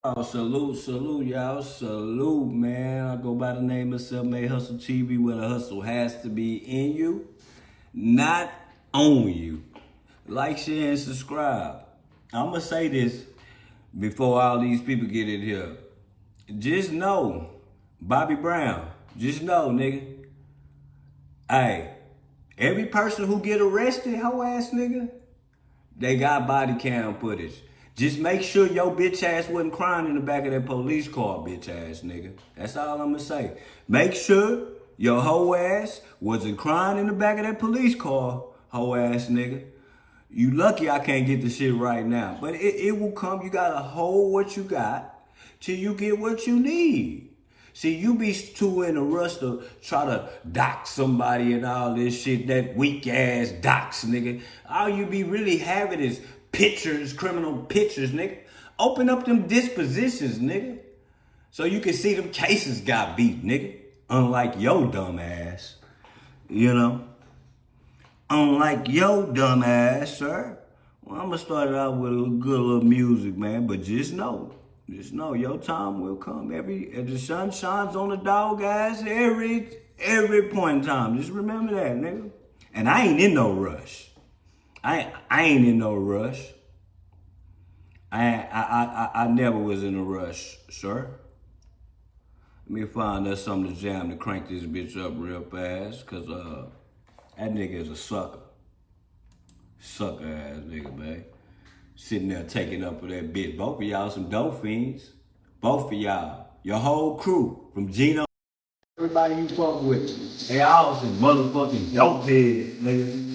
Oh, salute, y'all. Salute, man. I go by the name of Self-Made Hustle TV, where the hustle has to be in you, not on you. Like, share, and subscribe. I'm going to say this before all these people get in here. Just know, Bobby Brown, just know, nigga. Hey, every person who get arrested, hoe ass nigga, they got body cam footage. Just make sure your bitch ass wasn't crying in the back of that police car, bitch ass nigga. That's all I'm gonna say. Make sure your hoe ass wasn't crying in the back of that police car, hoe ass nigga. You lucky I can't get the shit right now. But it will come. You gotta hold what you got till you get what you need. See, you be too in a rush to try to dox somebody and all this shit, that weak ass dox, nigga. All you be really having is pictures, criminal pictures, nigga. Open up them dispositions, nigga. So you can see them cases got beat, nigga. Unlike your dumb ass, you know. Unlike your dumb ass, sir. Well, I'm gonna start it out with a good little music, man. But just know, your time will come. If the sun shines on the dog ass, every point in time. Just remember that, nigga. And I ain't in no rush. I ain't in no rush. I never was in a rush, sir. Let me find us something to jam to crank this bitch up real fast, cause that nigga is a sucker. Sucker ass nigga, man. Sitting there taking up for that bitch. Both of y'all some dope fiends. Both of y'all. Your whole crew. From Gino. Everybody you fuck with. They all some motherfucking dope heads, nigga.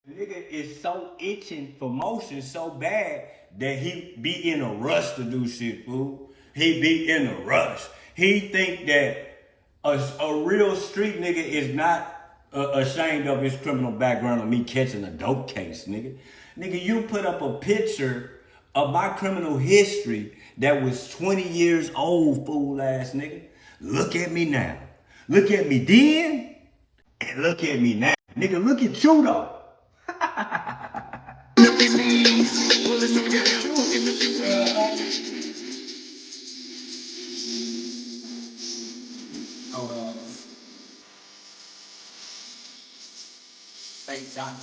The nigga is so itching for motion so bad that he be in a rush to do shit, fool. He be in a rush. He think that a real street nigga is not ashamed of his criminal background of me catching a dope case, nigga. Nigga, you put up a picture of my criminal history that was 20 years old, fool ass nigga. Look at me now. Look at me then, and look at me now. Nigga, look at you though. Thank God.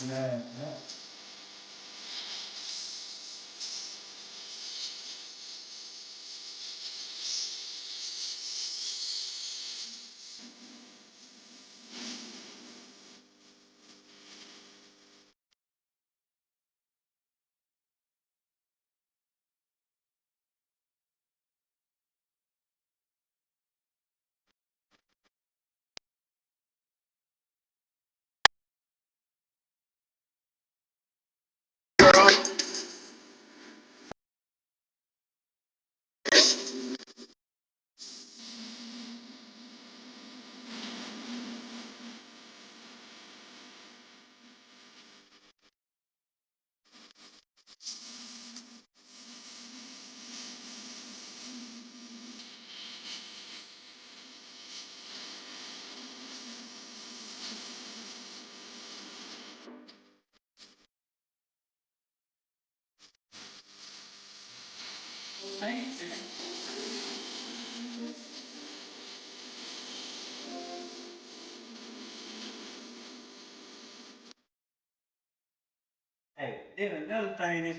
Hey, then another thing this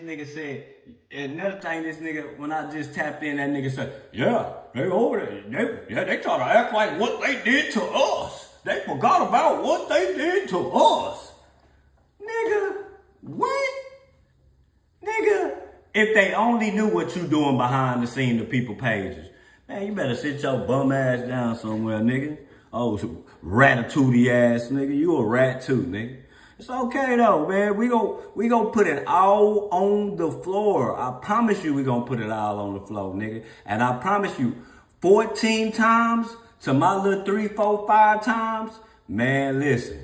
nigga, when I just tapped in, that nigga said, yeah, they over there, they try to act like what they did to us. They forgot about what they did to us. Nigga, what? Nigga, if they only knew what you doing behind the scene to people pages, man, you better sit your bum ass down somewhere, nigga. Oh, ratatouille ass nigga, you a rat too, nigga. It's okay though, man. We gon' put it all on the floor. I promise you we gonna put it all on the floor, nigga. And I promise you, 14 times to my little 3, 4, 5 times, man, listen.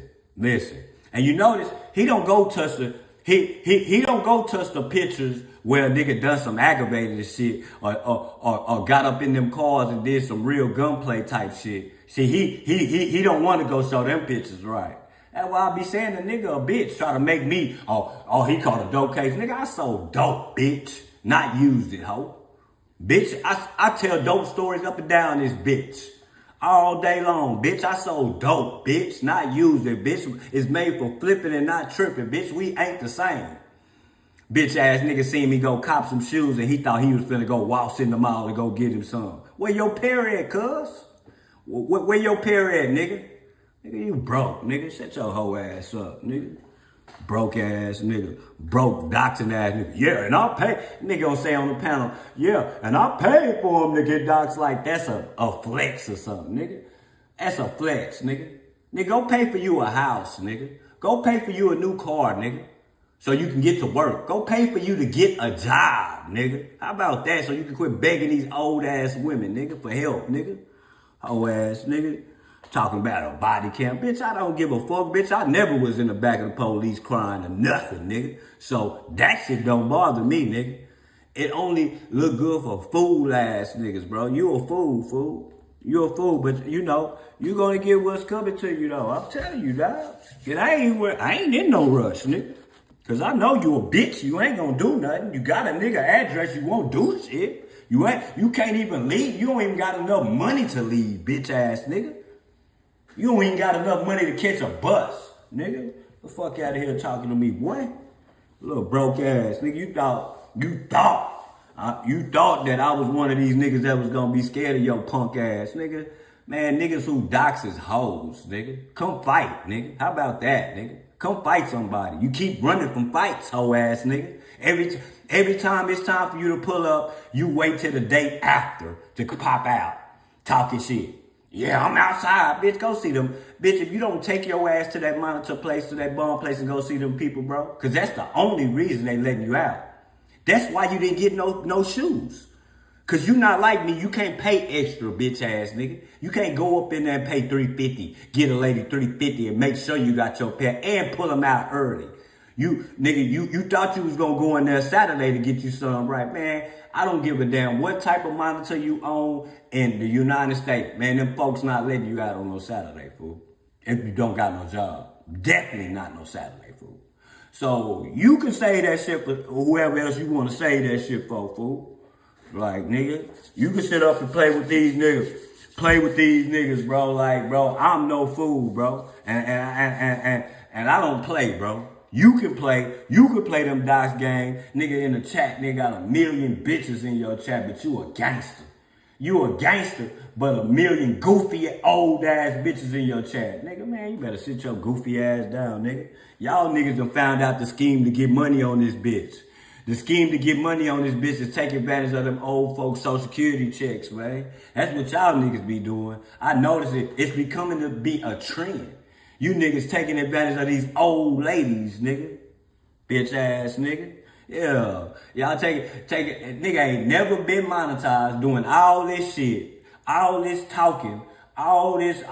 And you notice he don't go touch he don't go touch the pictures where a nigga done some aggravated shit or got up in them cars and did some real gunplay type shit. See, he don't want to go show them pictures, right? That's why I be saying the nigga a bitch try to make me, he caught a dope case. Nigga, I sold dope, bitch. Not used it, ho. Bitch, I tell dope stories up and down this bitch. All day long, bitch. I sold dope, bitch. Not used it, bitch. It's made for flipping and not tripping, bitch. We ain't the same. Bitch ass nigga seen me go cop some shoes and he thought he was finna go waltz in the mall and go get him some. Where your pair at, cuz? Where your pair at, nigga? Nigga, you broke, nigga. Shut your hoe ass up, nigga. Broke ass nigga. Broke doxing ass nigga. Yeah, and I pay. Nigga gonna say on the panel, yeah, and I paid for him to get doxed like that's a flex or something, nigga. That's a flex, nigga. Nigga, go pay for you a house, nigga. Go pay for you a new car, nigga. So you can get to work. Go pay for you to get a job, nigga. How about that? So you can quit begging these old ass women, nigga, for help, nigga. Hoe ass nigga. Talking about a body cam. Bitch, I don't give a fuck, bitch. I never was in the back of the police crying or nothing, nigga. So that shit don't bother me, nigga. It only look good for fool ass niggas, bro. You a fool. You a fool, but you know, you gonna get what's coming to you though. I'm telling you, dog. I ain't in no rush, nigga. Cause I know you a bitch. You ain't gonna do nothing. You got a nigga address, you won't do shit. You can't even leave. You don't even got enough money to leave, bitch ass nigga. You don't even got enough money to catch a bus, nigga. The fuck out of here talking to me, boy. Little broke ass, nigga. You thought that I was one of these niggas that was gonna be scared of your punk ass, nigga. Man, niggas who doxes hoes, nigga. Come fight, nigga. How about that, nigga? Come fight somebody. You keep running from fights, hoe ass nigga. Every time it's time for you to pull up, you wait till the day after to pop out, talking shit. Yeah, I'm outside, bitch. Go see them. Bitch, if you don't take your ass to that monitor place, to that bum place and go see them people, bro. Because that's the only reason they letting you out. That's why you didn't get no shoes. Because you not like me. You can't pay extra, bitch ass nigga. You can't go up in there and pay $350. Get a lady $350 and make sure you got your pair and pull them out early. You thought you was going to go in there Saturday to get you something right. Man, I don't give a damn what type of monitor you own in the United States. Man, them folks not letting you out on no Saturday, fool. If you don't got no job. Definitely not no Saturday, fool. So you can say that shit for whoever else you want to say that shit for, fool. Like, nigga, you can sit up and play with these niggas. Play with these niggas, bro. Like, bro, I'm no fool, bro. And I don't play, bro. You can play them docs game. Nigga in the chat, nigga got 1 million bitches in your chat, but you a gangster. You a gangster, but 1 million goofy old ass bitches in your chat. Nigga, man, you better sit your goofy ass down, nigga. Y'all niggas done found out the scheme to get money on this bitch. The scheme to get money on this bitch is take advantage of them old folks' social security checks, man. That's what y'all niggas be doing. I notice it. It's becoming to be a trend. You niggas taking advantage of these old ladies, nigga. Bitch ass nigga. Yeah. Y'all take it. Nigga ain't never been monetized doing all this shit, all this talking, all this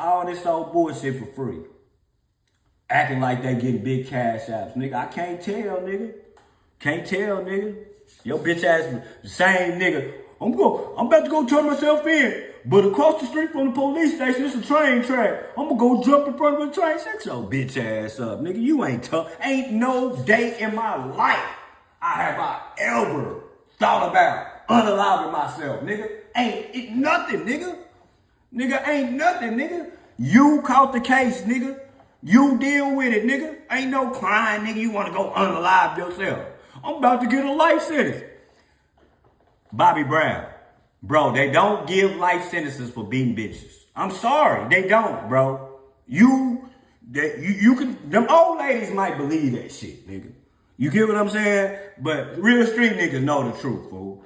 old bullshit for free. Acting like they getting big cash apps. Nigga, I can't tell, nigga. Can't tell, nigga. Your bitch ass, the same nigga. I'm about to go turn myself in. But across the street from the police station, it's a train track. I'm gonna go jump in front of the train. Shut your bitch ass up, nigga. You ain't tough. Ain't no day in my life I ever thought about unaliving myself, nigga. Ain't nothing, nigga. Nigga, ain't nothing, nigga. You caught the case, nigga. You deal with it, nigga. Ain't no crying, nigga. You wanna go unalive yourself. I'm about to get a life sentence. Bobby Brown. Bro, they don't give life sentences for beating bitches. I'm sorry, they don't, bro. You can, them old ladies might believe that shit, nigga. You get what I'm saying? But real street niggas know the truth, fool.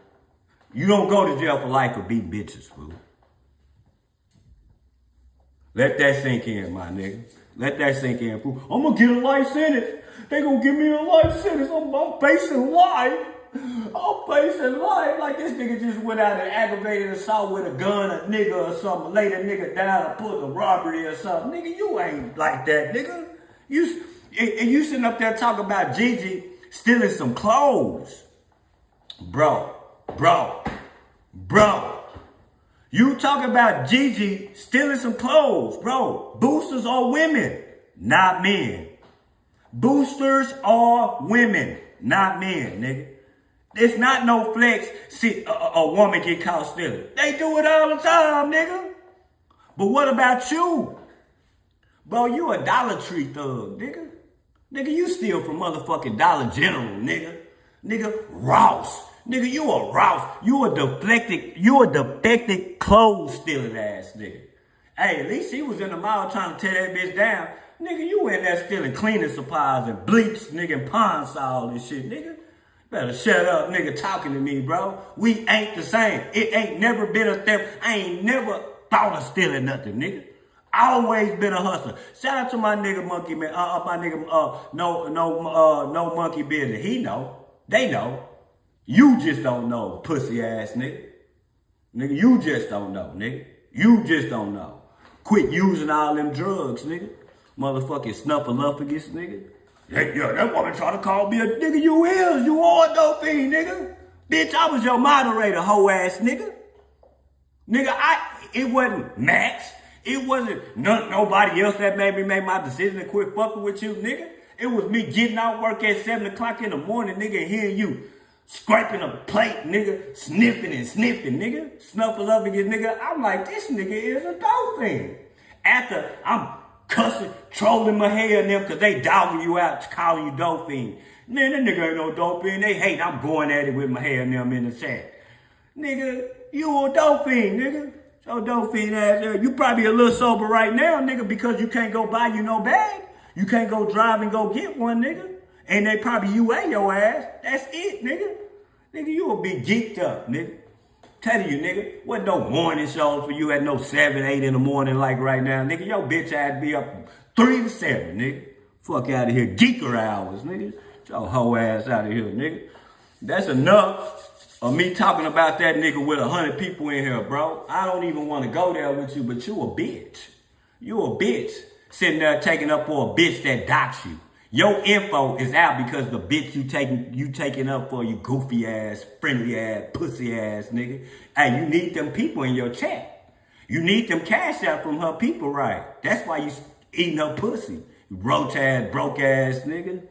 You don't go to jail for life for beating bitches, fool. Let that sink in, my nigga. Let that sink in, fool. I'm gonna get a life sentence. They gonna give me a life sentence. I'm facing life. I'm facing life. Like this nigga just went out and aggravated assault with a gun, a nigga or something. Laid a nigga down or pulled a robbery or something. Nigga, you ain't like that, nigga. You sitting up there talking about Gigi stealing some clothes. Bro. You talking about Gigi stealing some clothes, bro. Boosters are women, not men. Boosters are women, not men, nigga. It's not no flex. See, a woman get caught stealing. They do it all the time, nigga. But what about you? Bro, you a Dollar Tree thug, nigga. Nigga, you steal from motherfucking Dollar General, nigga. Nigga, Ross. Nigga, you a Ross. You a defected clothes stealing ass nigga. Hey, at least he was in the mall trying to tear that bitch down. Nigga, you in there stealing cleaning supplies and bleach, nigga, and pond salt and shit, nigga. Better shut up, nigga, talking to me, bro. We ain't the same. It ain't never been a theft. I ain't never thought of stealing nothing, nigga. Always been a hustler. Shout out to my nigga Monkey Man. My nigga no monkey business. He know. They know. You just don't know, pussy ass nigga. Nigga, you just don't know, nigga. You just don't know. Quit using all them drugs, nigga. Motherfucking snuffleupagus, nigga. Yeah, that woman trying to call me a nigga. You are a dope fiend, nigga. Bitch, I was your moderator, hoe ass nigga. Nigga, it wasn't Max. It wasn't nobody else that made me make my decision to quit fucking with you, nigga. It was me getting out work at 7 o'clock in the morning, nigga, and hearing you scraping a plate, nigga, sniffing, nigga. Snuffleupagus, nigga. I'm like, this nigga is a dope fiend. After I'm cussing, trolling my hair and them because they dogging you out, calling you dope fiend. Man, that nigga ain't no dope fiend. They hate I'm going at it with my hair and them in the chat. Nigga, you a dope fiend, nigga. So dope fiend ass there. You probably a little sober right now, nigga, because you can't go buy you no bag. You can't go drive and go get one, nigga. And they probably UA your ass. That's it, nigga. Nigga, you will be geeked up, nigga. Telling you, nigga, what no morning shows for you at no 7, 8 in the morning like right now, nigga. Your bitch ass be up 3 to 7, nigga. Fuck out of here, geeker hours, nigga. Get your hoe ass out of here, nigga. That's enough of me talking about that nigga with 100 people in here, bro. I don't even want to go there with you, but you a bitch. You a bitch. Sitting there taking up for a bitch that dox you. Your info is out because the bitch you taking up for, you goofy ass, friendly ass, pussy ass nigga. Hey, you need them people in your chat. You need them cash out from her people, right? That's why you eating her pussy. You roach ass, broke ass nigga.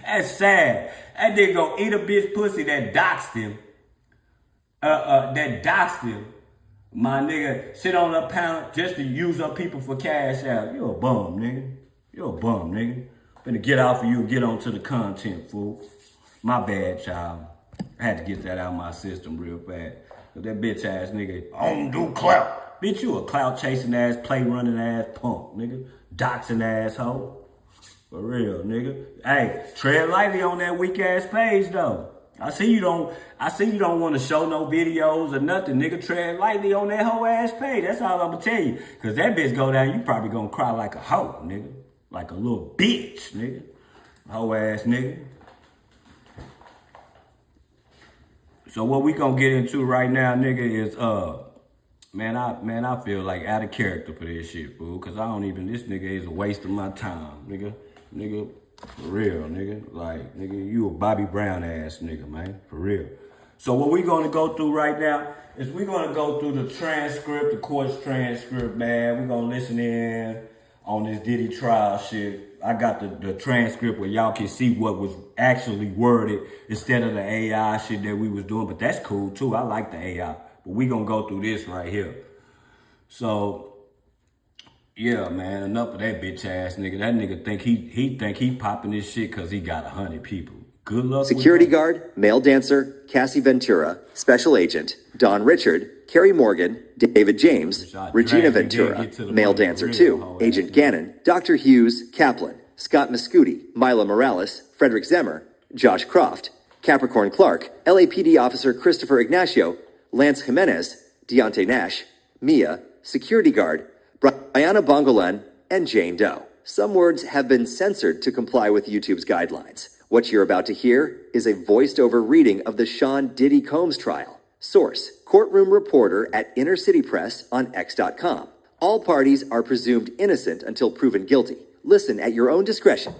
That's sad. That nigga gonna eat a bitch pussy that doxed him. My nigga sit on a pound just to use up people for cash out. You a bum, nigga. You a bum, nigga. Finna get off of you and get on to the content, fool. My bad, child. I had to get that out of my system real fast. Cause that bitch ass nigga, I don't do clout. Bitch, you a clout chasing ass, play running ass punk, nigga. Doxing asshole. For real, nigga. Hey, tread lightly on that weak ass page though. I see you don't want to show no videos or nothing, nigga. Tread lightly on that whole ass page. That's all I'm gonna tell you. Cause that bitch go down, you probably gonna cry like a hoe, nigga. Like a little bitch, nigga. Hoe ass nigga. So what we gonna get into right now, nigga, is man, I feel like out of character for this shit, fool. Cause this nigga is a waste of my time, nigga. Nigga, for real, nigga. Like, nigga, you a Bobby Brown ass nigga, man. For real. So what we gonna go through right now is we gonna go through the transcript, the court's transcript, man. We gonna listen in on this Diddy trial shit. I got the transcript where y'all can see what was actually worded instead of the AI shit that we was doing. But that's cool too. I like the AI. But we gonna go through this right here. So, yeah, man, enough of that bitch ass nigga. That nigga think he popping this shit cause he got 100 people. Good luck. Security guard, male dancer, Cassie Ventura, special agent, Don Richard, Carrie Morgan, David James, Regina Ventura, male dancer 2, Agent Gannon, Dr. Hughes, Kaplan, Scott Mascuti, Mila Morales, Frederick Zemmer, Josh Croft, Capricorn Clark, LAPD officer Christopher Ignacio, Lance Jimenez, Deontay Nash, Mia, security guard, Brianna Bongolan, and Jane Doe. Some words have been censored to comply with YouTube's guidelines. What you're about to hear is a voiced-over reading of the Sean Diddy Combs trial. Source: courtroom reporter at Inner City Press on X.com. All parties are presumed innocent until proven guilty. Listen at your own discretion.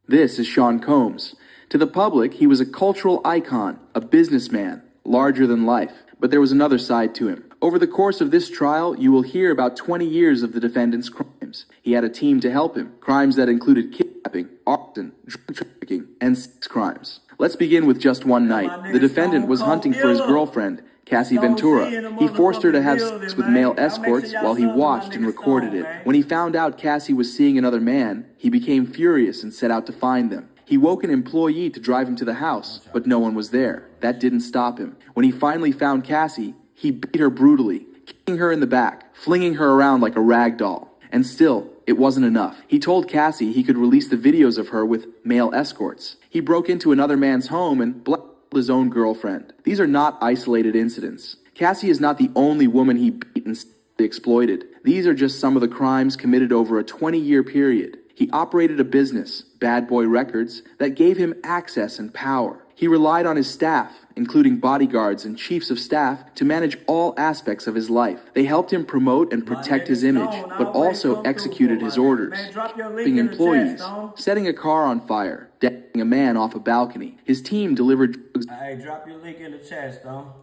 This is Sean Combs. To the public, he was a cultural icon, a businessman, larger than life. But there was another side to him. Over the course of this trial, you will hear about 20 years of the defendant's crimes. He had a team to help him, crimes that included kidnapping, arson, drug trafficking, and sex crimes. Let's begin with just one night. The defendant was hunting for his girlfriend, Cassie Ventura. He forced her to have sex with male escorts while he watched and recorded it. When he found out Cassie was seeing another man, he became furious and set out to find them. He woke an employee to drive him to the house, but no one was there. That didn't stop him. When he finally found Cassie, he beat her brutally, kicking her in the back, flinging her around like a rag doll. And still, it wasn't enough. He told Cassie he could release the videos of her with male escorts. He broke into another man's home and blackmailed his own girlfriend. These are not isolated incidents. Cassie is not the only woman he beat and exploited. These are just some of the crimes committed over a 20-year period. He operated a business, Bad Boy Records, that gave him access and power. He relied on his staff, including bodyguards and chiefs of staff, to manage all aspects of his life. They helped him promote and protect his image, but also executed his orders, kidnapping employees, setting a car on fire, dangling a man off a balcony. His team delivered drugs drop your link in the chat, though.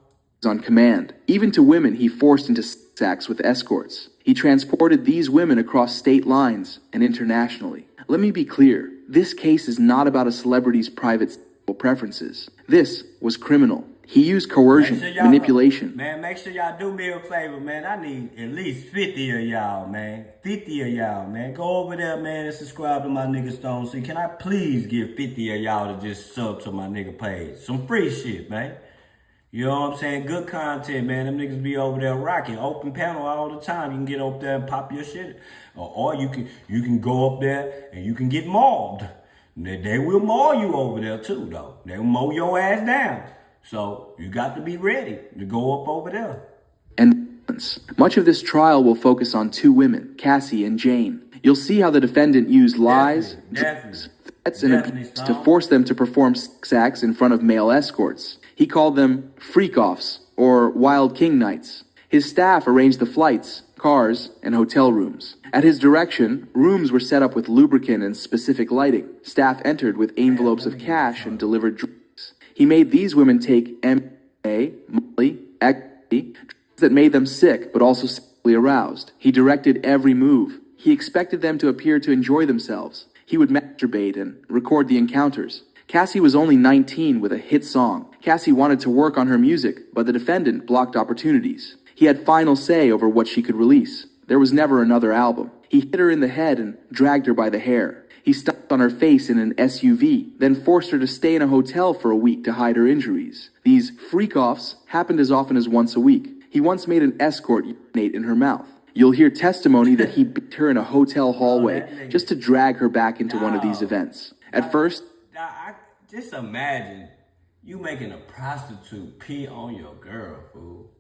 On command. Even to women he forced into sex acts with escorts. He transported these women across state lines and internationally. Let me be clear, this case is not about a celebrity's private sexual preferences. This was criminal. He used coercion, manipulation. Man, make sure y'all do me a favor, man. I need at least 50 of y'all, man. 50 of y'all, man. Go over there, man, and subscribe to my nigga Stone. See, can I please get 50 of y'all to just sub to my nigga page? Some free shit, man. You know what I'm saying? Good content, man. Them niggas be over there rocking. Open panel all the time. You can get up there and pop your shit. Or you can go up there and you can get mauled. They will maul you over there too, though. They will mow your ass down. So you got to be ready to go up over there. And much of this trial will focus on two women, Cassie and Jane. You'll see how the defendant used lies, drugs, threats, and abuse to force them to perform sex acts in front of male escorts. He called them freak-offs, or wild king nights. His staff arranged the flights, cars, and hotel rooms. At his direction, rooms were set up with lubricant and specific lighting. Staff entered with envelopes of cash and delivered drugs. He made these women take MDMA, Molly, ecstasy, drugs that made them sick but also sexually aroused. He directed every move. He expected them to appear to enjoy themselves. He would masturbate and record the encounters. Cassie was only 19 with a hit song. Cassie wanted to work on her music, but the defendant blocked opportunities. He had final say over what she could release. There was never another album. He hit her in the head and dragged her by the hair. He stomped on her face in an SUV, then forced her to stay in a hotel for a week to hide her injuries. These freak-offs happened as often as once a week. He once made an escort urinate in her mouth. You'll hear testimony that he beat her in a hotel hallway just to drag her back into one of these events. At first, just imagine you making a prostitute pee on your girl, fool.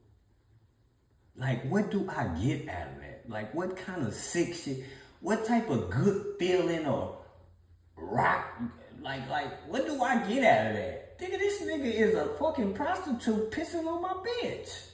Like, what do I get out of that? Like, what kind of sick shit? What type of good feeling or rock? Like, what do I get out of that? Nigga, this nigga is a fucking prostitute pissing on my bitch.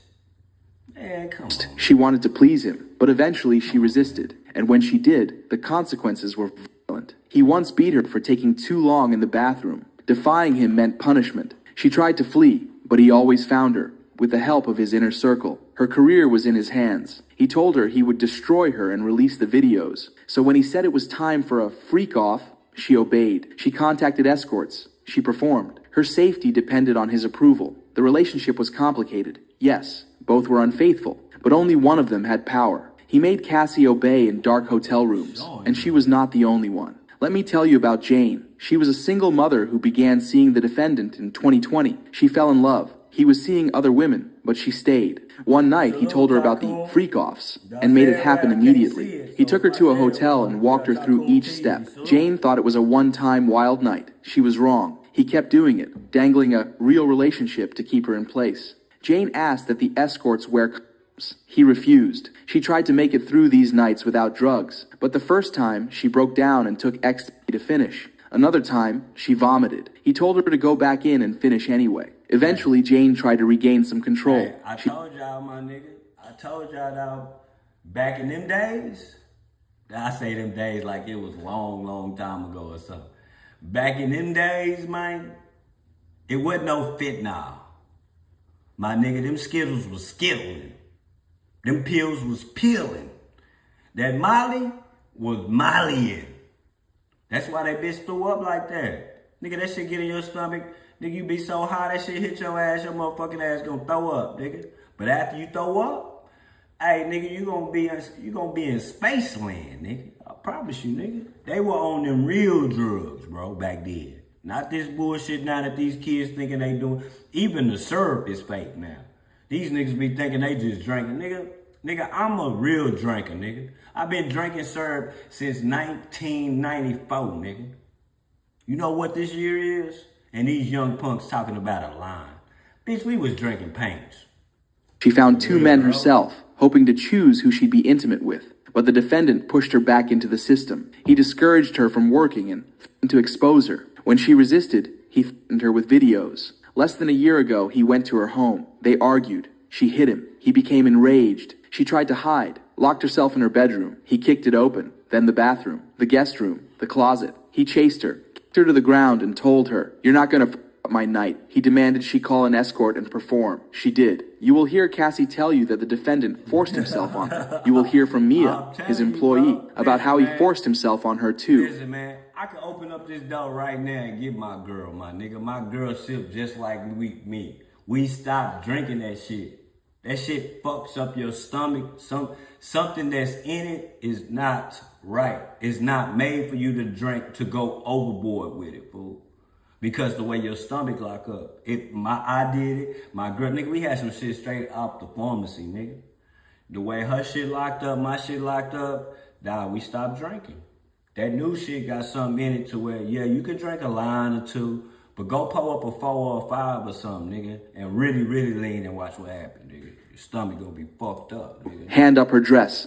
Man, come on. She wanted to please him, but eventually she resisted. And when she did, the consequences were violent. He once beat her for taking too long in the bathroom. Defying him meant punishment. She tried to flee, but he always found her, with the help of his inner circle. Her career was in his hands. He told her he would destroy her and release the videos. So when he said it was time for a freak-off, she obeyed. She contacted escorts. She performed. Her safety depended on his approval. The relationship was complicated. Yes, both were unfaithful, but only one of them had power. He made Cassie obey in dark hotel rooms, and she was not the only one. Let me tell you about Jane. She was a single mother who began seeing the defendant in 2020. She fell in love. He was seeing other women, but she stayed. One night, he told her about the freak-offs and made it happen immediately. He took her to a hotel and walked her through each step. Jane thought it was a one-time wild night. She was wrong. He kept doing it, dangling a real relationship to keep her in place. Jane asked that the escorts wear He refused. She tried to make it through these nights without drugs, but the first time she broke down and took ecstasy to finish. Another time, she vomited. He told her to go back in and finish anyway. Eventually, Jane tried to regain some control. Hey, I told y'all, my nigga. I told y'all that back in them days, I say them days like it was long time ago or something. Back in them days, man, it wasn't no fentanyl. My nigga, them Skittles was skittling. Them pills was peeling. That Molly was Mollying. That's why that bitch threw up like that. Nigga, that shit get in your stomach. Nigga, you be so high, that shit hit your ass, your motherfucking ass gonna throw up, nigga. But after you throw up, hey, nigga, you gonna be in space land, nigga. I promise you, nigga. They were on them real drugs, bro, back then. Not this bullshit now that these kids thinking they doing. Even the syrup is fake now. These niggas be thinking they just drinking, nigga. Nigga, I'm a real drinker, nigga. I've been drinking syrup since 1994, nigga. You know what this year is? And these young punks talking about a line. Bitch, we was drinking paints. She found two men herself, hoping to choose who she'd be intimate with. But the defendant pushed her back into the system. He discouraged her from working and threatened to expose her. When she resisted, he threatened her with videos. Less than a year ago, he went to her home. They argued. She hit him. He became enraged. She tried to hide, locked herself in her bedroom. He kicked it open, then the bathroom, the guest room, the closet. He chased her, kicked her to the ground and told her, "You're not gonna f up my night." He demanded she call an escort and perform. She did. You will hear Cassie tell you that the defendant forced himself on her. You will hear from Mia, his employee, about how he forced himself on her too. Listen, man, I can open up this door right now and get my girl, my nigga. My girl sip just like me. We stopped drinking that shit. That shit fucks up your stomach. Something that's in it is not right. It's not made for you to drink, to go overboard with it, fool. Because the way your stomach lock up. I did it. My girl, nigga, we had some shit straight out the pharmacy, nigga. The way her shit locked up, my shit locked up, we stopped drinking. That new shit got something in it to where, yeah, you can drink a line or two, but go pull up a 4 or a 5 or something, nigga, and really lean and watch what happens, nigga. Your stomach gonna be fucked up, nigga. Hand up her dress,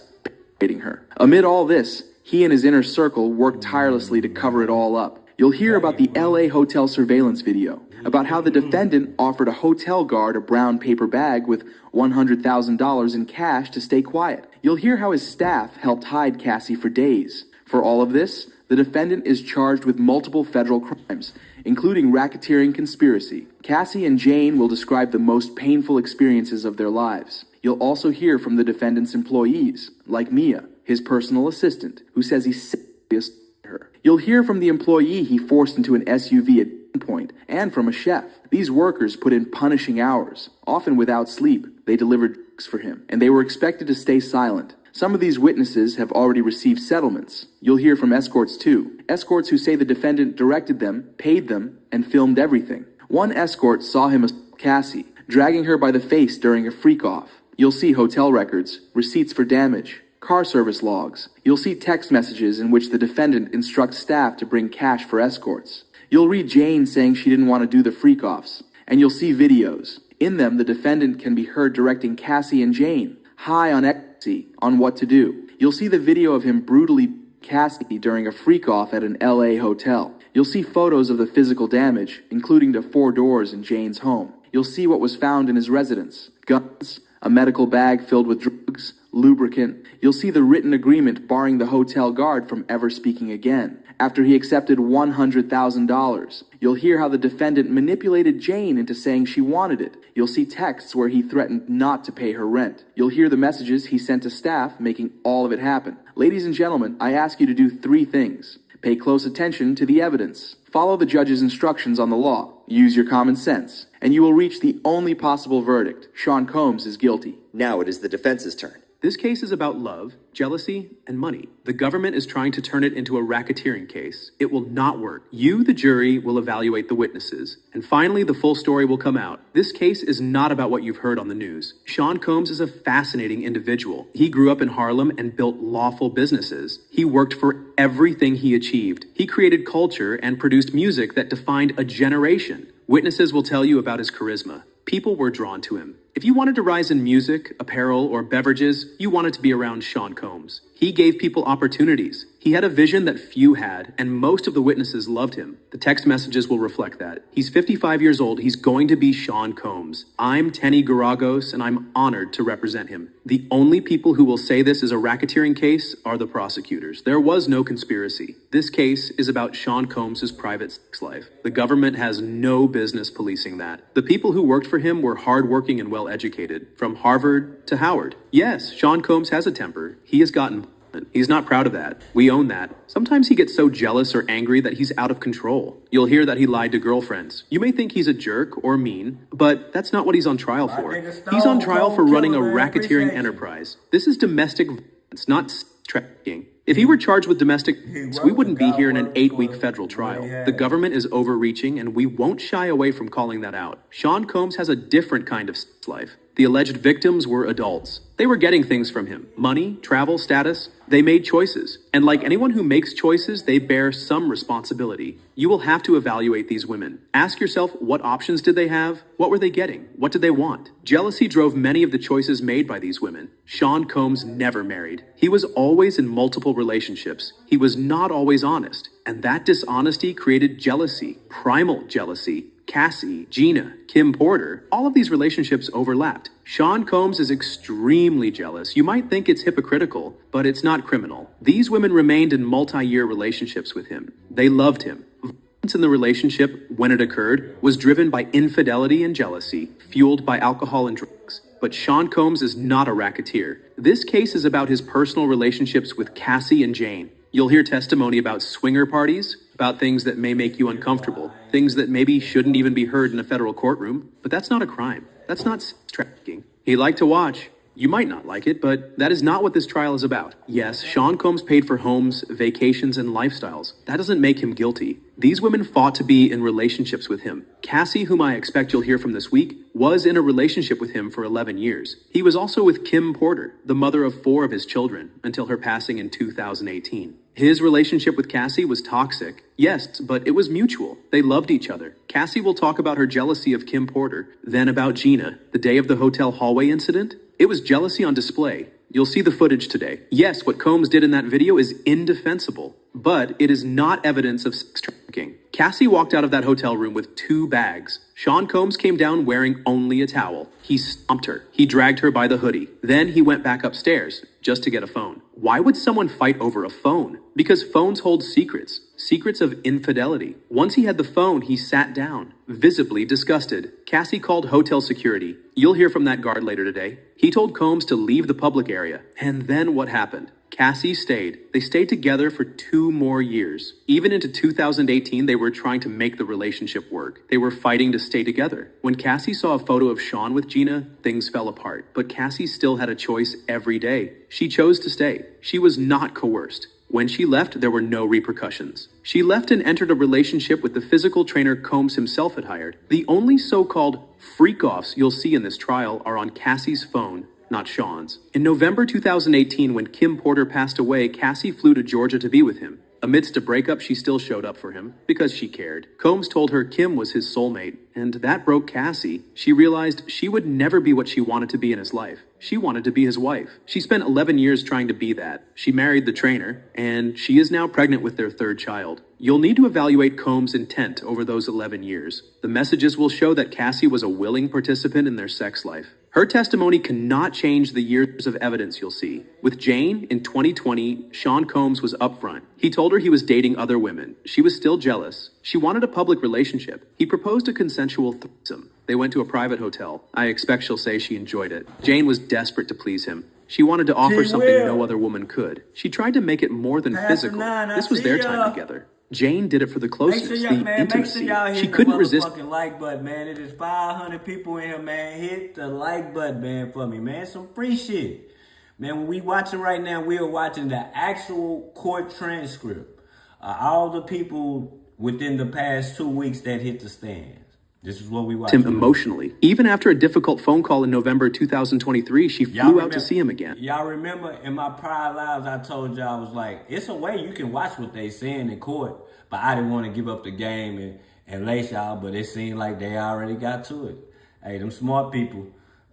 hating her. Amid all this, he and his inner circle worked tirelessly to cover it all up. You'll hear about the LA hotel surveillance video, about how the defendant offered a hotel guard a brown paper bag with $100,000 in cash to stay quiet. You'll hear how his staff helped hide Cassie for days. For all of this, the defendant is charged with multiple federal crimes, including racketeering conspiracy. Cassie and Jane will describe the most painful experiences of their lives. You'll also hear from the defendant's employees, like Mia, his personal assistant, who says he's serious to her. You'll hear from the employee he forced into an SUV at gunpoint, and from a chef. These workers put in punishing hours, often without sleep. They delivered drugs for him, and they were expected to stay silent. Some of these witnesses have already received settlements. You'll hear from escorts too. Escorts who say the defendant directed them, paid them, and filmed everything. One escort saw him assault Cassie, dragging her by the face during a freak-off. You'll see hotel records, receipts for damage, car service logs. You'll see text messages in which the defendant instructs staff to bring cash for escorts. You'll read Jane saying she didn't want to do the freak-offs. And you'll see videos. In them, the defendant can be heard directing Cassie and Jane, high on ecstasy, on what to do. You'll see the video of him brutally Cassie during a freak-off at an LA hotel. You'll see photos of the physical damage, including to 4 doors in Jane's home. You'll see what was found in his residence: guns, a medical bag filled with drugs, lubricant. You'll see the written agreement barring the hotel guard from ever speaking again, after he accepted $100,000. You'll hear how the defendant manipulated Jane into saying she wanted it. You'll see texts where he threatened not to pay her rent. You'll hear the messages he sent to staff making all of it happen. Ladies and gentlemen, I ask you to do 3 things. Pay close attention to the evidence. Follow the judge's instructions on the law. Use your common sense. And you will reach the only possible verdict. Sean Combs is guilty. Now it is the defense's turn. This case is about love, jealousy, and money. The government is trying to turn it into a racketeering case. It will not work. You, the jury, will evaluate the witnesses. And finally, the full story will come out. This case is not about what you've heard on the news. Sean Combs is a fascinating individual. He grew up in Harlem and built lawful businesses. He worked for everything he achieved. He created culture and produced music that defined a generation. Witnesses will tell you about his charisma, People were drawn to him. If you wanted to rise in music, apparel, or beverages, you wanted to be around Sean Combs. He gave people opportunities. He had a vision that few had, and most of the witnesses loved him. The text messages will reflect that. He's 55 years old. He's going to be Sean Combs. I'm Tenny Garagos, and I'm honored to represent him. The only people who will say this is a racketeering case are the prosecutors. There was no conspiracy. This case is about Sean Combs' private sex life. The government has no business policing that. The people who worked for him were hardworking and well-educated, from Harvard to Howard. Yes, Sean Combs has a temper. He has gotten He's not proud of that. We own that. Sometimes he gets so jealous or angry that he's out of control. You'll hear that he lied to girgirlfriends. You may think he's a jerk or mean, but that's not what he's on trial for. He's on trial for running a racketeering enterprise. This is domestic violence, not trafficking. If he were charged with domestic violence, we wouldn't be here in an 8-week federal trial. The government is overreaching, and we won't shy away from calling that out. Sean Combs has a different kind of sex life. The alleged victims were adults. They were getting things from him. Money, travel, status. They made choices. And like anyone who makes choices, they bear some responsibility. You will have to evaluate these women. Ask yourself, what options did they have? What were they getting? What did they want? Jealousy drove many of the choices made by these women. Sean Combs never married. He was always in multiple relationships. He was not always honest. And that dishonesty created jealousy, primal jealousy. Cassie, Gina, Kim Porter, all of these relationships overlapped. Sean Combs is extremely jealous. You might think it's hypocritical, but it's not criminal. These women remained in multi-year relationships with him. They loved him. Violence in the relationship, when it occurred, was driven by infidelity and jealousy, fueled by alcohol and drugs. But Sean Combs is not a racketeer. This case is about his personal relationships with Cassie and Jane. You'll hear testimony about swinger parties, about things that may make you uncomfortable, things that maybe shouldn't even be heard in a federal courtroom, but that's not a crime. That's not sex trafficking. He liked to watch. You might not like it, but that is not what this trial is about. Yes, Sean Combs paid for homes, vacations, and lifestyles. That doesn't make him guilty. These women fought to be in relationships with him. Cassie, whom I expect you'll hear from this week, was in a relationship with him for 11 years. He was also with Kim Porter, the mother of 4 of his children, until her passing in 2018. His relationship with Cassie was toxic, yes, but it was mutual. They loved each other. Cassie will talk about her jealousy of Kim Porter, then about Gina, the day of the hotel hallway incident. It was jealousy on display. You'll see the footage today. Yes, what Combs did in that video is indefensible, but it is not evidence of sex trafficking. Cassie walked out of that hotel room with 2 bags. Sean Combs came down wearing only a towel. He stomped her. He dragged her by the hoodie. Then he went back upstairs just to get a phone. Why would someone fight over a phone? Because phones hold secrets. Secrets of infidelity. Once he had the phone, he sat down, visibly disgusted. Cassie called hotel security. You'll hear from that guard later today. He told Combs to leave the public area. And then what happened? Cassie stayed. They stayed together for 2 more years. Even into 2018, they were trying to make the relationship work. They were fighting to stay together. When Cassie saw a photo of Sean with Gina, things fell apart. But Cassie still had a choice every day. She chose to stay. She was not coerced. When she left, there were no repercussions. She left and entered a relationship with the physical trainer Combs himself had hired. The only so-called freak-offs you'll see in this trial are on Cassie's phone, not Sean's. In November 2018, when Kim Porter passed away, Cassie flew to Georgia to be with him. Amidst a breakup, she still showed up for him because she cared. Combs told her Kim was his soulmate, and that broke Cassie. She realized she would never be what she wanted to be in his life. She wanted to be his wife. She spent 11 years trying to be that. She married the trainer, and she is now pregnant with their 3rd child. You'll need to evaluate Combs' intent over those 11 years. The messages will show that Cassie was a willing participant in their sex life. Her testimony cannot change the years of evidence you'll see. With Jane, in 2020, Sean Combs was upfront. He told her he was dating other women. She was still jealous. She wanted a public relationship. He proposed a consensual threesome. They went to a private hotel. I expect she'll say she enjoyed it. Jane was desperate to please him. She wanted to offer something no other woman could. She tried to make it more than physical. This was their time together. Jane did it for the closeness, the intimacy. She couldn't resist. Fucking like button, man. It is 500 people in here, man. Hit the like button, man, for me, man. Some free shit. Man, when we watching right now, we are watching the actual court transcript. All the people within the past 2 weeks that hit the stands. This is what we watched. Him emotionally. Even after a difficult phone call in November 2023, she flew out to see him again. Y'all remember in my prior lives, I told y'all, I was like, it's a way you can watch what they saying in court, but I didn't want to give up the game and lace y'all, but it seemed like they already got to it. Hey, them smart people.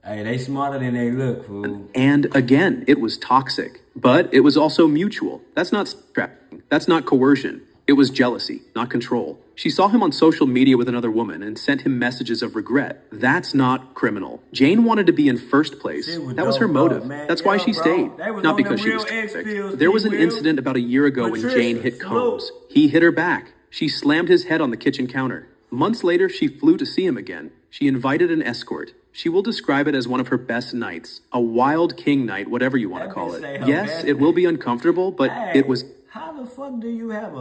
Hey, they smarter than they look, fool. And again, it was toxic, but it was also mutual. That's not trafficking. That's not coercion. It was jealousy, not control. She saw him on social media with another woman and sent him messages of regret. That's not criminal. Jane wanted to be in first place. That was her motive. That's why she stayed. Not because she was perfect. There was an incident about a year ago when Jane hit Combs. He hit her back. She slammed his head on the kitchen counter. Months later, she flew to see him again. She invited an escort. She will describe it as one of her best nights. A wild king night, whatever you want to call it. Yes, it will be uncomfortable, but it was... How the fuck do you have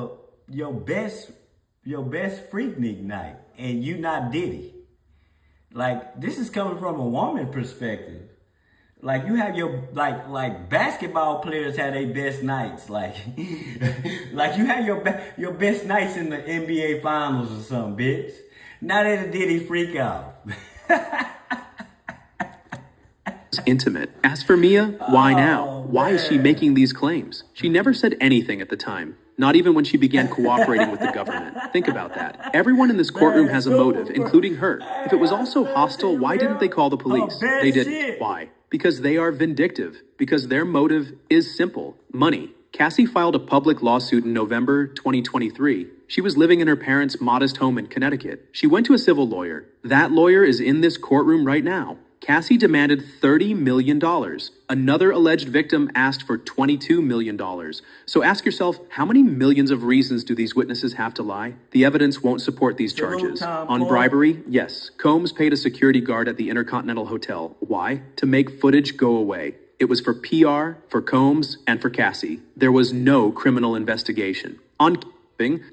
your best freaknik night and you not Diddy? Like, this is coming from a woman perspective. Like, you have your, like basketball players have their best nights. Like, like you have your best nights in the NBA finals or something, bitch. Now they the Diddy freak out. Intimate. As for Mia, why now? Why is she making these claims? She never said anything at the time. Not even when she began cooperating with the government. Think about that. Everyone in this courtroom has a motive, including her. If it was all so hostile, why didn't they call the police? They didn't. Why? Because they are vindictive. Because their motive is simple. Money. Cassie filed a public lawsuit in November 2023. She was living in her parents' modest home in Connecticut. She went to a civil lawyer. That lawyer is in this courtroom right now. Cassie demanded $30 million. Another alleged victim asked for $22 million. So ask yourself, how many millions of reasons do these witnesses have to lie? The evidence won't support these charges. On bribery, yes. Combs paid a security guard at the Intercontinental Hotel. Why? To make footage go away. It was for PR, for Combs, and for Cassie. There was no criminal investigation. On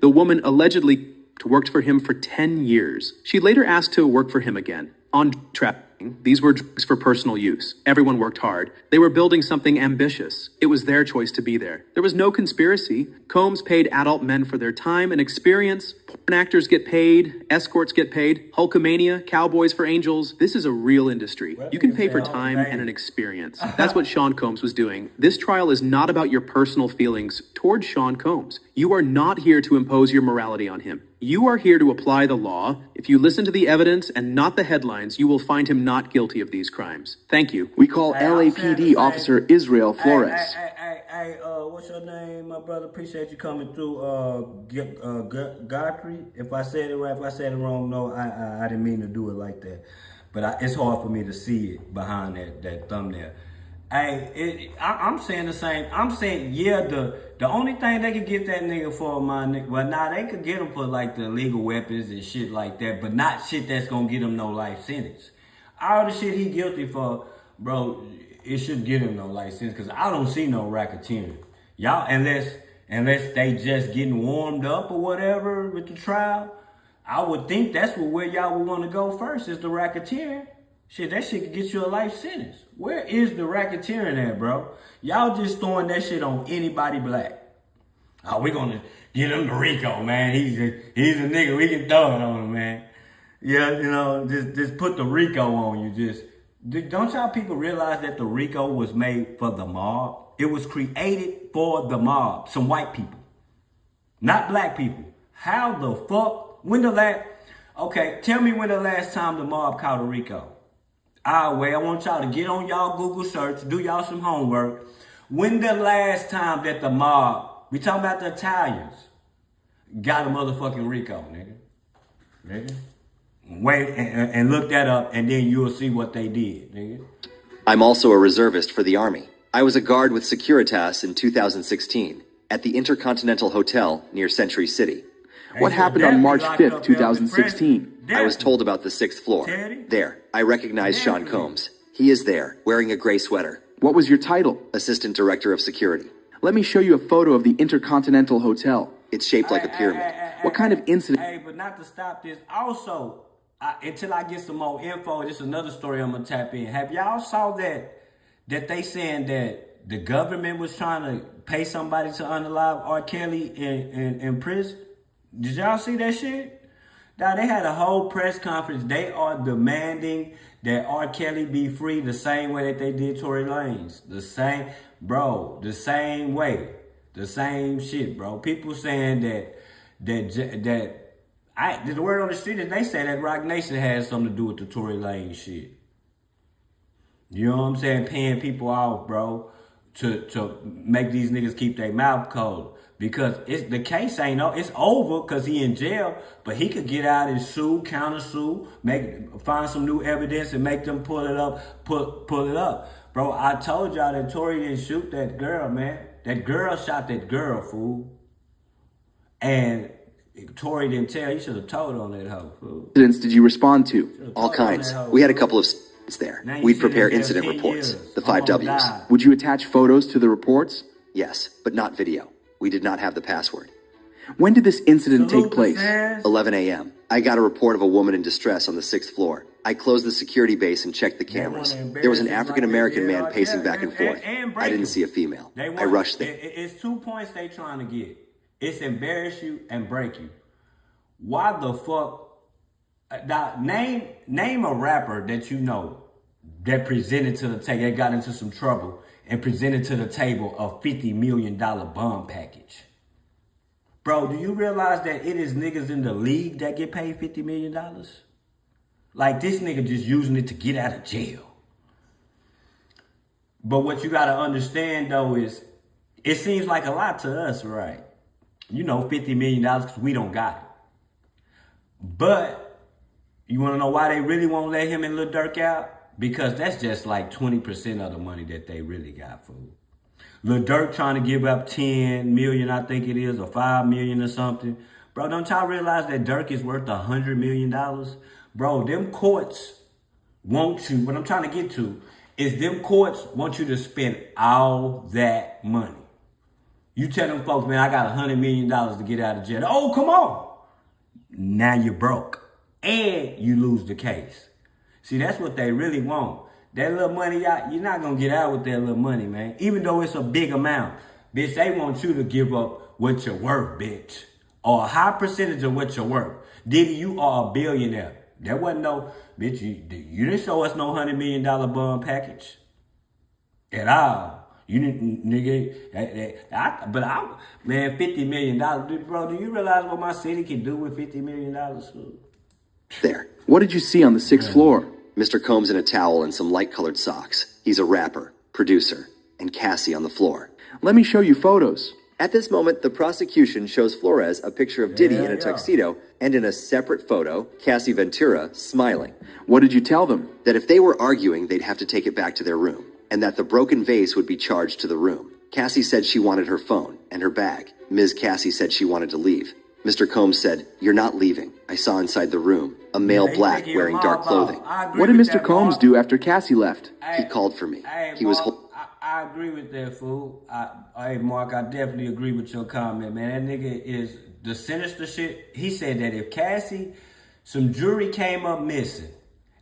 the woman allegedly worked for him for 10 years. She later asked to work for him again. On trafficking, these were drugs for personal use. Everyone worked hard. They were building something ambitious. It was their choice to be there. There was no conspiracy. Combs paid adult men for their time and experience. Porn actors get paid. Escorts get paid. Hulkamania, cowboys for angels. This is a real industry. You can pay for time and an experience. That's what Sean Combs was doing. This trial is not about your personal feelings towards Sean Combs. You are not here to impose your morality on him. You are here to apply the law. If you listen to the evidence and not the headlines, you will find him not guilty of these crimes. Thank you. We call LAPD Officer Israel Flores. Hey, what's your name, my brother? Appreciate you coming through, Godfrey. If I said it right, if I said it wrong, no, I didn't mean to do it like that. But it's hard for me to see it behind that thumbnail. Hey, I'm saying the same. I'm saying, yeah, the only thing they could get that nigga for, my nigga, well, nah, they could get him for like the illegal weapons and shit like that, but not shit that's gonna get him no life sentence. All the shit he guilty for, bro, it shouldn't get him no life sentence, because I don't see no racketeering. Y'all, unless they just getting warmed up or whatever with the trial, I would think that's where y'all would want to go first, is the racketeering. Shit, that shit could get you a life sentence. Where is the racketeering at, bro? Y'all just throwing that shit on anybody black. Oh, we gonna get him to Rico, man. He's a nigga. We can throw it on him, man. Yeah, you know, just put the Rico on you. Don't y'all people realize that the Rico was made for the mob? It was created for the mob. Some white people, not black people. How the fuck? Okay, tell me when the last time the mob caught a Rico. I want y'all to get on y'all Google search, do y'all some homework. When the last time that the mob, we talking about the Italians, got a motherfucking Rico, nigga? Wait and look that up, and then you'll see what they did, nigga. I'm also a reservist for the Army. I was a guard with Securitas in 2016 at the Intercontinental Hotel near Century City. What happened on March 5th, 2016? I was told about the 6th floor. There, I recognize Sean Combs. He is there, wearing a gray sweater. What was your title? Assistant Director of Security. Let me show you a photo of the Intercontinental Hotel. It's shaped like a pyramid. What kind of incident? Hey, but not to stop this. Also, until I get some more info, just another story I'm gonna tap in. Have y'all saw that they saying that the government was trying to pay somebody to unalive R. Kelly in prison? Did y'all see that shit? Now, they had a whole press conference. They are demanding that R. Kelly be free the same way that they did Tory Lanez. The same way. The same shit, bro. People saying that The word on the street is they say that Rock Nation has something to do with the Tory Lane shit. You know what I'm saying? Paying people off, bro, to make these niggas keep their mouth cold. Because the case ain't it's over because he in jail, but he could get out and sue, counter sue, find some new evidence and make them pull it up. Bro, I told y'all that Tory didn't shoot that girl, man. That girl shot that girl, fool. And Tory didn't tell. He should have told on that hoe, fool. Incidents did you respond to? All kinds. We had a couple of there. We'd prepare incident reports, the 5 W's. Would you attach photos to the reports? Yes, but not video. We did not have the password. When did this incident take place? 11 a.m. I got a report of a woman in distress on the 6th floor. I closed the security base and checked the cameras. There was an African-American man pacing back and forth. I didn't see a female. I rushed there. It's 2 points they trying to get. It's embarrass you and break you. Why the fuck? Name a rapper that you know that presented to the table, that got into some trouble and presented to the table a $50 million bond package. Bro, do you realize that it is niggas in the league that get paid $50 million? Like, this nigga just using it to get out of jail. But what you gotta understand, though, is it seems like a lot to us, right? You know, $50 million because we don't got it. But you want to know why they really won't let him and Lil Durk out? Because that's just like 20% of the money that they really got, fool. Lil Durk trying to give up 10 million, I think it is, or 5 million or something. Bro, don't y'all realize that Durk is worth $100 million? Bro, them courts want you, what I'm trying to get to, is them courts want you to spend all that money. You tell them folks, man, I got $100 million to get out of jail. Oh, come on. Now you're broke. And you lose the case. See, that's what they really want. That little money, you're not going to get out with that little money, man. Even though it's a big amount. Bitch, they want you to give up what you're worth, bitch. Or a high percentage of what you're worth. Diddy, you are a billionaire. There wasn't no, bitch, you didn't show us no $100 million bond package. At all. You didn't, nigga, man, $50 million. Bro, do you realize what my city can do with $50 million? There. What did you see on the 6th floor? Mr. Combs in a towel and some light-colored socks. He's a rapper, producer, and Cassie on the floor. Let me show you photos. At this moment, the prosecution shows Flores a picture of Diddy in a tuxedo, and in a separate photo, Cassie Ventura smiling. What did you tell them? That if they were arguing, they'd have to take it back to their room, and that the broken vase would be charged to the room. Cassie said she wanted her phone and her bag. Ms. Cassie said she wanted to leave. Mr. Combs said, "You're not leaving. I saw inside the room a male black wearing dark clothing." What did Mr. Combs do after Cassie left? He called for me. He was... I agree with that, fool. Hey, Mark, I definitely agree with your comment, man. That nigga is the sinister shit. He said that if Cassie, some jewelry came up missing,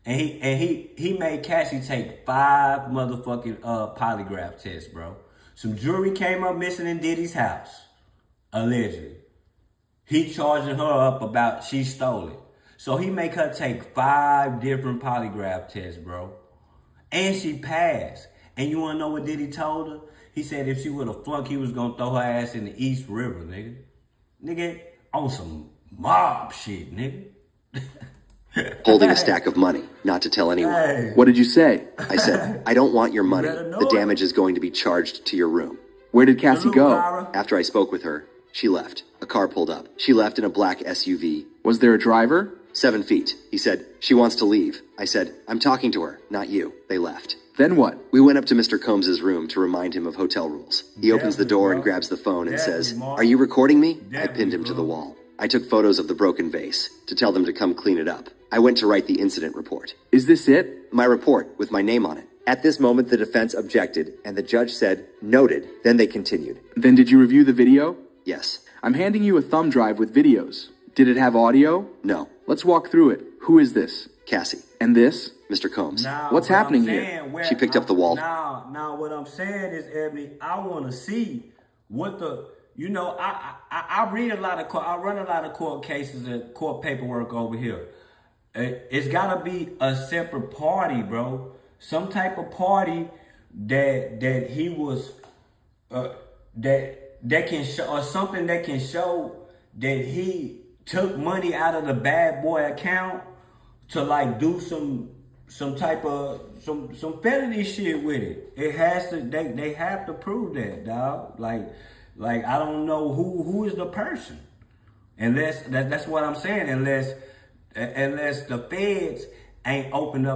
and he made Cassie take 5 motherfucking polygraph tests, bro. Some jewelry came up missing in Diddy's house, allegedly. He charging her up about she stole it. So he make her take 5 different polygraph tests, bro. And she passed. And you wanna know what Diddy told her? He said if she would have flunked, he was gonna throw her ass in the East River, nigga. Nigga, on some mob shit, nigga. Holding a stack of money, not to tell anyone. Hey. What did you say? I said, "I don't want your money. The damage is going to be charged to your room." Where did Cassie go? After I spoke with her, she left. A car pulled up. She left in a black SUV. Was there a driver? 7 feet. He said, "She wants to leave." I said, "I'm talking to her, not you." They left. Then what? We went up to Mr. Combs' room to remind him of hotel rules. He opens the door and grabs the phone and says, "Are you recording me?" I pinned him to the wall. I took photos of the broken vase to tell them to come clean it up. I went to write the incident report. Is this it? My report with my name on it. At this moment, the defense objected, and the judge said, "Noted." Then they continued. Then did you review the video? Yes. I'm handing you a thumb drive with videos. Did it have audio? No. Let's walk through it. Who is this? Cassie. And this? Mr. Combs. What's happening here? She picked up the wall. Now, what I'm saying is, Ebony, I want to see what the, you know, I read a lot of court, I run a lot of court cases and court paperwork over here. It's got to be a separate party, bro. Some type of party that he was, that can show, or something that can show that he took money out of the bad boy account to like do some type of some felony shit with it. It has to. They have to prove that, dog. Like I don't know who is the person. Unless that's what I'm saying. Unless the feds ain't opened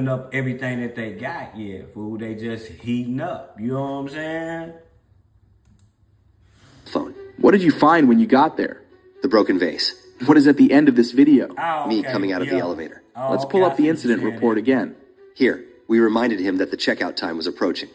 up everything that they got yet, fool. They just heating up. You know what I'm saying? Phone. What did you find when you got there? The broken vase. What is at the end of this video? Oh, Me coming out of the elevator. Oh, Let's pull up the incident report again. Here, we reminded him that the checkout time was approaching.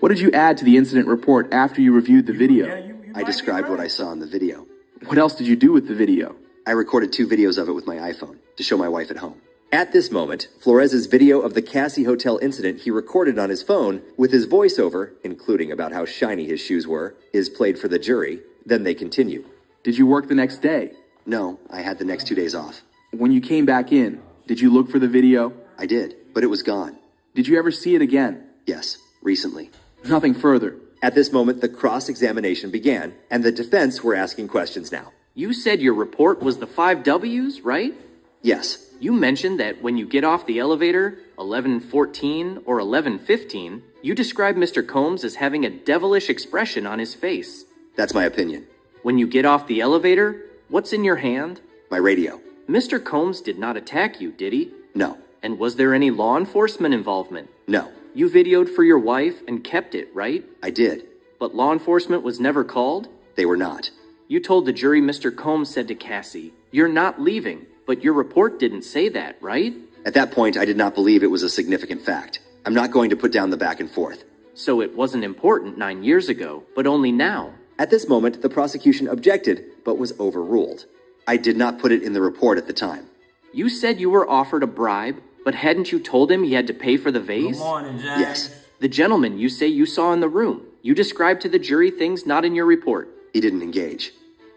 What did you add to the incident report after you reviewed the video? I described what I saw in the video. What else did you do with the video? I recorded 2 videos of it with my iPhone to show my wife at home. At this moment, Flores's video of the Cassie Hotel incident he recorded on his phone with his voiceover, including about how shiny his shoes were, is played for the jury. Then they continue. Did you work the next day? No, I had the next 2 days off. When you came back in, did you look for the video? I did, but it was gone. Did you ever see it again? Yes, recently. Nothing further. At this moment, the cross-examination began, and the defense were asking questions now. You said your report was the 5 W's, right? Yes. You mentioned that when you get off the elevator, 11:14 or 11:15, you describe Mr. Combs as having a devilish expression on his face. That's my opinion. When you get off the elevator, what's in your hand? My radio. Mr. Combs did not attack you, did he? No. And was there any law enforcement involvement? No. You videoed for your wife and kept it, right? I did. But law enforcement was never called? They were not. You told the jury Mr. Combs said to Cassie, "You're not leaving," but your report didn't say that, right? At that point, I did not believe it was a significant fact. I'm not going to put down the back and forth. So it wasn't important 9 years ago, but only now. At this moment, the prosecution objected, but was overruled. I did not put it in the report at the time. You said you were offered a bribe, but hadn't you told him he had to pay for the vase? Good morning, James. Yes. The gentleman you say you saw in the room. You described to the jury things not in your report. He didn't engage.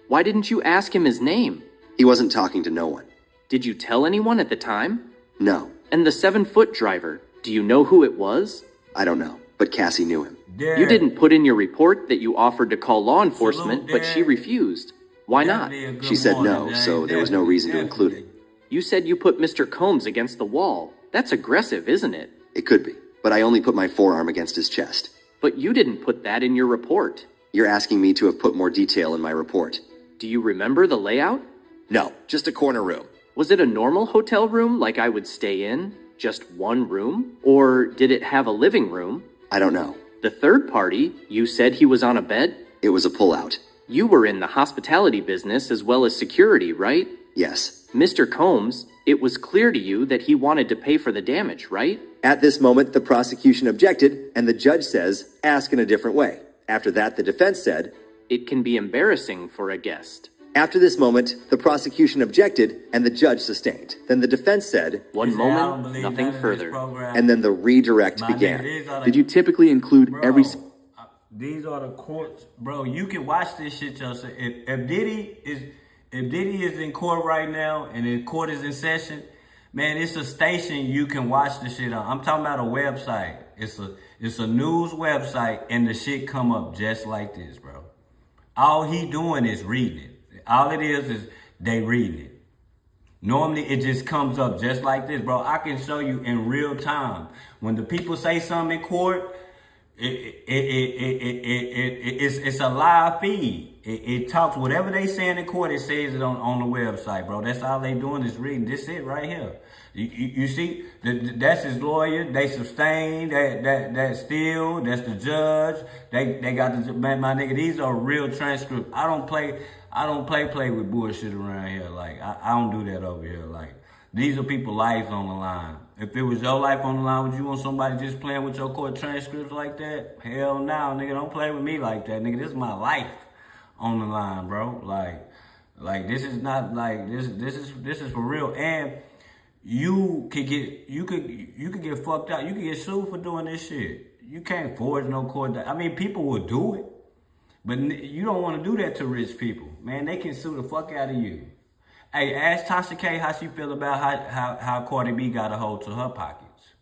Why didn't you ask him his name? He wasn't talking to no one. Did you tell anyone at the time? No. And the 7-foot driver, do you know who it was? I don't know, but Cassie knew him. You didn't put in your report that you offered to call law enforcement, but she refused. Why not? She said no, so there was no reason to include it. You said you put Mr. Combs against the wall. That's aggressive, isn't it? It could be, but I only put my forearm against his chest. But you didn't put that in your report. You're asking me to have put more detail in my report. Do you remember the layout? No, just a corner room. Was it a normal hotel room like I would stay in? Just one room? Or did it have a living room? I don't know. The third party, you said he was on a bed? It was a pullout. You were in the hospitality business as well as security, right? Yes. Mr. Combs, it was clear to you that he wanted to pay for the damage, right? At this moment, the prosecution objected, and the judge says, ask in a different way. After that, the defense said, It can be embarrassing for a guest. After this moment, the prosecution objected, and the judge sustained. Then the defense said, One moment, nothing further. and then the redirect began. Did you typically include every... These are the courts, bro. You can watch this shit yourself. If Diddy is in court right now and the court is in session, man, it's a station you can watch the shit on. I'm talking about a website. It's a news website, and the shit come up just like this, bro. All he doing is reading it. All it is they reading it. Normally, it just comes up just like this, bro. I can show you in real time. When the people say something in court, it's a live feed. It talks whatever they saying in court. It says it on the website, bro. That's all they doing is reading. This it right here. You see, that's his lawyer. They sustain that still. That's the judge. They got the man, my nigga. These are real transcripts. I don't play with bullshit around here. Like I don't do that over here. Like these are people's lives on the line. If it was your life on the line, would you want somebody just playing with your court transcripts like that? Hell no, nigga. Don't play with me like that, nigga. This is my life on the line, bro. Like this is not like this is for real. And you could get fucked out. You could get sued for doing this shit. You can't forge no court. I mean, people will do it, but you don't want to do that to rich people, man. They can sue the fuck out of you. Hey, ask Tasha K how she feel about how Cardi B got a hold to her pockets.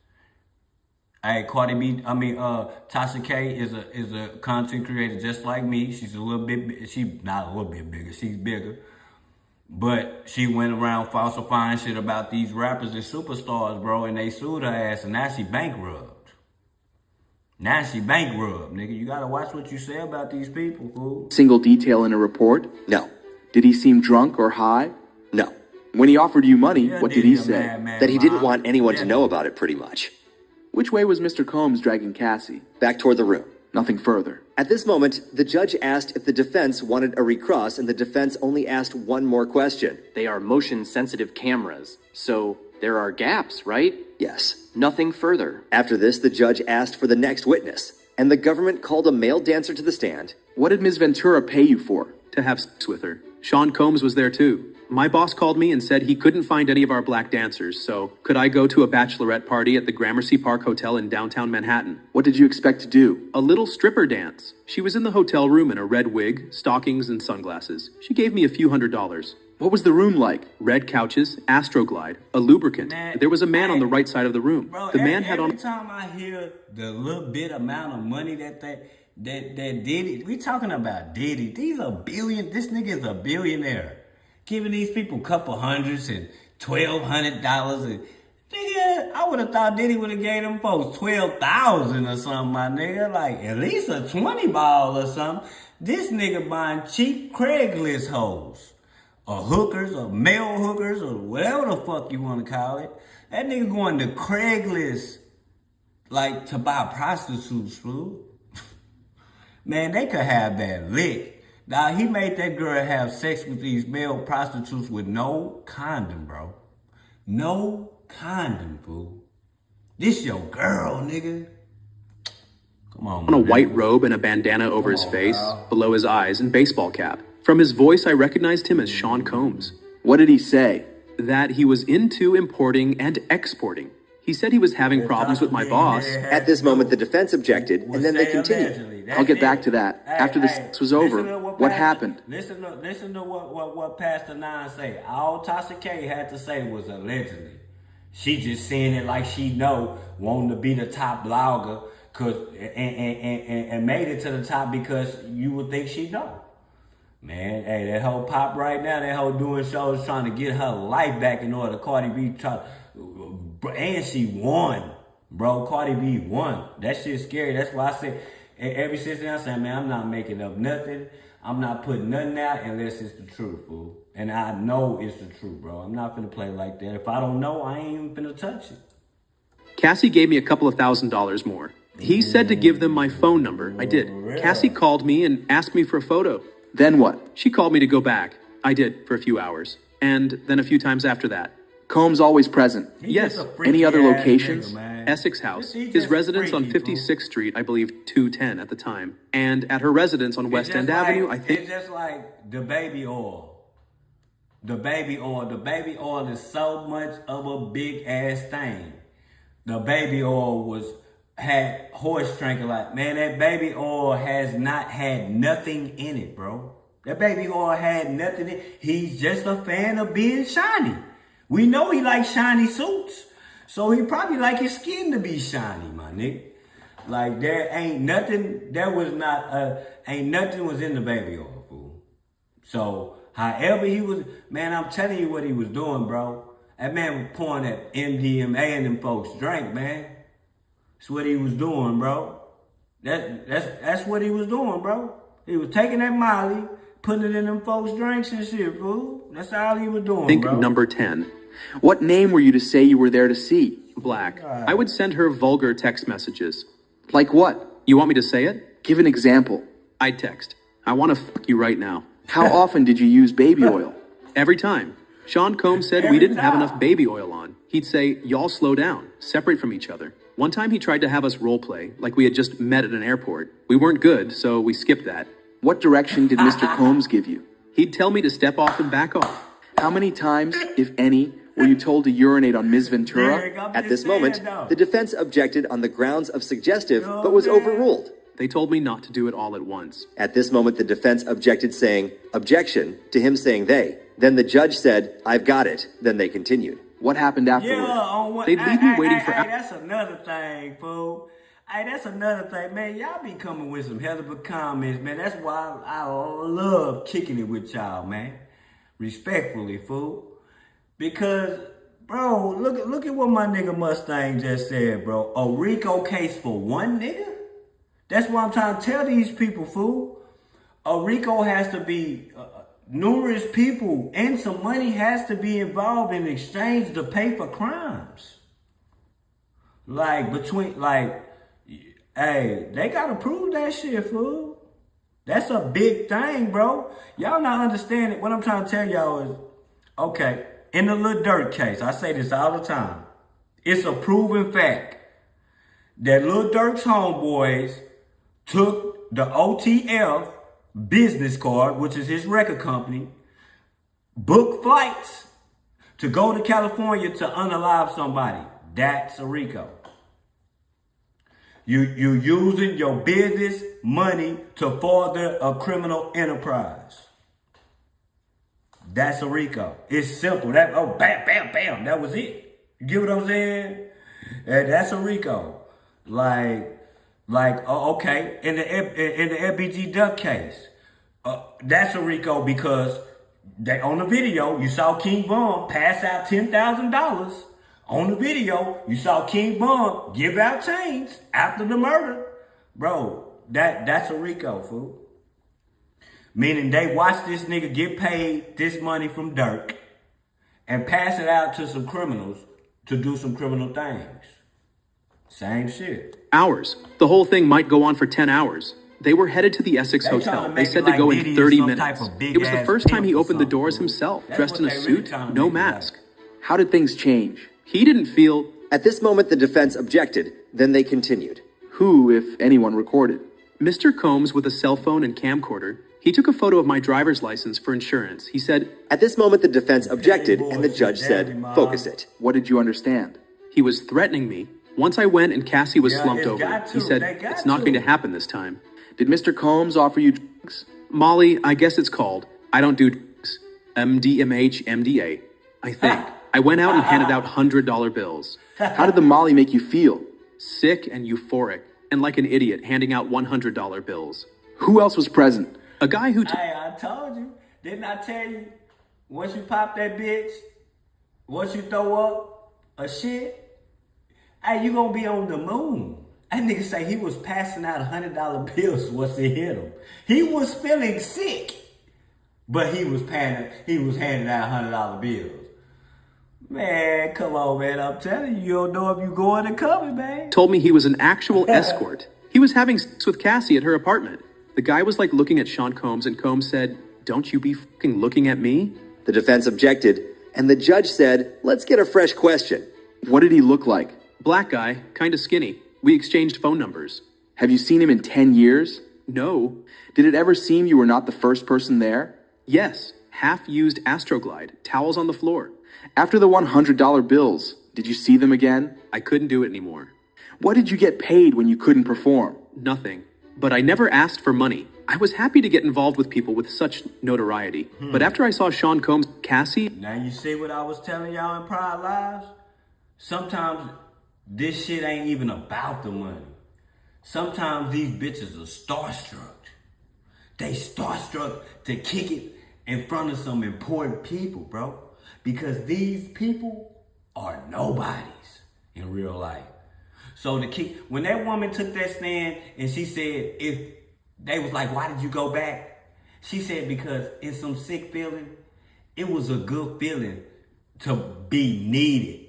Hey, Tasha K is a content creator just like me. She's not a little bit bigger. She's bigger. But she went around falsifying shit about these rappers and superstars, bro, and they sued her ass, and now she bankrupt. Now she bankrupt, nigga. You gotta watch what you say about these people, fool. Single detail in a report? No. Did he seem drunk or high? No. When he offered you money, what did he say? That he didn't want anyone to know about it, pretty much. Which way was Mr. Combs dragging Cassie? Back toward the room. Nothing further. At this moment, the judge asked if the defense wanted a recross, and the defense only asked one more question. They are motion-sensitive cameras, so there are gaps, right? Yes. Nothing further. After this, the judge asked for the next witness, and the government called a male dancer to the stand. What did Ms. Ventura pay you for? To have sex with her. Sean Combs was there too. My boss called me and said he couldn't find any of our black dancers, so could I go to a bachelorette party at the Gramercy Park Hotel in downtown Manhattan? What did you expect to do? A little stripper dance. She was in the hotel room in a red wig, stockings, and sunglasses. She gave me a few $100s. What was the room like? Red couches, Astroglide, a lubricant. Man, there was a man on the right side of the room. Bro, the man had on. Every time I hear the little bit amount of money that Diddy, we talking about Diddy. These are billion. This nigga is a billionaire, giving these people couple hundreds and $1,200. And nigga, I would have thought Diddy would have gave them folks 12,000 or something, my nigga. Like at least a 20 ball or something. This nigga buying cheap Craigslist hoes, or hookers, or male hookers, or whatever the fuck you want to call it. That nigga going to Craigslist like to buy prostitutes, fool. Man, they could have that lit. Now, he made that girl have sex with these male prostitutes with no condom, bro. No condom, fool. This your girl, nigga. Come on, On a white robe and a bandana over his face, below his eyes, and baseball cap. From his voice, I recognized him as Sean Combs. What did he say? That he was into importing and exporting. He said he was having problems with my boss. At this moment, the defense objected, and then they continued. I'll get back to that. After the sex was over, what happened? Listen to what Pastor Nine say. All Tasha K had to say was allegedly. She just saying it like she know, wanting to be the top blogger, and made it to the top because you would think she know. Man, hey, that whole pop right now, that whole doing shows trying to get her life back in order. Cardi B and she won, bro. Cardi B won. That shit's scary. That's why I said, ever since then I said, man, I'm not making up nothing. I'm not putting nothing out unless it's the truth, fool. And I know it's the truth, bro. I'm not gonna play like that. If I don't know, I ain't even gonna touch it. Cassie gave me a couple of $1,000s more. He said to give them my phone number. I did. Cassie called me and asked me for a photo. Then what? She called me to go back. I did, for a few hours. And then a few times after that. Combs always present. Yes. Any other locations? Nigga, Essex House. His residence on 56th Street, I believe 210 at the time. And at her residence on West End Avenue, I think. It's just like the baby oil. The baby oil. The baby oil is so much of a big ass thing. The baby oil had horse tranquilizer. Man, that baby oil has not had nothing in it, bro. That baby oil had nothing in it. He's just a fan of being shiny. We know he likes shiny suits. So he probably like his skin to be shiny, my nigga. Like there ain't nothing, ain't nothing was in the baby oil, fool. So however he was, man, I'm telling you what he was doing, bro. That man was pouring that MDMA and them folks drink, man. That's what he was doing, bro. That's what he was doing, bro. He was taking that Molly, putting it in them folks' drinks and shit, fool. That's all he was doing, Think bro. number 10. What name were you to say you were there to see? Black. I would send her vulgar text messages. Like what? You want me to say it? Give an example. I'd text. I want to fuck you right now. How often did you use baby oil? Every time. Sean Combs said we didn't have enough baby oil on. He'd say, y'all slow down, separate from each other. One time he tried to have us role play, like we had just met at an airport. We weren't good, so we skipped that. What direction did Mr. Combs give you? He'd tell me to step off and back off. How many times, if any, were you told to urinate on Ms. Ventura? At this moment, the defense objected on the grounds of suggestive, but was overruled. They told me not to do it all at once. At this moment, the defense objected, saying, objection, to him saying they. Then the judge said, I've got it. Then they continued. What happened afterward? Yeah, on what? They'd leave me waiting for. That's another thing, fool. Hey, that's another thing, man. Y'all be coming with some hell of a comments, man. That's why I love kicking it with y'all, man. Respectfully, fool. Because, bro, look at what my nigga Mustang just said, bro. A RICO case for one nigga? That's what I'm trying to tell these people, fool. A RICO has to be numerous people and some money has to be involved in exchange to pay for crimes. Like, hey, they gotta prove that shit, fool. That's a big thing, bro. Y'all not understanding. What I'm trying to tell y'all is, okay, in the Lil Durk case, I say this all the time. It's a proven fact that Lil Durk's homeboys took the OTF business card, which is his record company, booked flights to go to California to unalive somebody. That's a RICO. You using your business money to further a criminal enterprise. That's a RICO. It's simple. Bam, bam, bam. That was it. You get what I'm saying? That's a RICO. Okay, in the FBG Duck case, that's a RICO because they on the video you saw King Von pass out $10,000. On the video you saw King Von give out chains after the murder, bro. That's a RICO, fool. Meaning they watched this nigga get paid this money from Durk and pass it out to some criminals to do some criminal things. Same shit. Hours. The whole thing might go on for 10 hours. They were headed to the Essex Hotel. They said to go in 30 minutes. It was the first time he opened the doors himself, dressed in a suit, no mask. How did things change? He didn't feel... At this moment, the defense objected. Then they continued. Who, if anyone, recorded? Mr. Combs with a cell phone and camcorder. He took a photo of my driver's license for insurance. He said... At this moment, the defense objected, and the judge said, focus it. What did you understand? He was threatening me. Once I went and Cassie was slumped over, he said, it's not going to happen this time. Did Mr. Combs offer you drugs? Molly, I guess it's called. I don't do drugs. MDMH, MDA. I think. I went out and handed out $100 bills. How did the Molly make you feel? Sick and euphoric, and like an idiot handing out $100 bills. Who else was present? A guy who... Hey, I told you. Didn't I tell you? Once you pop that bitch, once you throw up a shit, hey, you gonna be on the moon. That nigga say he was passing out $100 bills once it hit him. He was feeling sick, but he was handing out $100 bills. Man, come on, man. I'm telling you, you don't know if you going or coming, man. Told me he was an actual escort. He was having sex with Cassie at her apartment. The guy was like looking at Sean Combs, and Combs said, don't you be fucking looking at me? The defense objected, and the judge said, let's get a fresh question. What did he look like? Black guy, kind of skinny. We exchanged phone numbers. Have you seen him in 10 years? No. Did it ever seem you were not the first person there? Yes. Half-used Astroglide, towels on the floor. After the $100 bills, did you see them again? I couldn't do it anymore. What did you get paid when you couldn't perform? Nothing. But I never asked for money. I was happy to get involved with people with such notoriety. But after I saw Sean Combs, Cassie... Now you see what I was telling y'all in prior lives? Sometimes this shit ain't even about the money. Sometimes these bitches are starstruck. They starstruck to kick it in front of some important people, bro. Because these people are nobodies in real life. So when that woman took that stand and she said, if they was like, why did you go back? She said, because in some sick feeling, it was a good feeling to be needed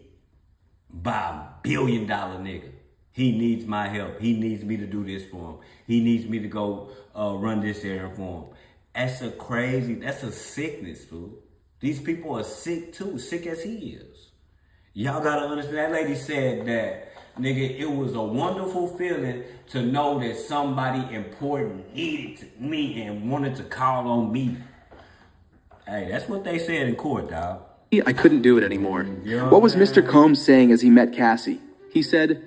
by $1 billion nigga. He needs my help. He needs me to do this for him. He needs me to go run this errand for him. That's a sickness, fool. These people are sick too, sick as he is. Y'all gotta understand, that lady said that, nigga, it was a wonderful feeling to know that somebody important needed me and wanted to call on me. Hey, that's what they said in court, dog. I couldn't do it anymore. What was Mr. Combs saying as he met Cassie? He said,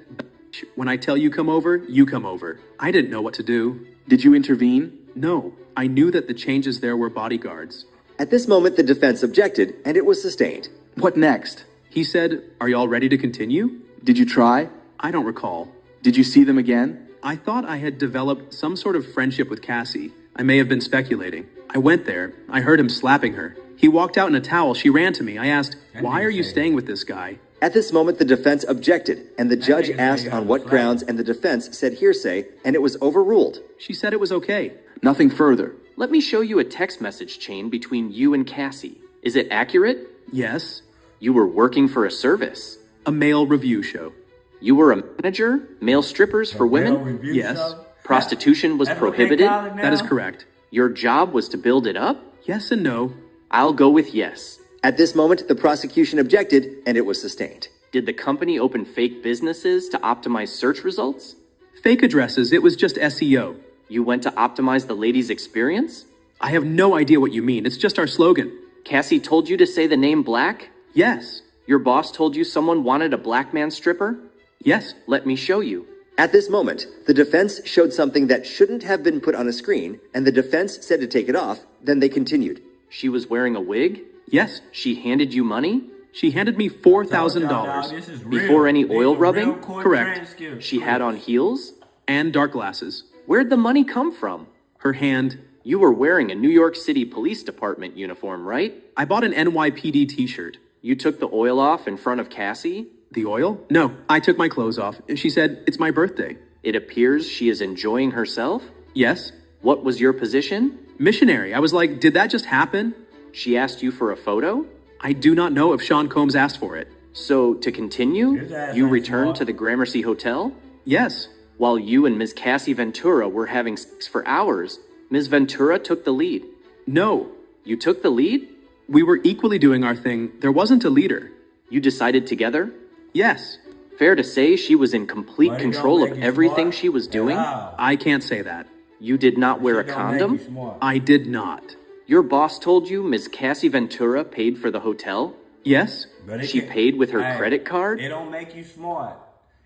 when I tell you come over, you come over. I didn't know what to do. Did you intervene? No, I knew that the changes there were bodyguards. At this moment, the defense objected, and it was sustained. What next? He said, are y'all ready to continue? Did you try? I don't recall. Did you see them again? I thought I had developed some sort of friendship with Cassie. I may have been speculating. I went there. I heard him slapping her. He walked out in a towel. She ran to me. I asked, "Why are you staying with this guy?" At this moment, the defense objected, and the judge asked on what grounds, and the defense said hearsay, and it was overruled. She said it was okay. Nothing further. Let me show you a text message chain between you and Cassie. Is it accurate? Yes. You were working for a service. A male review show. You were a manager? Male strippers for women? Yes. Prostitution was prohibited? That is correct. Your job was to build it up? Yes and no. I'll go with yes. At this moment, the prosecution objected, and it was sustained. Did the company open fake businesses to optimize search results? Fake addresses. It was just SEO. You went to optimize the lady's experience? I have no idea what you mean. It's just our slogan. Cassie told you to say the name Black? Yes. Your boss told you someone wanted a black man stripper? Yes. Let me show you. At this moment, the defense showed something that shouldn't have been put on a screen, and the defense said to take it off. Then they continued. She was wearing a wig? Yes. She handed you money? She handed me $4,000. Before any oil rubbing? Correct. She had on heels? And dark glasses. Where'd the money come from? Her hand. You were wearing a New York City Police Department uniform, right? I bought an NYPD t-shirt. You took the oil off in front of Cassie? The oil? No, I took my clothes off. She said, "It's my birthday." It appears she is enjoying herself? Yes. What was your position? Missionary. I was like, did that just happen? She asked you for a photo? I do not know if Sean Combs asked for it. So, to continue, you returned to the Gramercy Hotel? Yes. While you and Ms. Cassie Ventura were having sex for hours, Ms. Ventura took the lead. No. You took the lead? We were equally doing our thing. There wasn't a leader. You decided together? Yes. Fair to say she was in complete control of everything she was doing? I can't say that. You did not wear a condom? I did not. Your boss told you Ms. Cassie Ventura paid for the hotel? Yes. She paid with her credit card? It don't make you smart.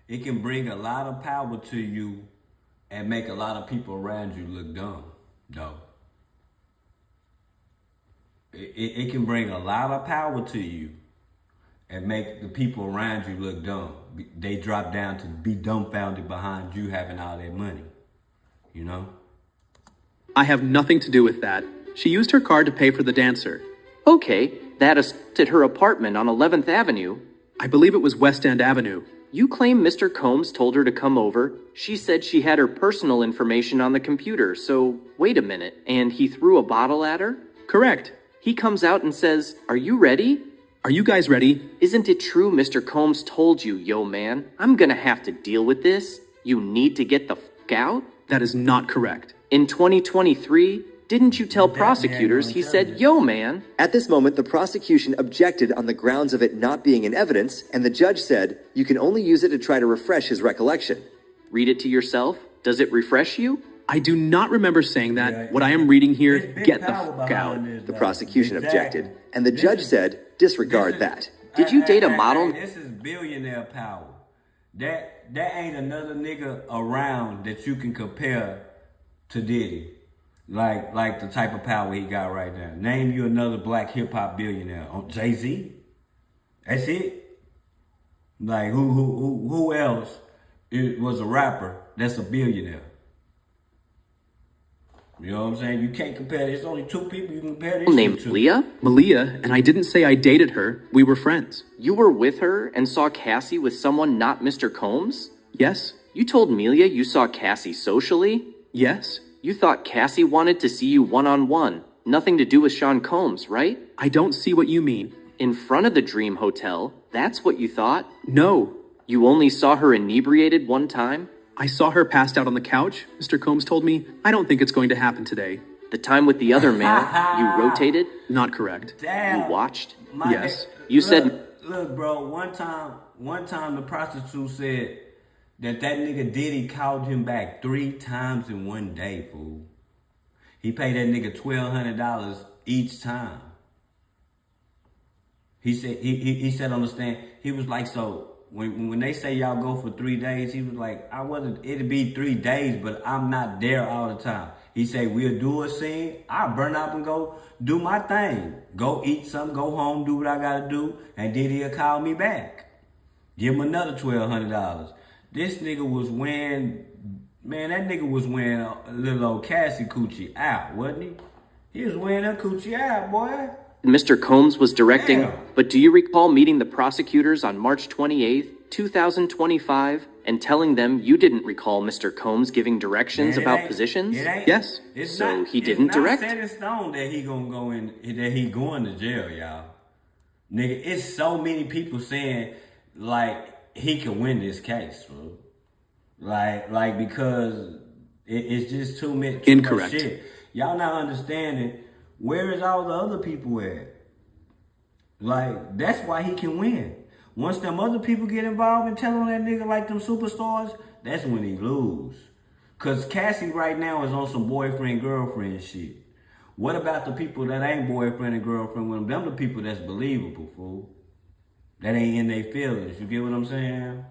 It can bring a lot of power to you and make a lot of people around you look dumb, though. It can bring a lot of power to you and make the people around you look dumb. They drop down to be dumbfounded behind you having all that money, you know? I have nothing to do with that. She used her card to pay for the dancer. Okay, that assaulted her apartment on 11th Avenue. I believe it was West End Avenue. You claim Mr. Combs told her to come over. She said she had her personal information on the computer, so wait a minute. And he threw a bottle at her? Correct. He comes out and says, "Are you ready?" Are you guys ready? Isn't it true Mr. Combs told you, yo man, I'm gonna have to deal with this? You need to get the fuck out? That is not correct. In 2023, didn't you tell prosecutors he said, yo man? At this moment, the prosecution objected on the grounds of it not being in evidence, and the judge said, you can only use it to try to refresh his recollection. Read it to yourself. Does it refresh you? I do not remember saying that. What I am reading here, get the fuck out. The prosecution objected, and the judge said, disregard that. Did you date a model? This is billionaire power. That ain't another nigga around that you can compare to Diddy. Like the type of power he got right now. Name you another black hip hop billionaire. Jay-Z. That's it. Like who else was a rapper that's a billionaire? You know what I'm saying? You can't compare. There's only two people you can compare this Named to. Leah? Malia, and I didn't say I dated her. We were friends. You were with her and saw Cassie with someone not Mr. Combs? Yes. You told Melia you saw Cassie socially? Yes. You thought Cassie wanted to see you one-on-one. Nothing to do with Sean Combs, right? I don't see what you mean. In front of the Dream Hotel, that's what you thought? No. You only saw her inebriated one time? I saw her passed out on the couch. Mr. Combs told me, I don't think it's going to happen today. The time with the other man, you rotated? Not correct. Damn. You watched? Yes. You said... Look, bro, one time the prostitute said that nigga Diddy called him back 3 times in one day, fool. He paid that nigga $1,200 each time. He said on the stand, he was like, so when they say y'all go for 3 days, he was like, it'd be 3 days, but I'm not there all the time. He said, we'll do a scene, I'll burn up and go do my thing. Go eat something, go home, do what I gotta do, and then he'll call me back. Give him another $1,200. This nigga was wearing, man, that nigga was wearing a little old Cassie coochie out, wasn't he? He was wearing her coochie out, boy. Mr. Combs was directing, Damn. but do you recall meeting the prosecutors on March 28th, 2025, and telling them you didn't recall Mr. Combs giving directions Man, about positions? Yes. So he didn't direct? It's not set in stone that he gonna go in, that he going to jail, y'all. Nigga, it's so many people saying, like, he can win this case, bro. Like because it's just too much Incorrect. shit. Y'all not understanding, where is all the other people at? Like, that's why he can win. Once them other people get involved and tell on that nigga like them superstars, that's when he lose. Cause Cassie right now is on some boyfriend, girlfriend shit. What about the people that ain't boyfriend and girlfriend with them? Them the people that's believable, fool. That ain't in their feelings. You get what I'm saying?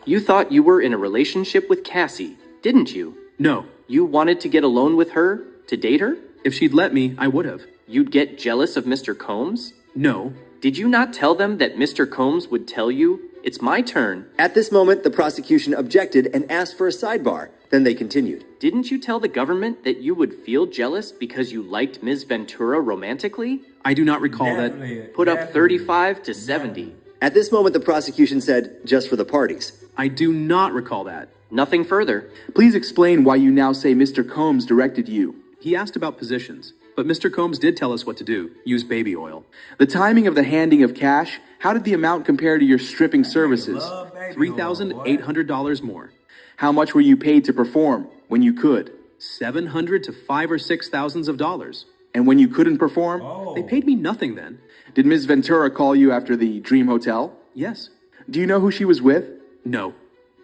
You thought you were in a relationship with Cassie, didn't you? No. You wanted to get alone with her, to date her? If she'd let me, I would have. You'd get jealous of Mr. Combs? No. Did you not tell them that Mr. Combs would tell you, it's my turn? At this moment, the prosecution objected and asked for a sidebar. Then they continued. Didn't you tell the government that you would feel jealous because you liked Ms. Ventura romantically? I do not recall Definitely, that. Put up definitely. 35 to 70. At this moment, the prosecution said, just for the parties. I do not recall that. Nothing further. Please explain why you now say Mr. Combs directed you. He asked about positions, but Mr. Combs did tell us what to do. Use baby oil. The timing of the handing of cash, how did the amount compare to your stripping services? Love baby oil, boy. $3,800 more. How much were you paid to perform when you could? $700 to $5,000 or $6,000. And when you couldn't perform? They paid me nothing then. Did Ms. Ventura call you after the Dream Hotel? Yes. Do you know who she was with? No.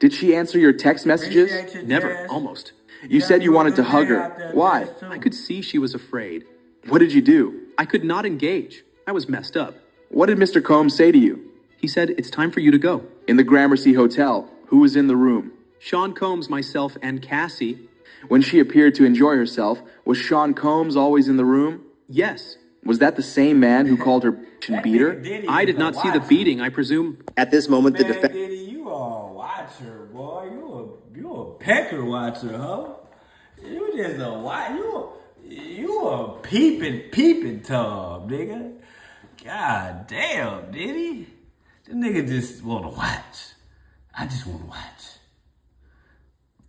Did she answer your text messages? Appreciate you, Never. Jazz. Almost. You said you wanted to hug Good man out her. there, Why? Jazz, too. I could see she was afraid. What did you do? I could not engage. I was messed up. What did Mr. Combs say to you? He said, it's time for you to go. In the Gramercy Hotel, who was in the room? Sean Combs, myself, and Cassie. When she appeared to enjoy herself, was Sean Combs always in the room? Yes. Was that the same man who called her bitch and beat her? Diddy I is did a not see the watcher. beating, I presume. At this moment, the Man, defense... Diddy, you are a watcher, boy. You a pecker watcher, huh? You just a watch. You a peeping tub, nigga. God damn, Diddy. The nigga just wanna watch. I just wanna watch.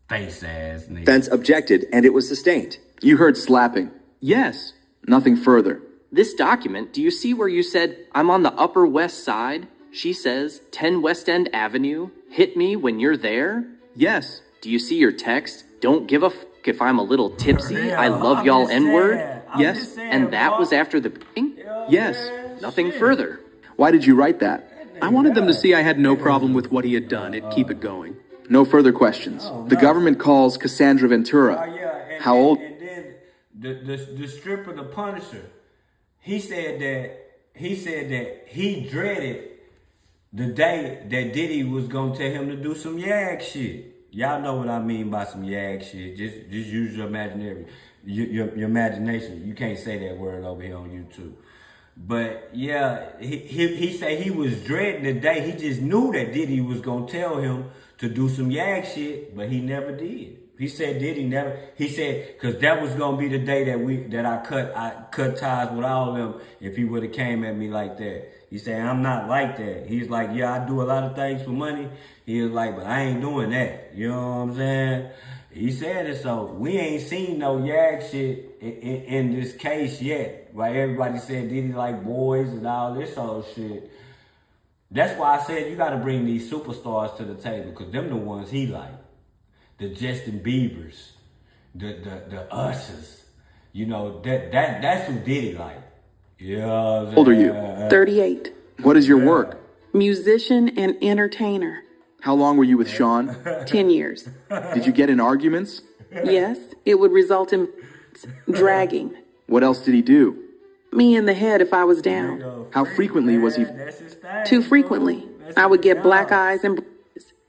Face ass nigga. defense objected, and it was sustained. You heard slapping. Yes. Nothing further. This document, do you see where you said, I'm on the Upper West Side? She says, 10 West End Avenue, hit me when you're there? Yes. Do you see your text? Don't give a f if I'm a little tipsy. Yeah, I love I'm y'all just N-word. saying. I'm Yes, just saying, And that boy. was after the beating? Yes. Man, Nothing shit. further. Why did you write that? I wanted them to see I had no problem with what he had done. It'd keep it going. No further questions. The government calls Cassandra Ventura. Oh, yeah. And How then, old? And then the stripper, the Punisher, he said that he dreaded the day that Diddy was gonna tell him to do some yag shit. Y'all know what I mean by some yag shit. Just use your your imagination. You can't say that word over here on YouTube. But yeah, he said he was dreading the day. He just knew that Diddy was gonna tell him to do some yag shit, but he never did. He said Diddy never. He said because that was gonna be the day that I cut ties with all of them if he would have came at me like that. He said I'm not like that. He's like, yeah, I do a lot of things for money. He was like, but I ain't doing that. You know what I'm saying? He said it, so we ain't seen no yag shit in this case yet. Right? Everybody said Diddy like boys and all this old shit. That's why I said you got to bring these superstars to the table because them the ones he like. The Justin Biebers, the Ushers. You know that's who Diddy like. Yeah. How old are you? 38. What is your work? Musician and entertainer. How long were you with Sean? 10 years. Did you get in arguments? Yes, it would result in dragging. What else did he do? Me in the head if I was down. How frequently was he? That's his thing, Too bro. frequently. That's I would his get black job. eyes and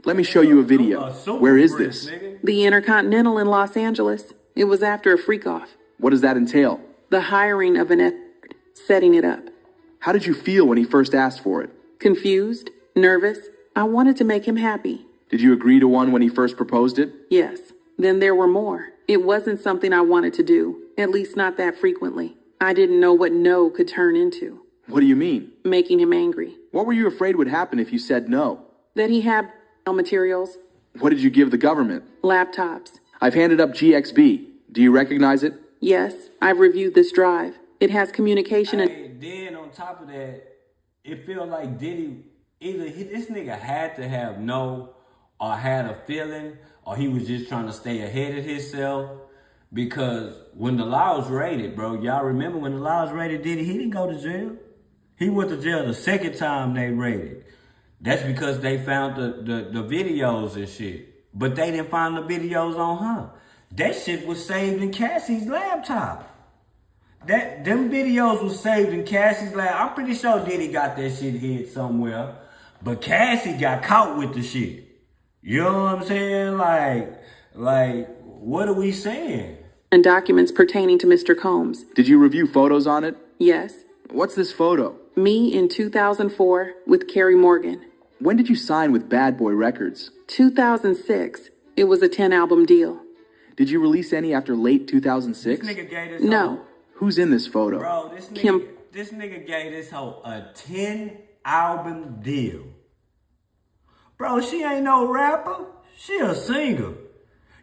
Let me show you a video. Super Where is freak, this? nigga. the Intercontinental in Los Angeles. It was after a freak off. What does that entail? The hiring of an escort, setting it up. How did you feel when he first asked for it? Confused, nervous. I wanted to make him happy. Did you agree to one when he first proposed it? Yes. Then there were more. It wasn't something I wanted to do, at least not that frequently. I didn't know what no could turn into, What do you mean? making him angry. What were you afraid would happen if you said no? That he had materials, What did you give the government? laptops. I've handed up GXB. Do you recognize it? Yes, I've reviewed this drive. It has communication and Hey, then on top of that, it feels like Diddy, this nigga had to have no or had a feeling or he was just trying to stay ahead of himself. Because when the law was raided, bro, y'all remember when the law was raided, Diddy, he didn't go to jail. He went to jail the second time they raided. That's because they found the videos and shit. But they didn't find the videos on her. That shit was saved in Cassie's laptop. Them videos was saved in Cassie's lab. I'm pretty sure Diddy got that shit hid somewhere. But Cassie got caught with the shit. You know what I'm saying? Like, what are we saying? documents pertaining to Mr. Combs. Did you review photos on it? Yes. What's this photo? Me in 2004 with Carrie Morgan. When did you sign with Bad Boy Records? 2006. It was a 10-album deal. Did you release any after late 2006? This nigga gave this No. hoe, Who's in this photo? bro, Kim. this nigga gave this hoe a 10-album deal. Bro, she ain't no rapper. She a singer.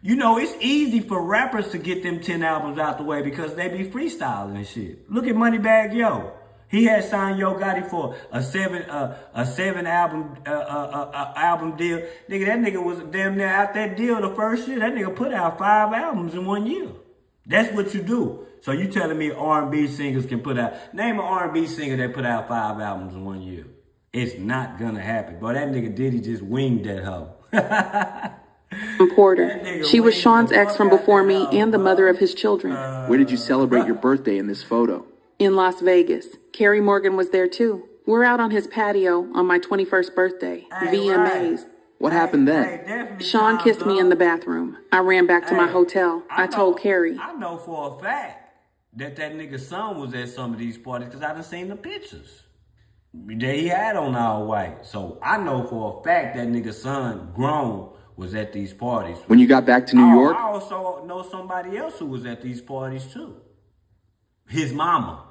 You know, it's easy for rappers to get them 10 albums out the way because they be freestyling and shit. Look at Moneybagg Yo. He had signed Yo Gotti for a seven album album deal. Nigga, that nigga was damn near out that deal the first year. That nigga put out 5 albums in 1 year. That's what you do. So you telling me R&B singers can put out, name an R&B singer that put out 5 albums in 1 year. It's not gonna happen. Boy, that nigga Diddy just winged that hoe. Porter. She was Sean's ex from before me and the mother of his children. Where did you celebrate your birthday in this photo? In Las Vegas. Carrie Morgan was there too. We're out on his patio on my 21st birthday. VMAs. What happened then? Sean kissed me in the bathroom. I ran back to my hotel. I told Carrie. I know for a fact that nigga's son was at some of these parties because I done seen the pictures that he had on all white. So I know for a fact that nigga's son, grown, was at these parties. When you got back to New York? I also know somebody else who was at these parties too. His mama.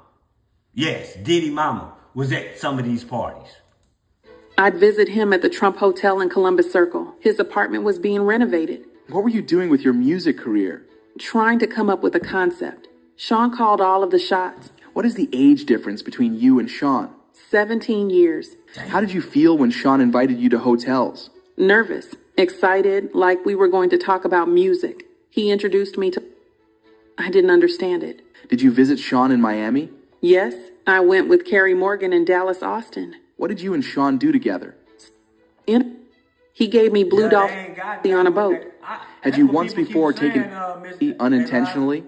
Yes, Diddy mama was at some of these parties. I'd visit him at the Trump Hotel in Columbus Circle. His apartment was being renovated. What were you doing with your music career? Trying to come up with a concept. Sean called all of the shots. What is the age difference between you and Sean? 17 years. How did you feel when Sean invited you to hotels? Nervous. Excited, like we were going to talk about music. He introduced me to... I didn't understand it. Did you visit Sean in Miami? Yes, I went with Carrie Morgan in Dallas, Austin. What did you and Sean do together? He gave me Blue Dolphin on a boat. Had you once before taken unintentionally?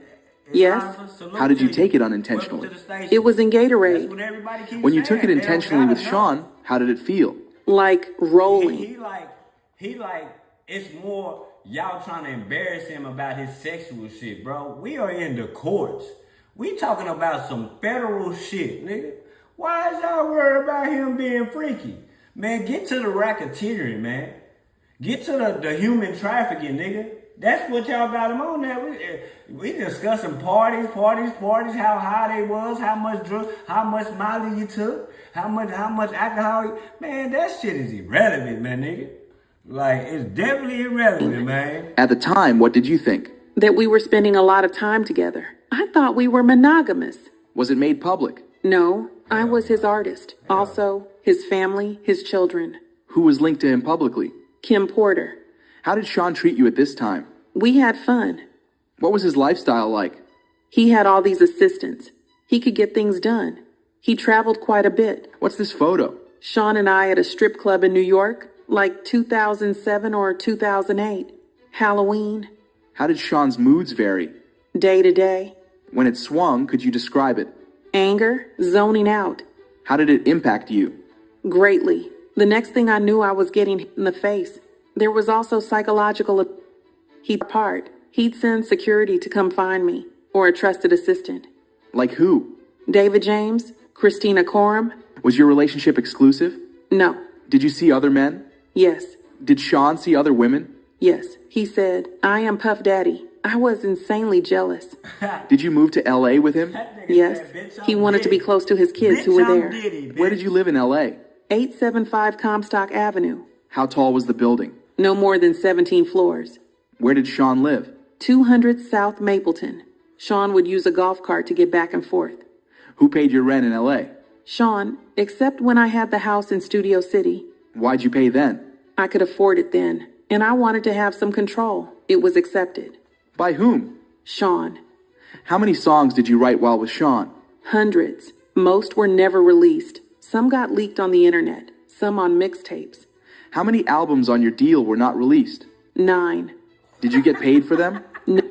Yes. How did you take it unintentionally? It was in Gatorade. When you took it intentionally with Sean, how did it feel? Like rolling. He like, it's more y'all trying to embarrass him about his sexual shit, bro. We are in the courts. We talking about some federal shit, nigga. Why is y'all worried about him being freaky? Man, get to the racketeering, man. Get to the human trafficking, nigga. That's what y'all got him on there. We discussing parties, how high they was, how much drug, how much Molly you took, how much alcohol. Man, that shit is irrelevant, man, nigga. Like, it's definitely irrelevant, man. At the time, what did you think? That we were spending a lot of time together. I thought we were monogamous. Was it made public? No, I was his artist. Also, his family, his children. Who was linked to him publicly? Kim Porter. How did Sean treat you at this time? We had fun. What was his lifestyle like? He had all these assistants. He could get things done. He traveled quite a bit. What's this photo? Sean and I at a strip club in New York, like 2007 or 2008. Halloween. How did Sean's moods vary? Day to day. When it swung, could you describe it? Anger, zoning out. How did it impact you? Greatly. The next thing I knew, I was getting hit in the face. There was also psychological. He'd send security to come find me, or a trusted assistant. Like who? David James, Christina Coram. Was your relationship exclusive? No. Did you see other men? Yes. Did Sean see other women? Yes. He said, I am Puff Daddy. I was insanely jealous. Did you move to LA with him? Yes, he wanted to be close to his kids who were there. Where did you live in LA? 875 Comstock Avenue. How tall was the building? No more than 17 floors. Where did Sean live? 200 South Mapleton. Sean would use a golf cart to get back and forth. Who paid your rent in LA? Sean, except when I had the house in Studio City. Why'd you pay then? I could afford it then, and I wanted to have some control. It was accepted. By whom? Sean. How many songs did you write while with Sean? Hundreds. Most were never released. Some got leaked on the internet, some on mixtapes. How many albums on your deal were not released? 9. Did you get paid for them? No.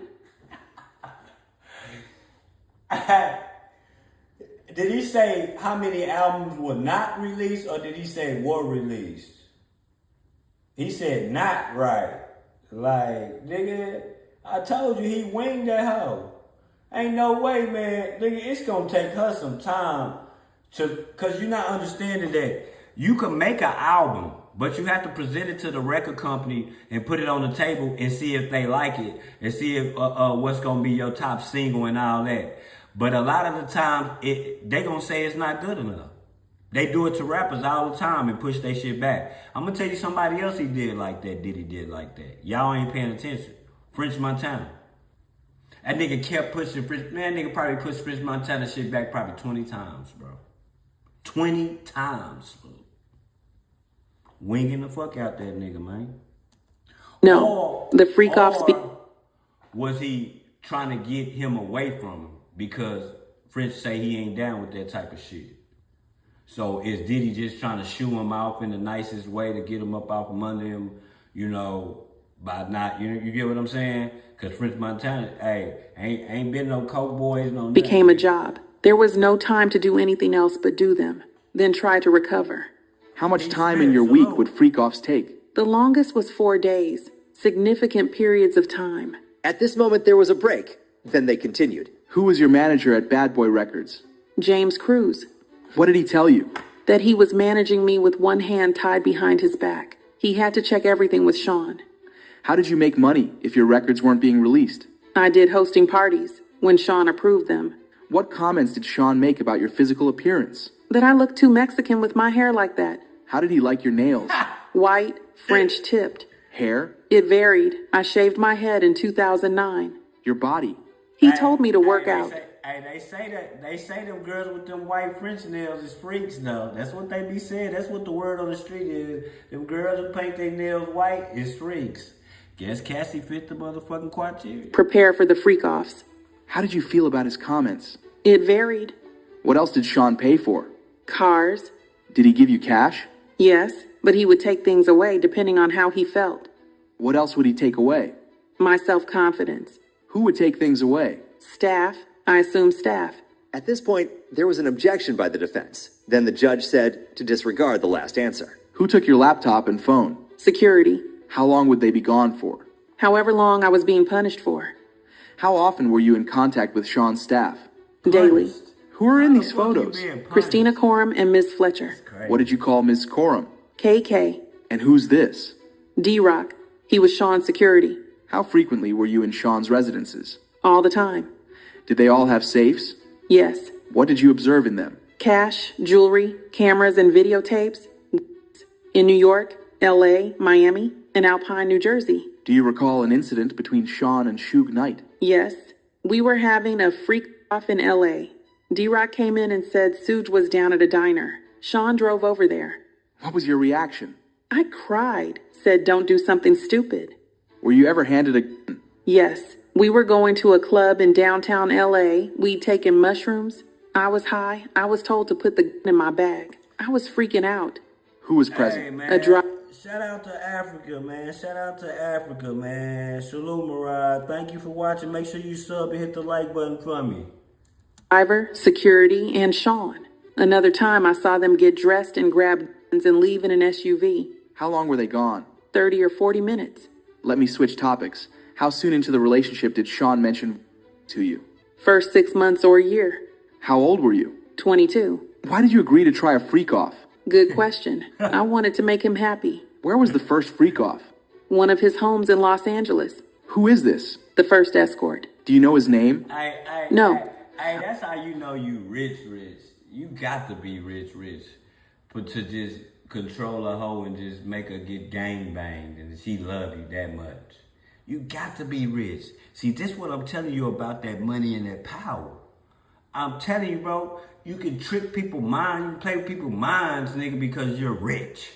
Did he say how many albums were not released, or did he say were released? He said not, right. Like, nigga, I told you he winged that hoe. Ain't no way, man. Nigga, it's gonna take her some time cause you're not understanding that you can make an album, but you have to present it to the record company and put it on the table and see if they like it and see if what's gonna be your top single and all that. But a lot of the time, they gonna say it's not good enough. They do it to rappers all the time and push their shit back. I'm gonna tell you somebody else he did like that, Diddy did like that. Y'all ain't paying attention. French Montana. That nigga kept pushing man, nigga probably pushed French Montana shit back probably 20 times, bro. 20 times, bro. Winging the fuck out that nigga, man. No, the freak off speak. Was he trying to get him away from him because French say he ain't down with that type of shit? So is Diddy just trying to shoo him off in the nicest way to get him up off from under him, you know, by not, you get what I'm saying? Because French Montana, hey, ain't been no coke boys, no nothing. Became a job. There was no time to do anything else but do them, then try to recover. How much time in your week would freak-offs take? The longest was 4 days, significant periods of time. At this moment, there was a break. Then they continued. Who was your manager at Bad Boy Records? James Cruz. What did he tell you? That he was managing me with one hand tied behind his back. He had to check everything with Sean. How did you make money if your records weren't being released? I did hosting parties when Sean approved them. What comments did Sean make about your physical appearance? That I looked too Mexican with my hair like that. How did he like your nails? White, French tipped. Hair? It varied. I shaved my head in 2009. Your body? He told me to work out. They say them girls with them white French nails is freaks though. That's what they be saying. That's what the word on the street is. Them girls who paint their nails white is freaks. Guess Cassie fit the motherfucking criteria. Prepare for the freak-offs. How did you feel about his comments? It varied. What else did Sean pay for? Cars. Did he give you cash? Yes, but he would take things away depending on how he felt. What else would he take away? My self-confidence. Who would take things away? Staff. I assume staff. At this point, there was an objection by the defense. Then the judge said to disregard the last answer. Who took your laptop and phone? Security. How long would they be gone for? However long I was being punished for. How often were you in contact with Sean's staff? Daily. Who are in these photos? Christina Coram and Ms. Fletcher. What did you call Ms. Coram? KK. And who's this? D-Rock. He was Sean's security. How frequently were you in Sean's residences? All the time. Did they all have safes? Yes. What did you observe in them? Cash, jewelry, cameras, and videotapes. In New York, L.A., Miami, and Alpine, New Jersey. Do you recall an incident between Sean and Suge Knight? Yes. We were having a freak-off in L.A. D-Rock came in and said Suge was down at a diner. Sean drove over there. What was your reaction? I cried. Said don't do something stupid. Were you ever handed a gun? Yes. We were going to a club in downtown L.A. We'd taken mushrooms. I was high. I was told to put the gun in my bag. I was freaking out. Who was present? Hey, man. A driver. Shout out to Africa, man. Shout out to Africa, man. Salute, Murad. Thank you for watching. Make sure you sub and hit the like button for me. Driver, security, and Sean. Another time I saw them get dressed and grab guns and leave in an SUV. How long were they gone? 30 or 40 minutes. Let me switch topics. How soon into the relationship did Sean mention to you? First 6 months or a year. How old were you? 22. Why did you agree to try a freak-off? Good question. I wanted to make him happy. Where was the first freak-off? One of his homes in Los Angeles. Who is this? The first escort. Do you know his name? No. Hey, that's how you know you rich. You got to be rich. But to just control a hoe and just make her get gang banged and she love you that much. You got to be rich. See, this is what I'm telling you about that money and that power. I'm telling you, bro, you can trick people's minds, you can play with people's minds, nigga, because you're rich.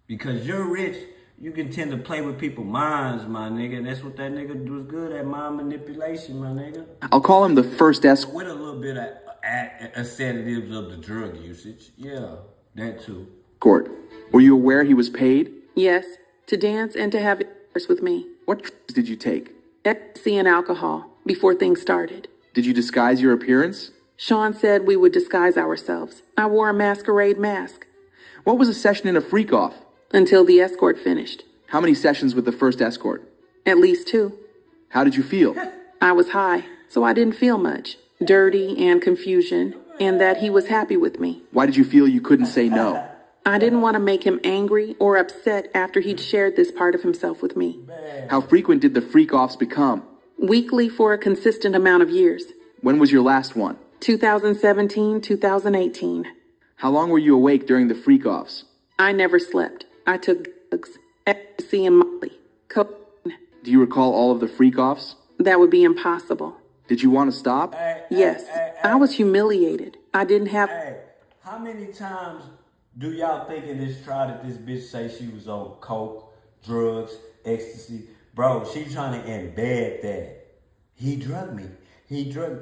Because you're rich, you can tend to play with people's minds, my nigga. And that's what that nigga was good at, mind manipulation, my nigga. I'll call him the first escort. With a little bit of sedatives of the drug usage. Yeah, that too. Were you aware he was paid? Yes, to dance and to have intercourse with me. What drugs did you take? Ecstasy and alcohol before things started. Did you disguise your appearance? Sean said we would disguise ourselves. I wore a masquerade mask. What was a session in a freak-off? Until the escort finished. How many sessions with the first escort? At least 2. How did you feel? I was high, so I didn't feel much. Dirty and confusion, and that he was happy with me. Why did you feel you couldn't say no? I didn't want to make him angry or upset after he'd shared this part of himself with me. How frequent did the freak-offs become? Weekly for a consistent amount of years. When was your last one? 2017, 2018. How long were you awake during the freak-offs? I never slept. I took drugs, ecstasy and Molly, cocaine. Do you recall all of the freak-offs? That would be impossible. Did you want to stop? Yes, I was humiliated. I didn't have... Hey, how many times do y'all think in this trial that this bitch say she was on coke, drugs, ecstasy? Bro, she trying to embed that. He drugged me. She trying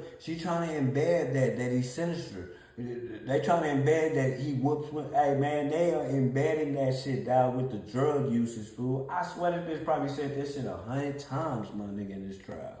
to embed that he's sinister. They trying to embed that he whoops with. Hey man, they are embedding that shit down with the drug usage, fool. I swear this bitch probably said this shit 100 times, my nigga, in this trial.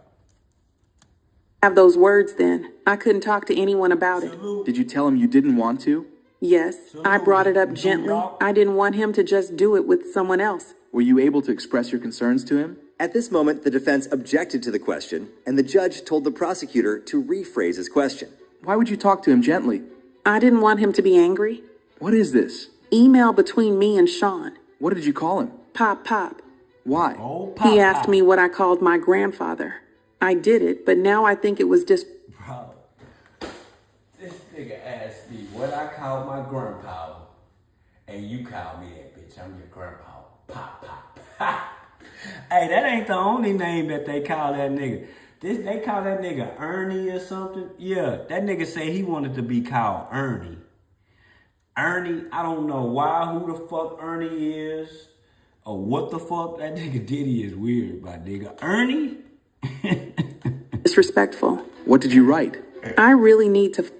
Have those words then. I couldn't talk to anyone about it. Did you tell him you didn't want to? Yes, I brought it up gently. I didn't want him to just do it with someone else. Were you able to express your concerns to him? At this moment, the defense objected to the question, and the judge told the prosecutor to rephrase his question. Why would you talk to him gently? I didn't want him to be angry. What is this? Email between me and Sean. What did you call him? Pop. Why? He asked me what I called my grandfather. I did it, but now I think it was Bro, this nigga asked me what I called my grandpa, and you call me that bitch. I'm your grandpa. Pop. Hey, that ain't the only name that they call that nigga. They call that nigga Ernie or something. Yeah, that nigga say he wanted to be called Ernie. Ernie, I don't know who the fuck Ernie is, or what the fuck that nigga Diddy is weird, my nigga. Ernie? disrespectful. What did you write? I really need to...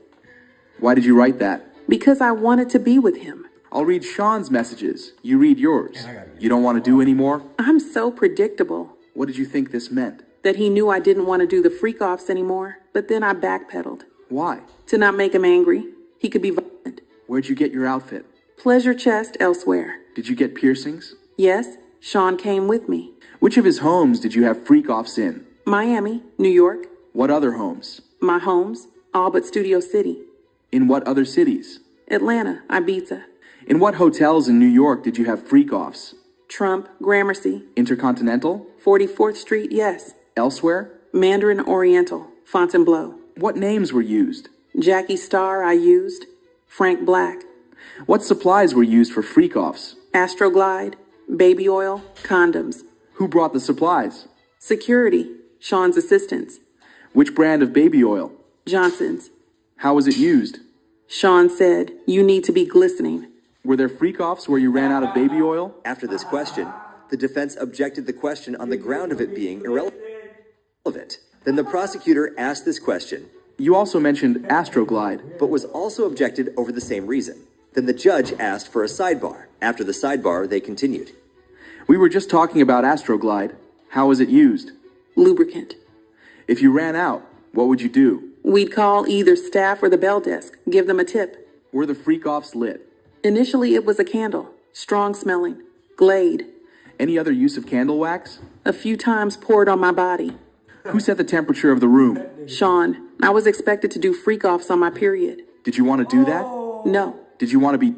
Why did you write that? Because I wanted to be with him. I'll read Sean's messages. You read yours. You don't want to do any more? I'm so predictable. What did you think this meant? That he knew I didn't want to do the freak-offs anymore, but then I backpedaled. Why? To not make him angry. He could be violent. Where'd you get your outfit? Pleasure chest elsewhere. Did you get piercings? Yes, Sean came with me. Which of his homes did you have freak-offs in? Miami, New York. What other homes? My homes, all but Studio City. In what other cities? Atlanta, Ibiza. In what hotels in New York did you have freak-offs? Trump, Gramercy. Intercontinental? 44th Street, yes. Elsewhere? Mandarin Oriental, Fontainebleau. What names were used? Jackie Starr I used. Frank Black. What supplies were used for freak-offs? Astroglide, baby oil, condoms. Who brought the supplies? Security, Sean's assistants. Which brand of baby oil? Johnson's. How was it used? Sean said, you need to be glistening. Were there freak-offs where you ran out of baby oil? After this question, the defense objected the question on the ground of it being irrelevant. Then the prosecutor asked this question. You also mentioned Astroglide. But was also objected over the same reason. Then the judge asked for a sidebar. After the sidebar, they continued. We were just talking about Astroglide. How was it used? Lubricant. If you ran out, what would you do? We'd call either staff or the bell desk, give them a tip. Were the freak-offs lit? Initially, it was a candle, strong smelling, Glade. Any other use of candle wax? A few times poured on my body. Who set the temperature of the room? Sean, I was expected to do freak-offs on my period. Did you want to do that? No. Did you want to be...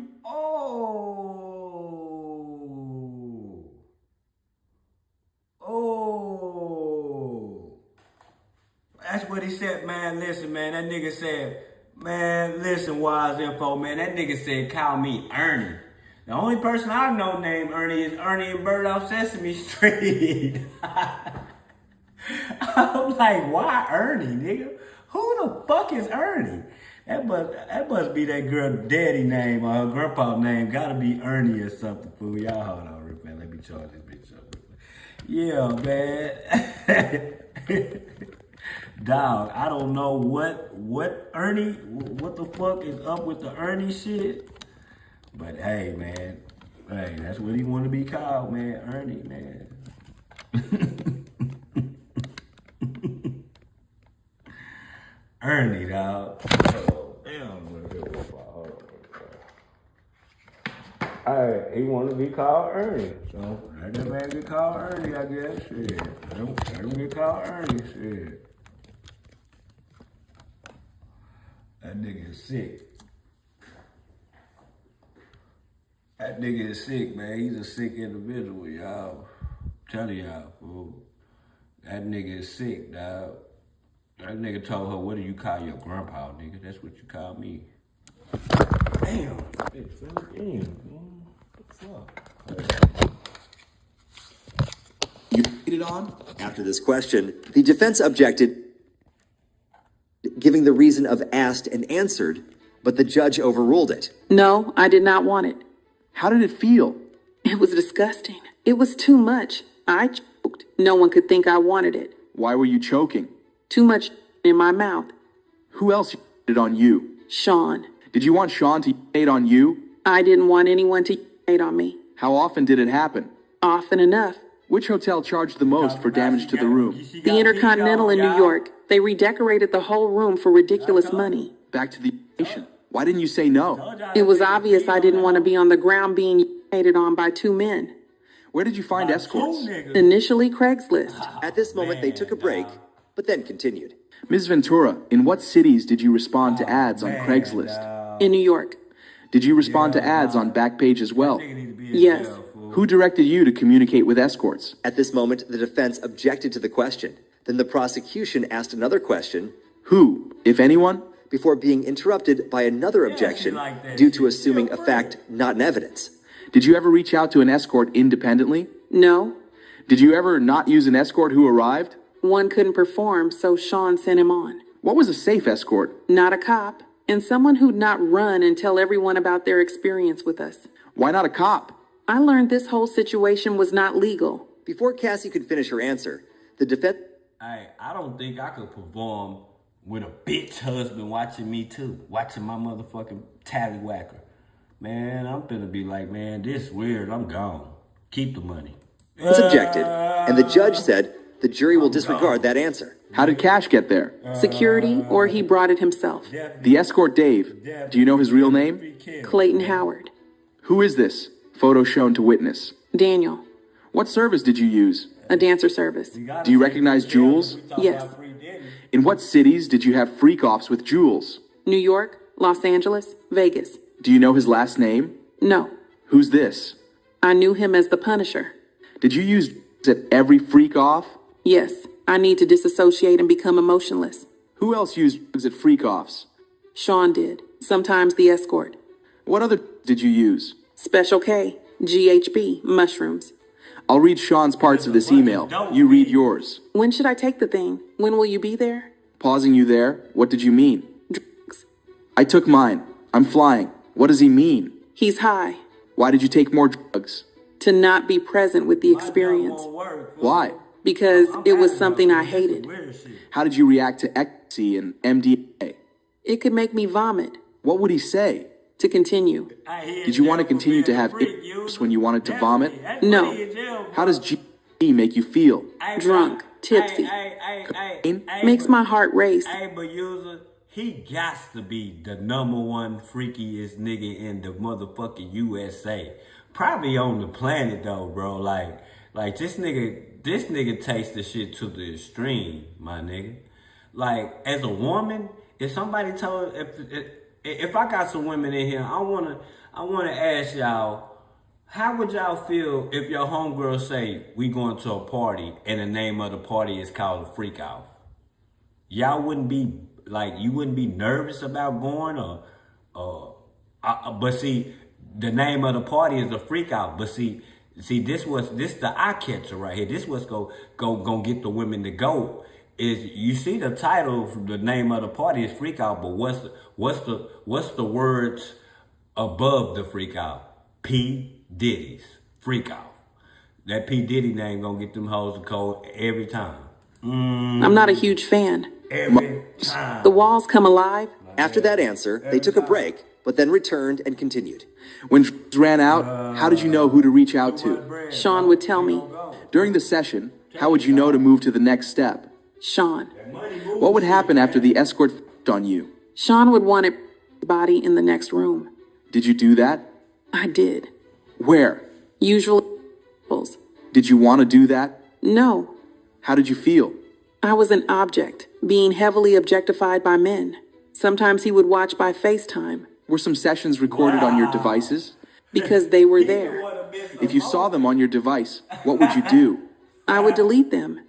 what he said, man. Listen, man. That nigga said, man, listen, Wise Info, man. That nigga said, call me Ernie. The only person I know named Ernie is Ernie and Bird off Sesame Street. I'm like, why Ernie, nigga? Who the fuck is Ernie? That must be that girl daddy name or her grandpa name. Gotta be Ernie or something, fool. Y'all hold on real quick. Let me charge this bitch up. Yeah, man. Dog, I don't know what Ernie, what the fuck is up with the Ernie shit. But hey, man. Hey, that's what he want to be called, man. Ernie, man. Ernie, dog. Alright, he want to be called Ernie. So let that man get called Ernie, I guess. Shit. Let him get called Ernie. Shit. That nigga is sick. That nigga is sick, man. He's a sick individual, y'all. I'm telling y'all, fool. That nigga is sick, dog. That nigga told her, what do you call your grandpa, nigga? That's what you call me. Damn. Damn, man. What the fuck? You read it on? After this question, the defense objected, giving the reason of asked and answered, but the judge overruled it. No, I did not want it. How did it feel? It was disgusting. It was too much. I choked. No one could think I wanted it. Why were you choking? Too much in my mouth. Who else did on you? Sean. Did you want Sean to eat on you? I didn't want anyone to eat on me. How often did it happen? Often enough. Which hotel charged the most for damage to the room? The Intercontinental in New York. They redecorated the whole room for ridiculous money. Back to the patient. Why didn't you say no? It was obvious I didn't want to be on the ground being hated on by two men. Where did you find escorts? Initially, Craigslist. At this moment, they took a break, but then continued. Ms. Ventura, in what cities did you respond to ads on Craigslist? In New York. Did you respond to ads on Backpage as well? Yes. Who directed you to communicate with escorts? At this moment, the defense objected to the question. Then the prosecution asked another question. Who, if anyone? Before being interrupted by another objection due to assuming a fact not in evidence. Did you ever reach out to an escort independently? No. Did you ever not use an escort who arrived? One couldn't perform, so Sean sent him on. What was a safe escort? Not a cop, and someone who'd not run and tell everyone about their experience with us. Why not a cop? I learned this whole situation was not legal. Before Cassie could finish her answer, the defense... Hey, I don't think I could perform with a bitch husband watching me too. Watching my motherfucking tallywhacker. Man, I'm finna be like, man, this weird. I'm gone. Keep the money. objected, and the judge said the jury will disregard that answer. How did Cash get there? Security, or he brought it himself. The escort Dave. Do you know his real name? Clayton Howard. Who is this? Photo shown to witness. Daniel. What service did you use? A dancer service. Do you recognize Jules? Yes. In what cities did you have freak-offs with Jules? New York, Los Angeles, Vegas. Do you know his last name? No. Who's this? I knew him as the Punisher. Did you use at every freak-off? Yes. I need to disassociate and become emotionless. Who else used drugs at freak-offs? Sean did. Sometimes the escort. What other did you use? Special K, GHB, mushrooms. I'll read Sean's parts of this email. You read yours. When should I take the thing? When will you be there? Pausing you there, what did you mean? Drugs. I took mine. I'm flying. What does he mean? He's high. Why did you take more drugs? To not be present with the experience. Why? Because it was something I hated. How did you react to ecstasy and MDMA? It could make me vomit. What would he say? To continue. Did you want to continue to have issues when you wanted to vomit? No. How does GHB make you feel? Drunk. Tipsy. Makes my heart race. Hey, but user, he gots to be the #1 freakiest nigga in the motherfucking USA. Probably on the planet though, bro. Like this nigga takes the shit to the extreme, my nigga. Like, as a woman, if somebody told, if I got some women in here, I wanna ask y'all, how would y'all feel if your homegirl say we going to a party and the name of the party is called a freak off? y'all wouldn't be like, you wouldn't be nervous about going, but see, the name of the party is a freak out. But see, this the eye catcher right here. This what's gonna get the women to go. Is you see the title, the name of the party is freak out, but what's the words above the freak out? P. Diddy's freak out. That P. Diddy name gonna get them hoes to cold every time. I'm not a huge fan. Every time. The walls come alive. After that answer, they took a break, but then returned and continued. When ran out, how did you know who to reach out to? Sean would tell me. During the session, how would you know to move to the next step? Sean. What would happen after the escort on you? Sean would want everybody in the next room. Did you do that? I did. Where? Usually. Did you want to do that? No. How did you feel? I was an object, being heavily objectified by men. Sometimes he would watch by FaceTime. Were some sessions recorded on your devices? Because they were there. If you saw them on your device, what would you do? I would delete them.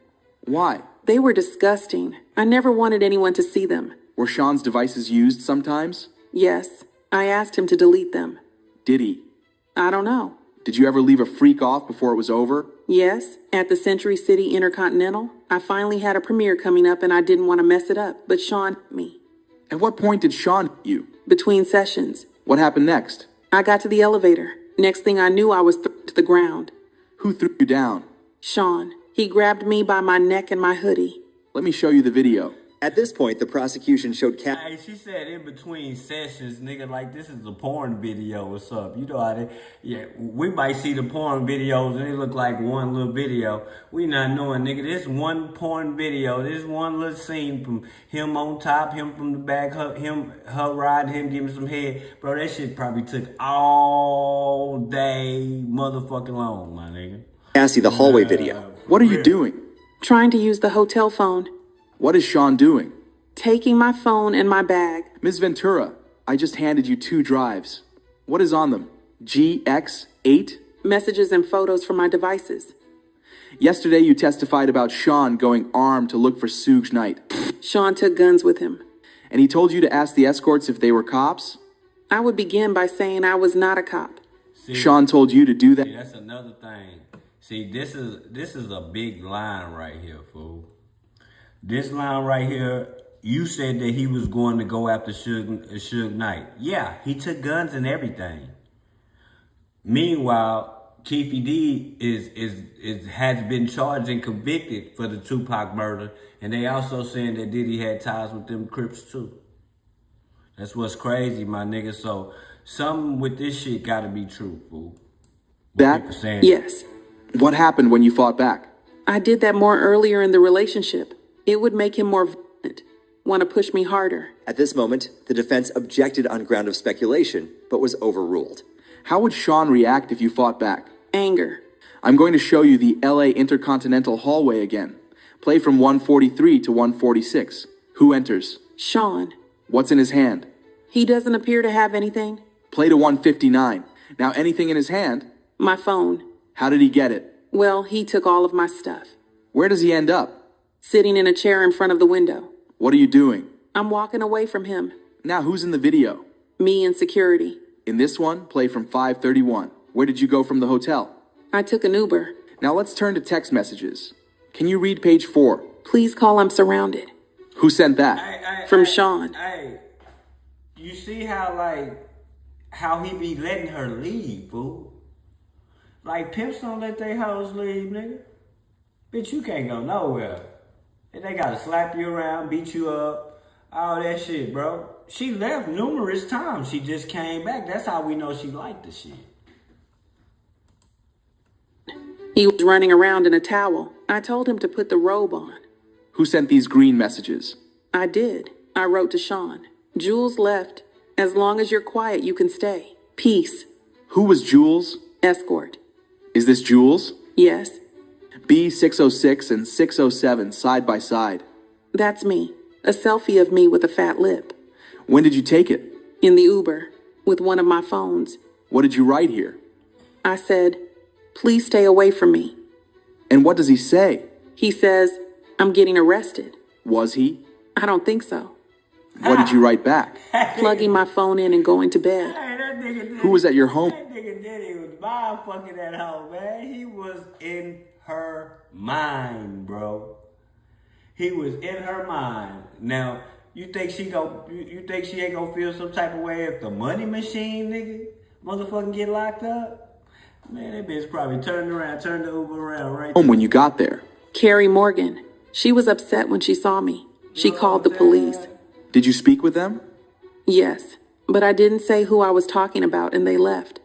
Why? They were disgusting. I never wanted anyone to see them. Were Sean's devices used sometimes? Yes, I asked him to delete them. Did he? I don't know. Did you ever leave a freak off before it was over? Yes, at the Century City Intercontinental. I finally had a premiere coming up and I didn't want to mess it up, but Sean hit me. At what point did Sean hit you? Between sessions. What happened next? I got to the elevator. Next thing I knew, I was thrown to the ground. Who threw you down? Sean. He grabbed me by my neck and my hoodie. Let me show you the video. At this point, the prosecution showed Hey, she said in between sessions, nigga, like this is a porn video or something. You know how they, yeah, we might see the porn videos and it look like one little video. We not knowing, nigga, this one porn video, this one little scene from him on top, him from the back, her riding him, giving some head. Bro, that shit probably took all day motherfucking long, my nigga. Cassie the hallway video. What are you doing? Trying to use the hotel phone. What is Sean doing? Taking my phone and my bag. Ms. Ventura, I just handed you 2 drives. What is on them? GX8? Messages and photos from my devices. Yesterday you testified about Sean going armed to look for Suge Knight. Sean took guns with him. And he told you to ask the escorts if they were cops? I would begin by saying I was not a cop. See, Sean told you to do that? see, that's another thing. See, this is a big line right here, fool. This line right here, you said that he was going to go after Suge Knight. Yeah, he took guns and everything. Meanwhile, Keefe D has been charged and convicted for the Tupac murder, and they also saying that Diddy had ties with them Crips too. That's what's crazy, my nigga. So something with this shit gotta be true, fool. That? Yes. What happened when you fought back? I did that more earlier in the relationship. It would make him more violent, want to push me harder. At this moment, the defense objected on ground of speculation, but was overruled. How would Sean react if you fought back? Anger. I'm going to show you the LA Intercontinental hallway again. Play from 143 to 146. Who enters? Sean. What's in his hand? He doesn't appear to have anything. Play to 159. Now anything in his hand? My phone. How did he get it? Well, he took all of my stuff. Where does he end up? Sitting in a chair in front of the window. What are you doing? I'm walking away from him. Now who's in the video? Me and security. In this one, play from 531. Where did you go from the hotel? I took an Uber. Now let's turn to text messages. Can you read page 4? Please call I'm surrounded. Who sent that? From Sean. Hey, you see how he be letting her leave, fool? Like pimps don't let their hoes leave, nigga. Bitch, you can't go nowhere. And they gotta slap you around, beat you up, all that shit, bro. She left numerous times. She just came back. That's how we know she liked the shit. He was running around in a towel. I told him to put the robe on. Who sent these green messages? I did. I wrote to Sean. Jules left. As long as you're quiet, you can stay. Peace. Who was Jules? Escort. Is this Jules? Yes. B606 and 607 side by side. That's me. A selfie of me with a fat lip. When did you take it? In the Uber. With one of my phones. What did you write here? I said, please stay away from me. And what does he say? He says, I'm getting arrested. Was he? I don't think so. What did you write back? Plugging my phone in and going to bed. Hey, that nigga did. Who was at your home? That nigga did. He was mind fucking at home, man. He was in her mind, bro. He was in her mind. Now, you think she ain't gonna feel some type of way if the money machine, nigga, motherfucking get locked up? Man, that bitch probably turned the Uber around right there. When you got there? Carrie Morgan. She was upset when she saw me. She called the police. Did you speak with them? Yes, but I didn't say who I was talking about and they left.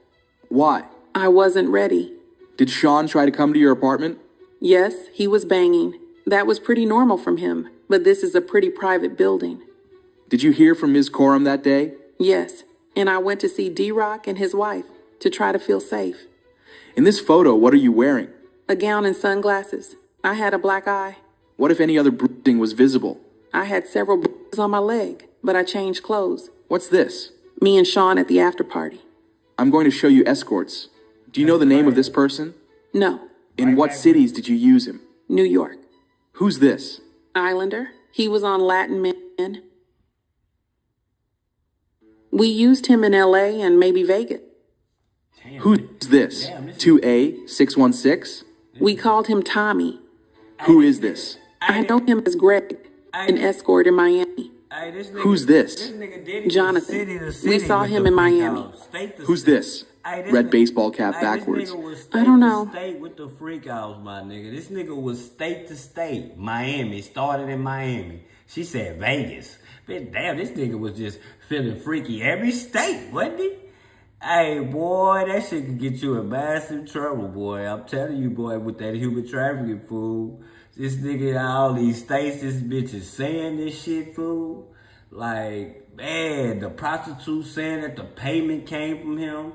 Why? I wasn't ready. Did Sean try to come to your apartment? Yes, he was banging. That was pretty normal from him, but this is a pretty private building. Did you hear from Ms. Coram that day? Yes, and I went to see D-Rock and his wife to try to feel safe. In this photo, what are you wearing? A gown and sunglasses. I had a black eye. What if any other bruising was visible? I had several bruises on my leg, but I changed clothes. What's this? Me and Sean at the after party. I'm going to show you escorts. Do you know the name of this person? No. In what cities did you use him? New York. Who's this? Islander. He was on Latin Men. We used him in LA and maybe Vegas. Who's this? 2A616? We called him Tommy. Who is this? I know him as Greg, an escort in Miami. Who's this? Jonathan. We saw him in Miami. Who's this? Red baseball cap backwards. I don't know. State with the freak outs, my nigga. This nigga was state to state. Miami. Started in Miami. She said Vegas. Bitch, damn, this nigga was just feeling freaky every state, wasn't he? Hey, boy, that shit could get you in massive trouble, boy. I'm telling you, boy, with that human trafficking, fool. This nigga in all these states, this bitch is saying this shit, fool. Like, man, the prostitute saying that the payment came from him.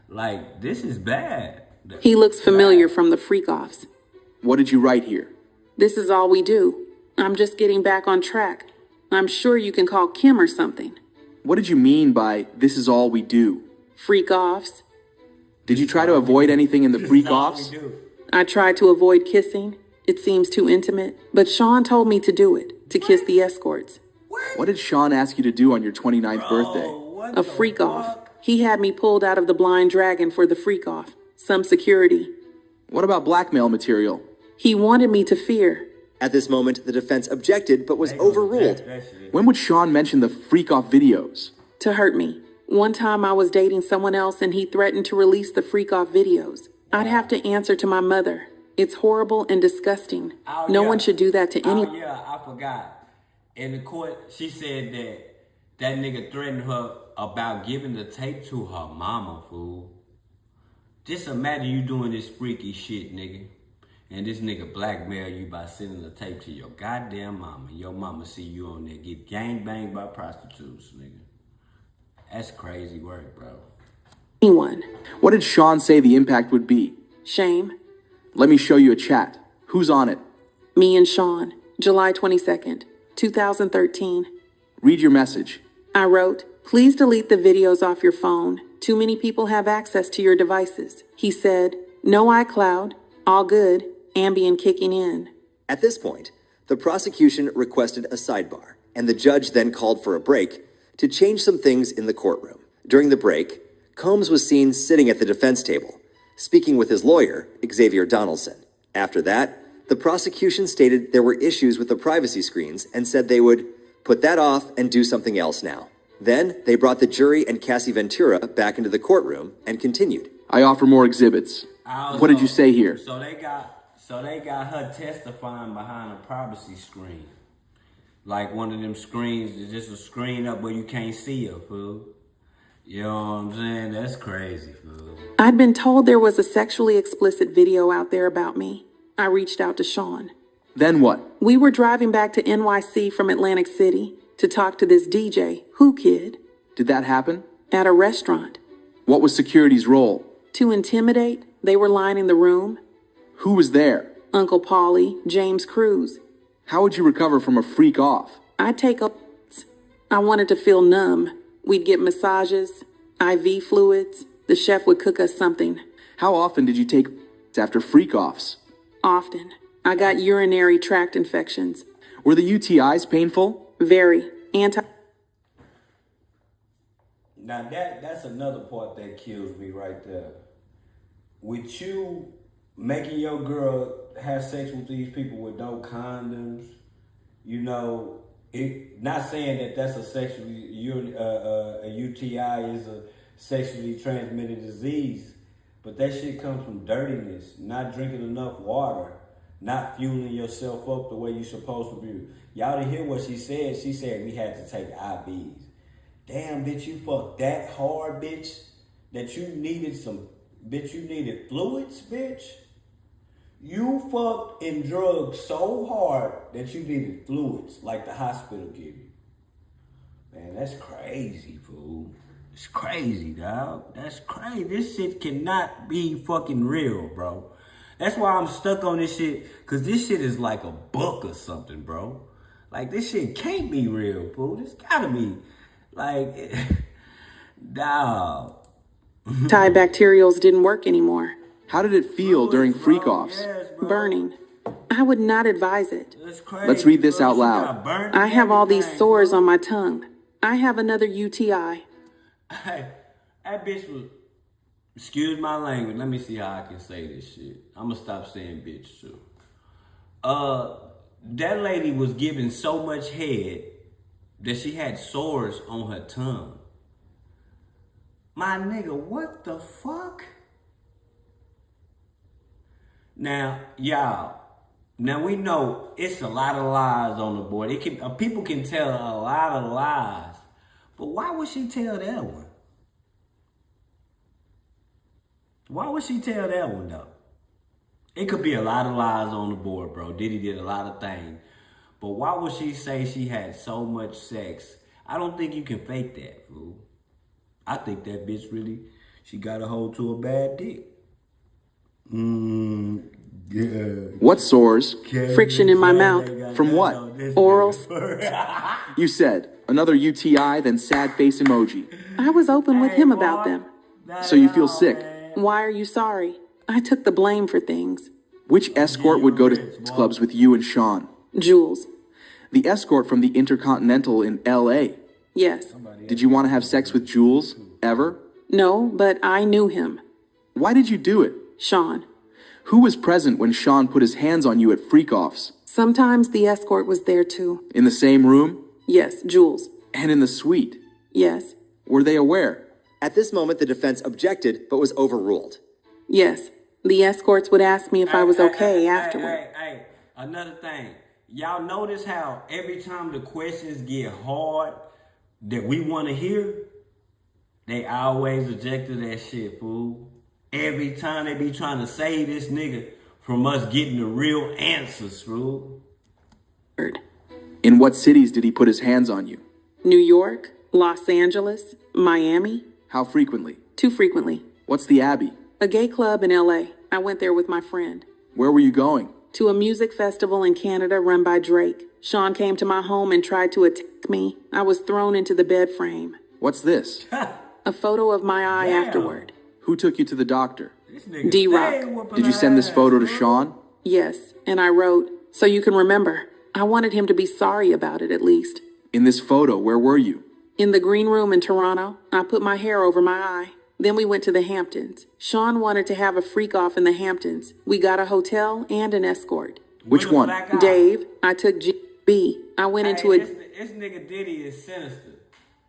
Like, this is bad. He looks familiar from the freak-offs. What did you write here? This is all we do. I'm just getting back on track. I'm sure you can call Kim or something. What did you mean by this is all we do? Freak-offs. Did you try to avoid anything in the freak-offs? I tried to avoid kissing. It seems too intimate. But Sean told me to do it, to kiss the escorts. What did Sean ask you to do on your 29th birthday? A freak-off. He had me pulled out of the Blind Dragon for the freak-off. Some security. What about blackmail material? He wanted me to fear. At this moment, the defense objected but was overruled. When would Sean mention the freak-off videos? To hurt me. One time I was dating someone else and he threatened to release the freak-off videos. I'd have to answer to my mother. It's horrible and disgusting. No one should do that to anyone. Oh, yeah, I forgot. In the court, she said that nigga threatened her about giving the tape to her mama, fool. Just imagine you doing this freaky shit, nigga. And this nigga blackmail you by sending the tape to your goddamn mama. Your mama see you on there get gangbanged by prostitutes, nigga. That's crazy work, bro. Anyone. What did Sean say the impact would be? Shame. Let me show you a chat. Who's on it? Me and Sean. July 22nd, 2013. Read your message. I wrote, please delete the videos off your phone. Too many people have access to your devices. He said, no iCloud. All good. Ambien kicking in. At this point, the prosecution requested a sidebar, and the judge then called for a break to change some things in the courtroom. During the break, Combs was seen sitting at the defense table, speaking with his lawyer, Xavier Donaldson. After that, the prosecution stated there were issues with the privacy screens and said they would put that off and do something else now. Then, they brought the jury and Cassie Ventura back into the courtroom and continued. I offer more exhibits. What did you say here? So they got her testifying behind a privacy screen. Like one of them screens, is just a screen up where you can't see her, fool. You know what I'm saying? That's crazy, fool. I'd been told there was a sexually explicit video out there about me. I reached out to Sean. Then what? We were driving back to NYC from Atlantic City to talk to this DJ, Who Kid. Did that happen? At a restaurant. What was security's role? To intimidate, they were lining the room. Who was there? Uncle Paulie, James Cruz. How would you recover from a freak off? I'd take a... I wanted to feel numb. We'd get massages, IV fluids. The chef would cook us something. How often did you take after freak offs? Often. I got urinary tract infections. Were the UTIs painful? Very anti. Now that's another part that kills me right there. With you making your girl have sex with these people with no condoms, you know, not saying that that's a a UTI is a sexually transmitted disease, but that shit comes from dirtiness, not drinking enough water, not fueling yourself up the way you're supposed to be. Y'all didn't hear what she said. She said we had to take IVs. Damn, bitch, you fucked that hard, bitch, that you needed fluids, bitch. You fucked and drugged so hard that you needed fluids, like the hospital give you. Man, that's crazy, fool. It's crazy, dog. That's crazy. This shit cannot be fucking real, bro. That's why I'm stuck on this shit, because this shit is like a book or something, bro. Like, this shit can't be real, fool. This gotta be, like, dog. Antibacterials didn't work anymore. How did it feel during freak-offs? Yes, Burning. I would not advise it. That's crazy, Let's read this bro. out She loud. got burnt I and have all these everything, sores bro. on my tongue. I have another UTI. Hey, that bitch was, excuse my language, let me see how I can say this shit. I'm gonna stop saying bitch too. That lady was giving so much head that she had sores on her tongue. My nigga, what the fuck? Now, y'all, we know it's a lot of lies on the board. People can tell a lot of lies, but why would she tell that one? Why would she tell that one though? It could be a lot of lies on the board, bro. Diddy did a lot of things, but why would she say she had so much sex? I don't think you can fake that, fool. I think that bitch really, she got a hold to a bad dick. Yeah. What sores? Friction in my mouth. From what? Oral. You said another UTI, then sad face emoji. I was open with him about them. So you feel sick. Why are you sorry? I took the blame for things. Which escort would go to clubs with you and Sean? Jules. The escort from the Intercontinental in LA. Yes. Did you want to have sex with Jules? Ever? No, but I knew him. Why did you do it? Sean. Who was present when Sean put his hands on you at freak-offs? Sometimes the escort was there too. In the same room? Yes, Jules. And in the suite? Yes. Were they aware? At this moment, the defense objected but was overruled. Yes. The escorts would ask me if I was okay afterward. Hey, another thing. Y'all notice how every time the questions get hard that we want to hear, they always rejected that shit, fool. Every time they be trying to save this nigga from us getting the real answers, fool. In what cities did he put his hands on you? New York, Los Angeles, Miami. How frequently? Too frequently. What's the Abbey? A gay club in LA. I went there with my friend. Where were you going? To a music festival in Canada run by Drake. Sean came to my home and tried to attack me. I was thrown into the bed frame. What's this? A photo of my eye afterward. Who took you to the doctor? D-Rock. Did you send this photo to Sean? Yes, and I wrote, so you can remember. I wanted him to be sorry about it at least. In this photo, where were you? In the green room in Toronto. I put my hair over my eye. Then we went to the Hamptons. Sean wanted to have a freak off in the Hamptons. We got a hotel and an escort. Which one? Dave. I took GB. I went into a... This nigga Diddy is sinister.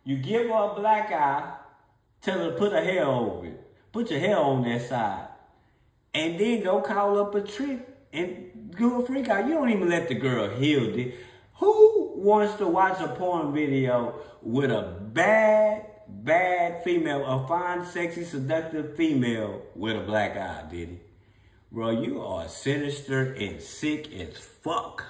You give her a black eye, tell her to put her hair over it. Put your hair on that side. And then go call up a trip and do a freak out. You don't even let the girl heal, dude. Who wants to watch a porn video with a bad female, a fine, sexy, seductive female with a black eye, Diddy? Bro, you are sinister and sick as fuck.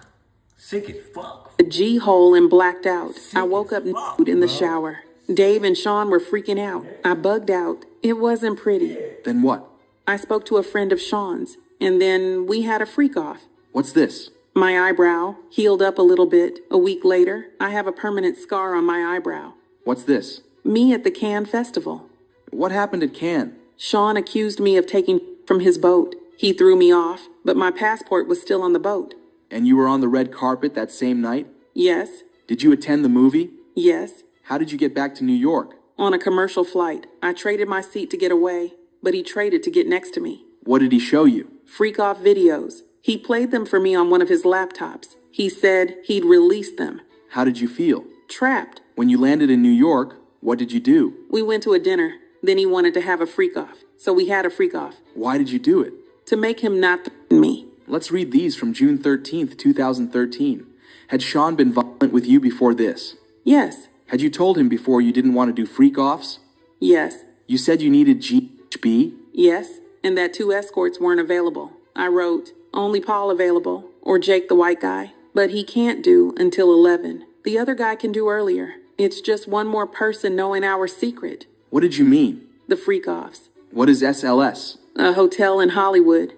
Sick as fuck. A G-hole and blacked out. Sick I woke as up fuck, nude in the bro. shower. Dave and Sean were freaking out. I bugged out. It wasn't pretty. Then what? I spoke to a friend of Sean's, and then we had a freak off. What's this? My eyebrow healed up a little bit. A week later, I have a permanent scar on my eyebrow. What's this? Me at the Cannes Festival. What happened at Cannes? Sean accused me of taking from his boat. He threw me off, but my passport was still on the boat. And you were on the red carpet that same night? Yes, Did you attend the movie? Yes. How did you get back to New York? On a commercial flight. I traded my seat to get away, but he traded to get next to me. What did he show you? Freak off videos. He played them for me on one of his laptops. He said he'd release them. How did you feel? Trapped. When you landed in New York, what did you do? We went to a dinner. Then he wanted to have a freak off. So we had a freak off. Why did you do it? To make him not threaten me. Let's read these from June 13th, 2013. Had Sean been violent with you before this? Yes. Had you told him before you didn't want to do freak-offs? Yes. You said you needed GHB? Yes. And that 2 escorts weren't available. I wrote, only Paul available, or Jake the white guy. But he can't do until 11. The other guy can do earlier. It's just one more person knowing our secret. What did you mean? The freak-offs. What is SLS? A hotel in Hollywood.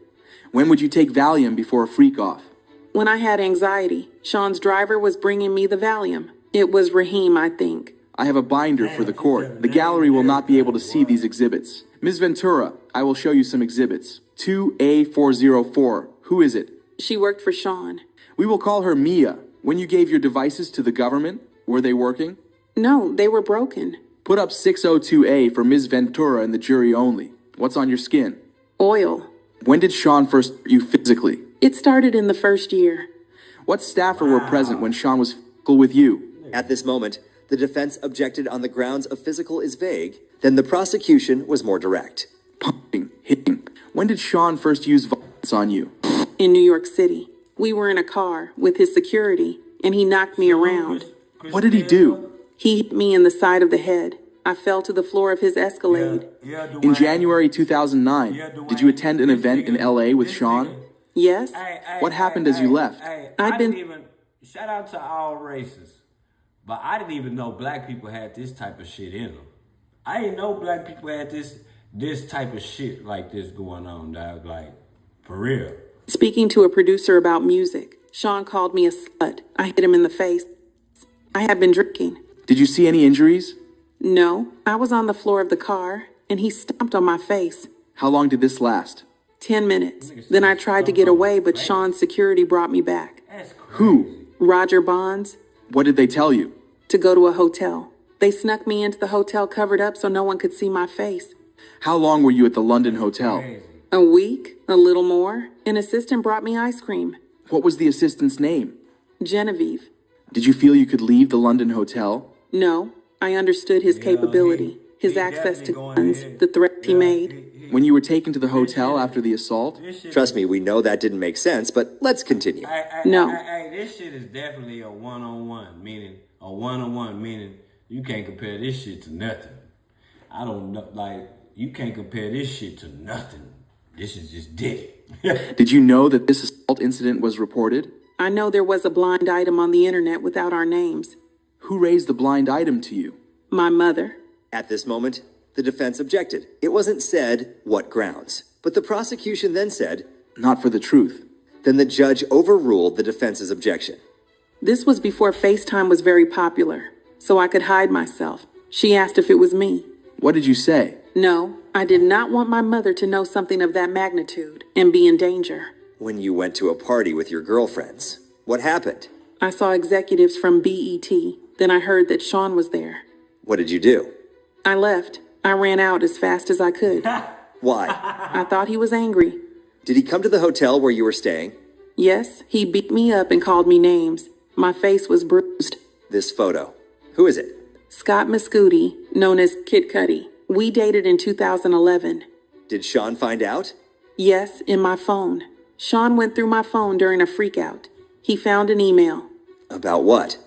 When would you take Valium before a freak-off? When I had anxiety, Sean's driver was bringing me the Valium. It was Raheem, I think. I have a binder for the court. The gallery will not be able to see these exhibits. Ms. Ventura, I will show you some exhibits. 2A404. Who is it? She worked for Sean. We will call her Mia. When you gave your devices to the government, were they working? No, they were broken. Put up 602A for Ms. Ventura and the jury only. What's on your skin? Oil. When did Sean first hurt you physically? It started in the first year. What staffer were present when Sean was physical with you? At this moment, the defense objected on the grounds of physical is vague, then the prosecution was more direct. Pumping, hitting. When did Sean first use violence on you? In New York City. We were in a car with his security, and he knocked me around. What did he do? He hit me in the side of the head. I fell to the floor of his Escalade. In January 2009, did you attend an event in LA with Sean? Yes. What happened as you left? Shout out to all races. But I didn't even know black people had this type of shit in them. I didn't know black people had this type of shit like this going on, dog. Like, for real. Speaking to a producer about music, Sean called me a slut. I hit him in the face. I had been drinking. Did you see any injuries? No, I was on the floor of the car, and he stomped on my face. How long did this last? 10 minutes. Then I tried to get away, but Sean's security brought me back. Who? Roger Bonds. What did they tell you? To go to a hotel. They snuck me into the hotel covered up so no one could see my face. How long were you at the London hotel? A week, a little more. An assistant brought me ice cream. What was the assistant's name? Genevieve. Did you feel you could leave the London hotel? No, I understood his capability, his access to guns, the threats he made. When you were taken to the hotel after the assault? Trust me, we know that didn't make sense, but let's continue. No. This shit is definitely a one-on-one, meaning you can't compare this shit to nothing. I don't know, like, you can't compare this shit to nothing. This is just dick. Did you know that this assault incident was reported? I know there was a blind item on the internet without our names. Who raised the blind item to you? My mother. At this moment, the defense objected. It wasn't said what grounds, but the prosecution then said, Not for the truth. Then the judge overruled the defense's objection. This was before FaceTime was very popular, so I could hide myself. She asked if it was me. What did you say? No, I did not want my mother to know something of that magnitude and be in danger. When you went to a party with your girlfriends, what happened? I saw executives from BET. Then I heard that Sean was there. What did you do? I left. I ran out as fast as I could. Why? I thought he was angry. Did he come to the hotel where you were staying? Yes, he beat me up and called me names. My face was bruised. This photo. Who is it? Scott Mascuti, known as Kid Cudi. We dated in 2011. Did Sean find out? Yes, in my phone. Sean went through my phone during a freakout. He found an email. About what?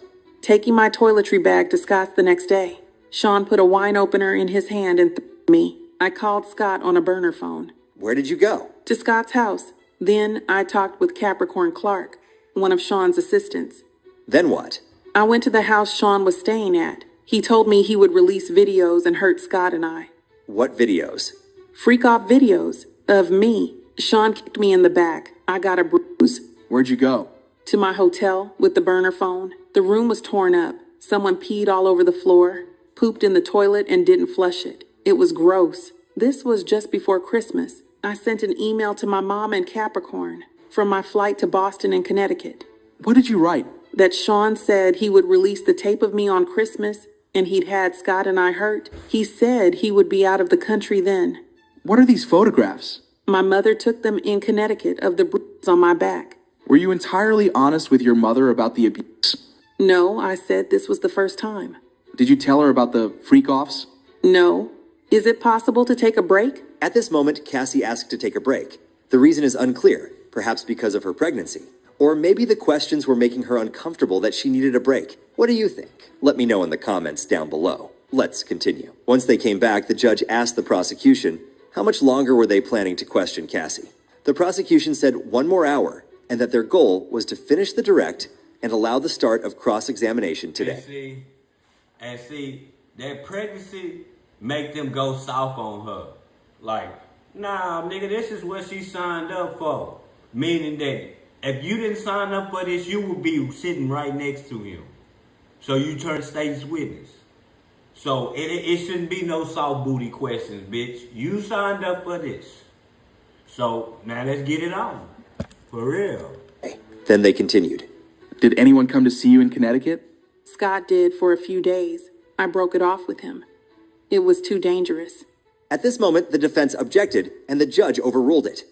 Taking my toiletry bag to Scott's the next day. Sean put a wine opener in his hand and threw me. I called Scott on a burner phone. Where did you go? To Scott's house. Then I talked with Capricorn Clark, one of Sean's assistants. Then what? I went to the house Sean was staying at. He told me he would release videos and hurt Scott and I. What videos? Freak-off videos of me. Sean kicked me in the back. I got a bruise. Where'd you go? To my hotel with the burner phone. The room was torn up. Someone peed all over the floor, pooped in the toilet, and didn't flush it. It was gross. This was just before Christmas. I sent an email to my mom in Capricorn from my flight to Boston and Connecticut. What did you write? that Sean said he would release the tape of me on Christmas and he'd had Scott and I hurt. He said he would be out of the country then. What are these photographs? My mother took them in Connecticut of the bruises on my back. Were you entirely honest with your mother about the abuse? No, I said this was the first time. Did you tell her about the freak-offs? No. Is it possible to take a break? At this moment, Cassie asked to take a break. The reason is unclear, perhaps because of her pregnancy. Or maybe the questions were making her uncomfortable that she needed a break. What do you think? Let me know in the comments down below. Let's continue. Once they came back, the judge asked the prosecution, how much longer were they planning to question Cassie? The prosecution said 1 more hour, and that their goal was to finish the direct and allow the start of cross-examination today. And see, that pregnancy make them go soft on her. Like, nah, nigga, this is what she signed up for. Meaning that if you didn't sign up for this, you would be sitting right next to him. So you turn state's witness. So it shouldn't be no soft booty questions, bitch. You signed up for this. So now let's get it on. For real. Then they continued. Did anyone come to see you in Connecticut? Scott did for a few days. I broke it off with him. It was too dangerous. At this moment, the defense objected, and the judge overruled it.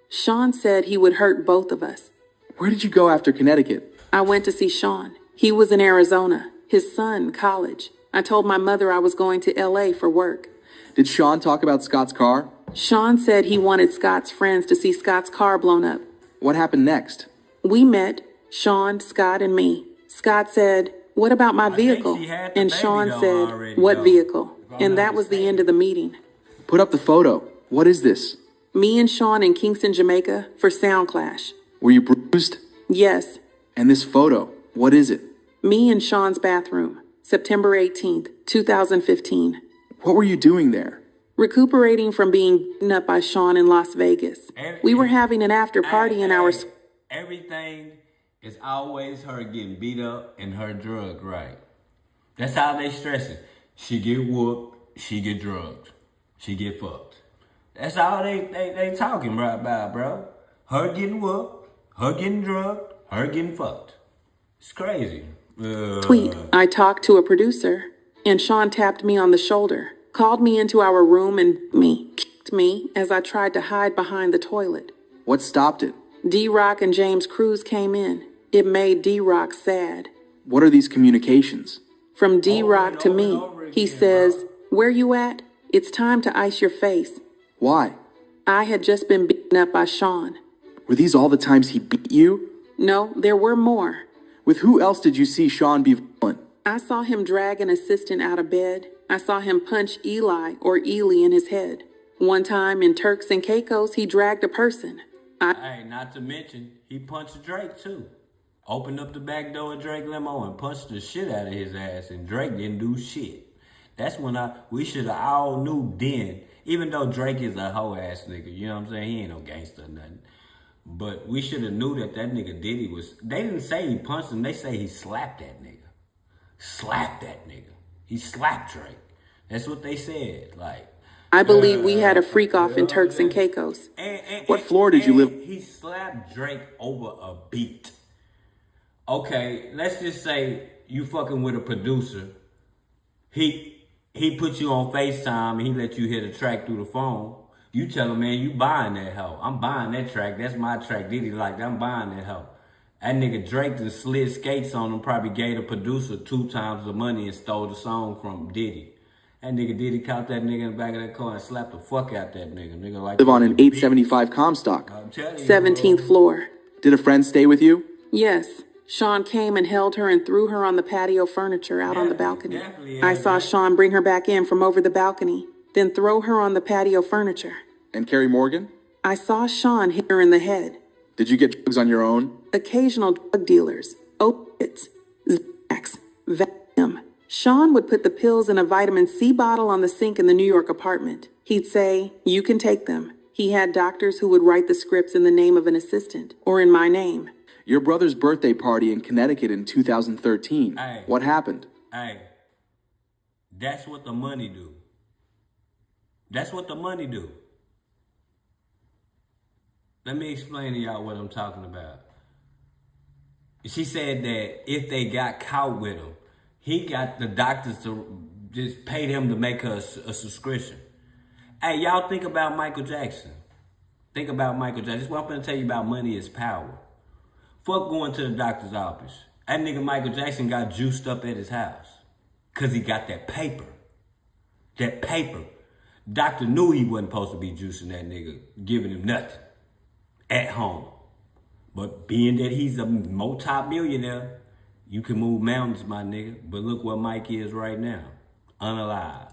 Sean said he would hurt both of us. Where did you go after Connecticut? I went to see Sean. He was in Arizona. His son, college. I told my mother I was going to LA for work. Did Sean talk about Scott's car? Sean said he wanted Scott's friends to see Scott's car blown up. What happened next? We met, Sean, Scott, and me. Scott said, "What about my vehicle?" And Sean said, "What vehicle?" And that was the end of the meeting. Put up the photo. What is this? Me and Sean in Kingston, Jamaica for Sound Clash. Were you bruised? Yes. And this photo, what is it? Me in Sean's bathroom, September 18th, 2015. What were you doing there? Recuperating from being beaten up by Sean in Las Vegas. We were having an after party in our... Everything is always her getting beat up and her drugged, right? That's how they stress it. She get whooped, she get drugged, she get fucked. That's all they talking about, bro. Her getting whooped, her getting drugged, her getting fucked. It's crazy. Tweet. I talked to a producer, and Sean tapped me on the shoulder, called me into our room and kicked me as I tried to hide behind the toilet. What stopped it? D-Rock and James Cruz came in. It made D-Rock sad. What are these communications? From D-Rock to me, he says, "Where you at? It's time to ice your face." Why? I had just been beaten up by Sean. Were these all the times he beat you? No, there were more. With who else did you see Sean be violent? I saw him drag an assistant out of bed. I saw him punch Eli or Ely in his head. One time in Turks and Caicos, he dragged a person. Hey, not to mention, he punched Drake too. Opened up the back door of Drake limo and punched the shit out of his ass, and Drake didn't do shit. That's when we should have all knew then, even though Drake is a hoe ass nigga, you know what I'm saying? He ain't no gangster or nothing. But we should have knew that nigga Diddy was, they didn't say he punched him, they say he slapped that nigga. Slapped that nigga. He slapped Drake. That's what they said, like. I believe we had a freak off in Turks and Caicos. What floor did you live? He slapped Drake over a beat. Okay, let's just say you fucking with a producer. He put you on FaceTime and he let you hit a track through the phone. You tell him, man, you buying that hoe. I'm buying that track. That's my track. Diddy like, I'm buying that hoe. That nigga Drake done slid skates on him, probably gave the producer 2 times the money and stole the song from Diddy. That nigga Diddy caught that nigga in the back of that car and slapped the fuck out that nigga. Nigga like Live on an 875 Comstock. 17th floor. Did a friend stay with you? Yes. Sean came and held her and threw her on the patio furniture out on the balcony. I saw Sean bring her back in from over the balcony, then throw her on the patio furniture. And Carrie Morgan? I saw Sean hit her in the head. Did you get drugs on your own? Occasional drug dealers, opiates, Xanax, Valium. Sean would put the pills in a vitamin C bottle on the sink in the New York apartment. He'd say, "You can take them." He had doctors who would write the scripts in the name of an assistant, or in my name. Your brother's birthday party in Connecticut in 2013. Hey. What happened? Hey, that's what the money do. That's what the money do. Let me explain to y'all what I'm talking about. she said that if they got caught with him, he got the doctors to just pay them to make her a subscription. Hey, y'all think about Michael Jackson. Think about Michael Jackson. This is what I'm going to tell you about money is power. Fuck going to the doctor's office. That nigga Michael Jackson got juiced up at his house. Because he got that paper. That paper. Doctor knew he wasn't supposed to be juicing that nigga, giving him nothing at home. But being that he's a multi-millionaire, you can move mountains, my nigga. But look where Mike is right now. Unalived.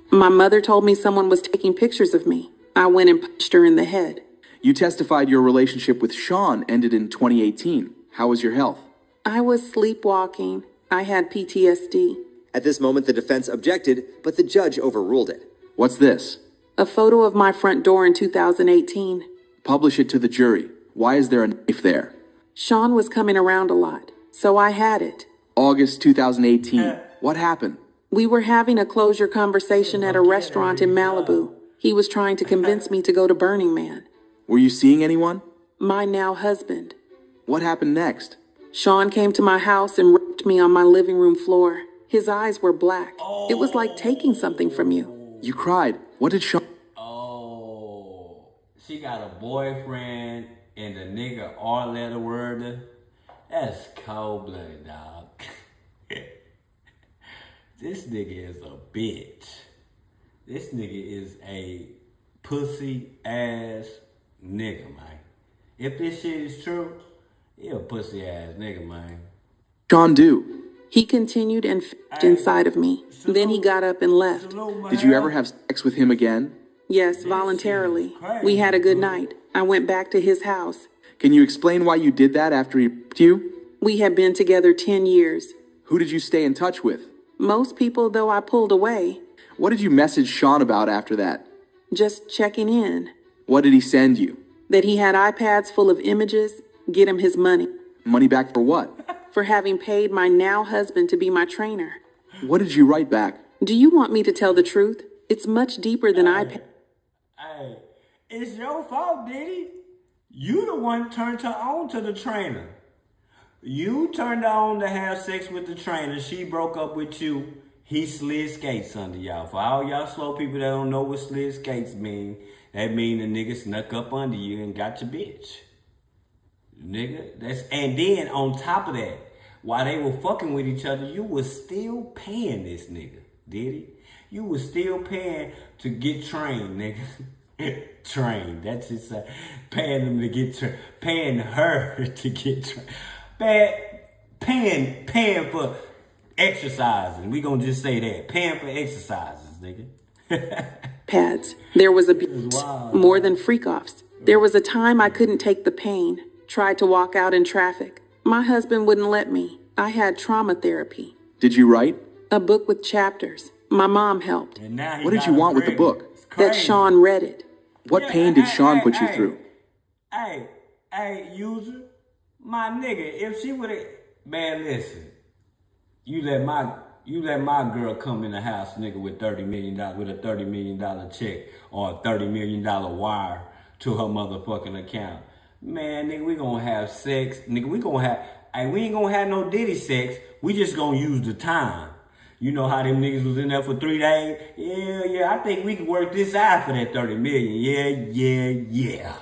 My mother told me someone was taking pictures of me. I went and punched her in the head. You testified your relationship with Sean ended in 2018. How was your health? I was sleepwalking. I had PTSD. At this moment, the defense objected, but the judge overruled it. What's this? A photo of my front door in 2018. Publish it to the jury. Why is there a knife there? Sean was coming around a lot, so I had it. August 2018. What happened? We were having a closure conversation at a restaurant in Malibu. He was trying to convince me to go to Burning Man. Were you seeing anyone? My now husband. What happened next? Sean came to my house and raped me on my living room floor. His eyes were black. It was like taking something from you. You cried. What did Sean... Oh, she got a boyfriend and the nigga all-letter word. That's cold-blooded, dog. This nigga is a bitch. This nigga is a pussy-ass nigga, man. If this shit is true, he a pussy-ass nigga, man. Sean do? He continued and f***ed inside of me. Then he got up and left. Did you ever have sex with him again? Yes, voluntarily. We had a good night. I went back to his house. Can you explain why you did that after he raped you? We had been together 10 years. Who did you stay in touch with? Most people, though, I pulled away. What did you message Sean about after that? Just checking in. What did he send you? That he had iPads full of images. Get him his money. Money back for what? For having paid my now husband to be my trainer. What did you write back? Do you want me to tell the truth? It's much deeper than I paid. Hey, it's your fault, Diddy. You the one turned her on to the trainer. You turned her on to have sex with the trainer. She broke up with you. He slid skates under y'all. For all y'all slow people that don't know what slid skates mean, that mean the nigga snuck up under you and got your bitch. Nigga, and then on top of that, while they were fucking with each other, you was still paying this nigga, did he? You was still paying to get trained, nigga. Trained. That's just paying them to get trained. Paying her to get trained. Paying for exercising. We gonna just say that. Paying for exercises, nigga. Pads. There was more than freak-offs. There was a time I couldn't take the pain. Tried to walk out in traffic. My husband wouldn't let me. I had trauma therapy. Did you write? A book with chapters. My mom helped. What did you want with the book? That Sean read it. What pain did Sean put you through? Hey, user. My nigga, if she would've... Man, listen. You let my girl come in the house, nigga, with $30 million, with a $30 million check or a $30 million wire to her motherfucking account. Man, nigga, we gonna have sex. Nigga, we ain't gonna have no Diddy sex. We just gonna use the time. You know how them niggas was in there for 3 days? Yeah, I think we can work this out for that 30 million. Yeah.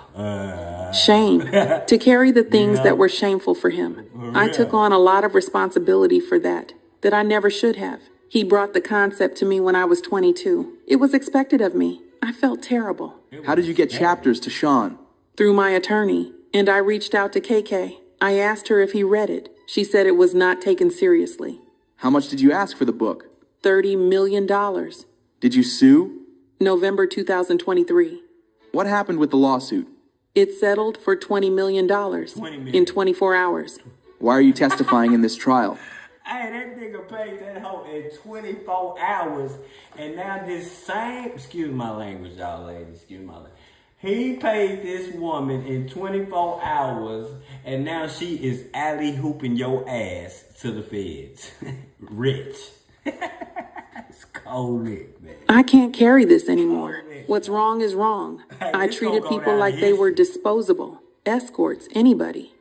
Shame. To carry the things that were shameful for him. I took on a lot of responsibility for that I never should have. He brought the concept to me when I was 22. It was expected of me. I felt terrible. How did you get chapters to Sean? Through my attorney, and I reached out to KK. I asked her if he read it. She said it was not taken seriously. How much did you ask for the book? $30 million. Did you sue? November 2023. What happened with the lawsuit? It settled for $20 million in 24 hours. Why are you testifying in this trial? Hey, that nigga paid that hoe in 24 hours, and now this same, excuse my language, y'all ladies, excuse my language. He paid this woman in 24 hours, and now she is alley-hooping your ass to the feds. Rich. It's cold lit, man. I can't carry this anymore. What's wrong is wrong. I treated people like they were disposable. Escorts, anybody.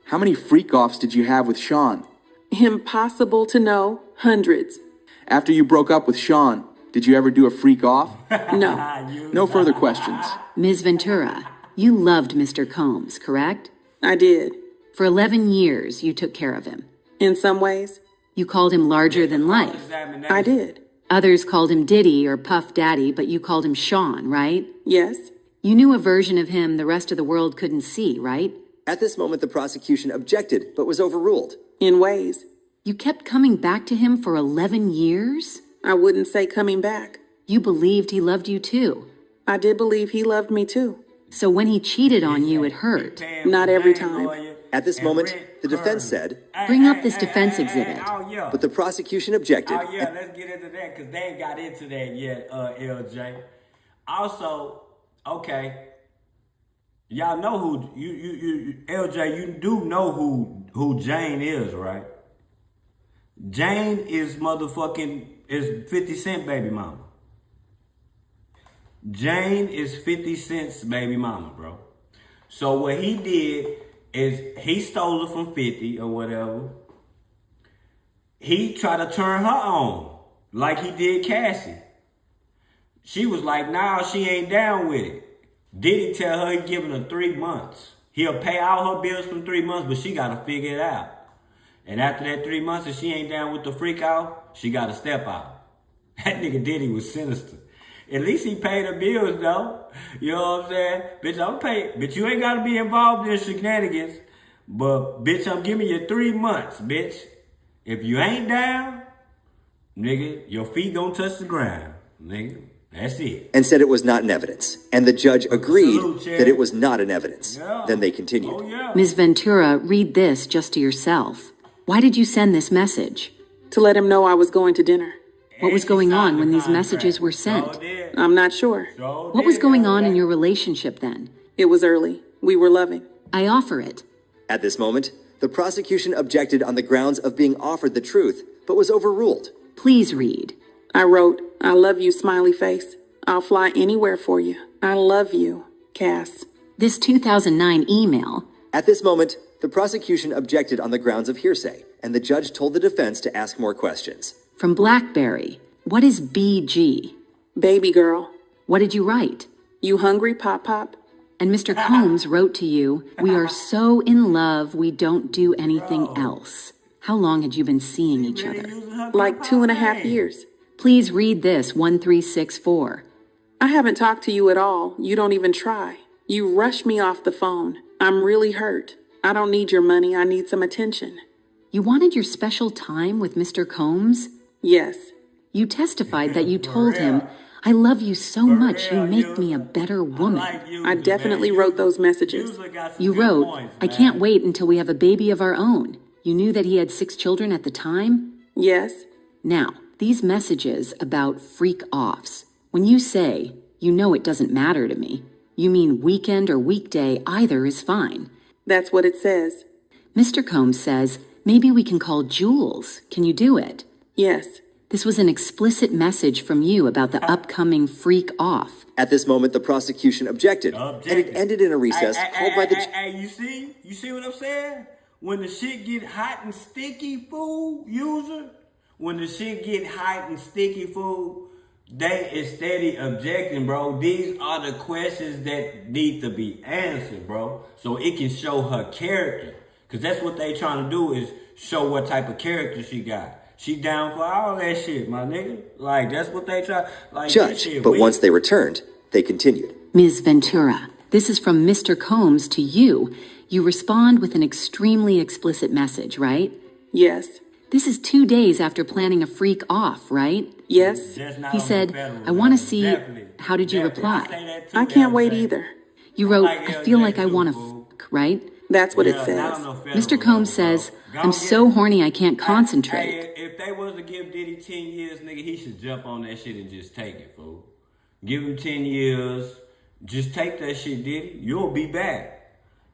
How many freak-offs did you have with Sean? Impossible to know. Hundreds. After you broke up with Sean, did you ever do a freak-off? No, No further questions. Ms. Ventura, you loved Mr. Combs, correct? I did. For 11 years, you took care of him. In some ways, You called him larger than life. I did. Others called him Diddy or Puff Daddy, but you called him Sean, right? Yes. You knew a version of him the rest of the world couldn't see, right? At this moment, the prosecution objected, but was overruled. In ways. You kept coming back to him for 11 years? I wouldn't say coming back. You believed he loved you too. I did believe he loved me too. So when he cheated on you, it hurt. Not every time. At this moment, the defense said, Bring up this defense exhibit. but the prosecution objected. Oh yeah, let's get into that because they ain't got into that yet, LJ. Also, okay, y'all know who you LJ. You do know who Jane is, right? Jane is 50 Cent baby mama. Jane is 50 Cent's baby mama, bro. So what he did is he stole her from 50 or whatever. He tried to turn her on like he did Cassie. She was like, nah, she ain't down with it. Diddy tell her he giving her 3 months. He'll pay all her bills from 3 months, but she got to figure it out. And after that 3 months, if she ain't down with the freak out, she got to step out. That nigga Diddy was sinister. At least he paid her bills, though. You know what I'm saying? Bitch, I'm paying. Bitch, you ain't got to be involved in shenanigans. But, bitch, I'm giving you 3 months, bitch. If you ain't down, nigga, your feet gonna touch the ground, nigga. That's it. And said it was not in evidence. And the judge agreed Salute, Chad. that it was not in evidence. Yeah. Then they continued. Oh, yeah. Ms. Ventura, read this just to yourself. Why did you send this message? To let him know I was going to dinner. What was And she going on signed when the these contract. messages were sent? So did. I'm not sure. So What was did, going on in LJ. your relationship then? It was early. We were loving. I offer it. At this moment, the prosecution objected on the grounds of being offered the truth, but was overruled. Please read. I wrote, I love you, smiley face. I'll fly anywhere for you. I love you, Cass. This 2009 email. At this moment, the prosecution objected on the grounds of hearsay, and the judge told the defense to ask more questions. From BlackBerry. What is BG? Baby girl. What did you write? You hungry, Pop Pop? And Mr. Combs wrote to you, we are so in love, we don't do anything else. How long had you been seeing each other? Like 2.5 years. Please read this 1364. I haven't talked to you at all. You don't even try. You rush me off the phone. I'm really hurt. I don't need your money. I need some attention. You wanted your special time with Mr. Combs? Yes. You testified that you told him, I love you so much, you make me a better woman. I definitely wrote those messages. You wrote, I can't wait until we have a baby of our own. You knew that he had 6 children at the time? Yes. Now, these messages about freak-offs, when you say, you know it doesn't matter to me, you mean weekend or weekday, either is fine. That's what it says. Mr. Combs says, maybe we can call Jules. Can you do it? Yes. This was an explicit message from you about the upcoming freak-off. At this moment, the prosecution objected, and it ended in a recess called by the... Hey, you see what I'm saying? When the shit get hot and sticky, fool, user, when the shit get hot and sticky, fool, they is steady objecting, bro. These are the questions that need to be answered, bro. So it can show her character. Because that's what they trying to do is show what type of character she got. She down for all that shit, my nigga. Like, that's what they try. Like, judge, but once they returned, they continued. Ms. Ventura, this is from Mr. Combs to you. You respond with an extremely explicit message, right? Yes. This is 2 days after planning a freak off, right? Yes. He said, I want to see... How did you reply? I can't wait either. You wrote, I feel like I want to fuck, right? That's what it says. Mr. Combs says, I'm so horny I can't concentrate. Hey, if they was to give Diddy 10 years, nigga, he should jump on that shit and just take it, fool. Give him 10 years. Just take that shit, Diddy. You'll be back.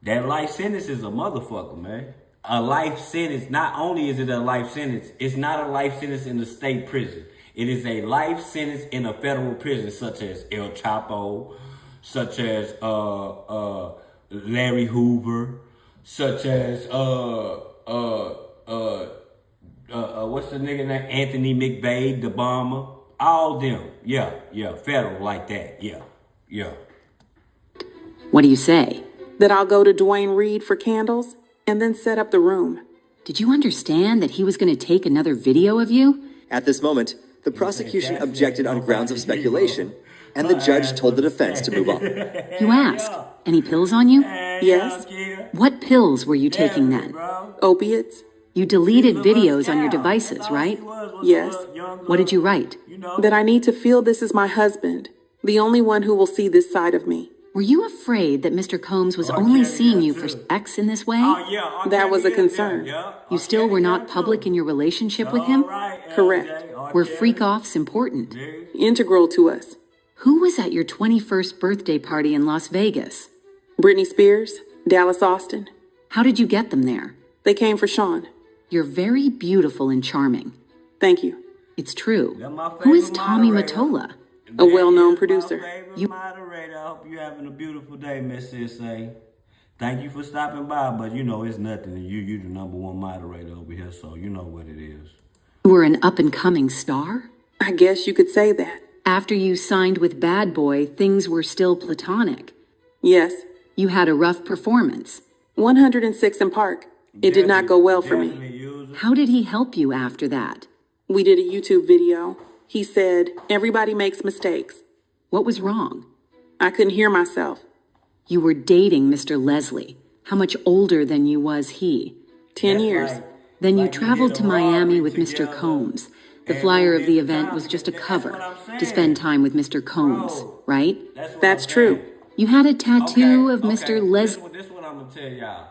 That life sentence is a motherfucker, man. A life sentence, not only is it a life sentence, it's not a life sentence in the state prison. It is a life sentence in a federal prison, such as El Chapo, such as Larry Hoover, such as what's the nigga name? Anthony McVeigh, the bomber, all them. Yeah, federal like that. Yeah. What do you say? That I'll go to Dwayne Reed for candles and then set up the room. Did you understand that he was going to take another video of you? At this moment, the prosecution objected on grounds of speculation, and the judge told the defense to move on. You ask, any pills on you? Yes. What pills were you taking then? Opiates? You deleted videos on your devices, right? Yes. What did you write? That I need to feel this is my husband, the only one who will see this side of me. Were you afraid that Mr. Combs was only seeing you for sex in this way? That was a concern. You still were not public in your relationship with him? Correct. Were freak-offs important? Integral to us. Who was at your 21st birthday party in Las Vegas? Britney Spears, Dallas Austin. How did you get them there? They came for Sean. You're very beautiful and charming. Thank you. It's true. Who is Tommy Mottola? A well-known producer. Moderator. I hope you're having a beautiful day, Miss Sissay. Thank you for stopping by, but you know it's nothing. You're the number one moderator over here, so you know what it is. You were an up-and-coming star? I guess you could say that. After you signed with Bad Boy, things were still platonic. Yes. You had a rough performance. 106 in Park. It did not go well for me. How did he help you after that? We did a YouTube video. He said, everybody makes mistakes. What was wrong? I couldn't hear myself. You were dating Mr. Leslie. How much older than you was he? 10 years. Then you traveled to Miami with Mr. Combs. The flyer of the event was just a cover to spend time with Mr. Combs, right? That's true. You had a tattoo of Mr. Leslie. This is what I'm gonna tell y'all.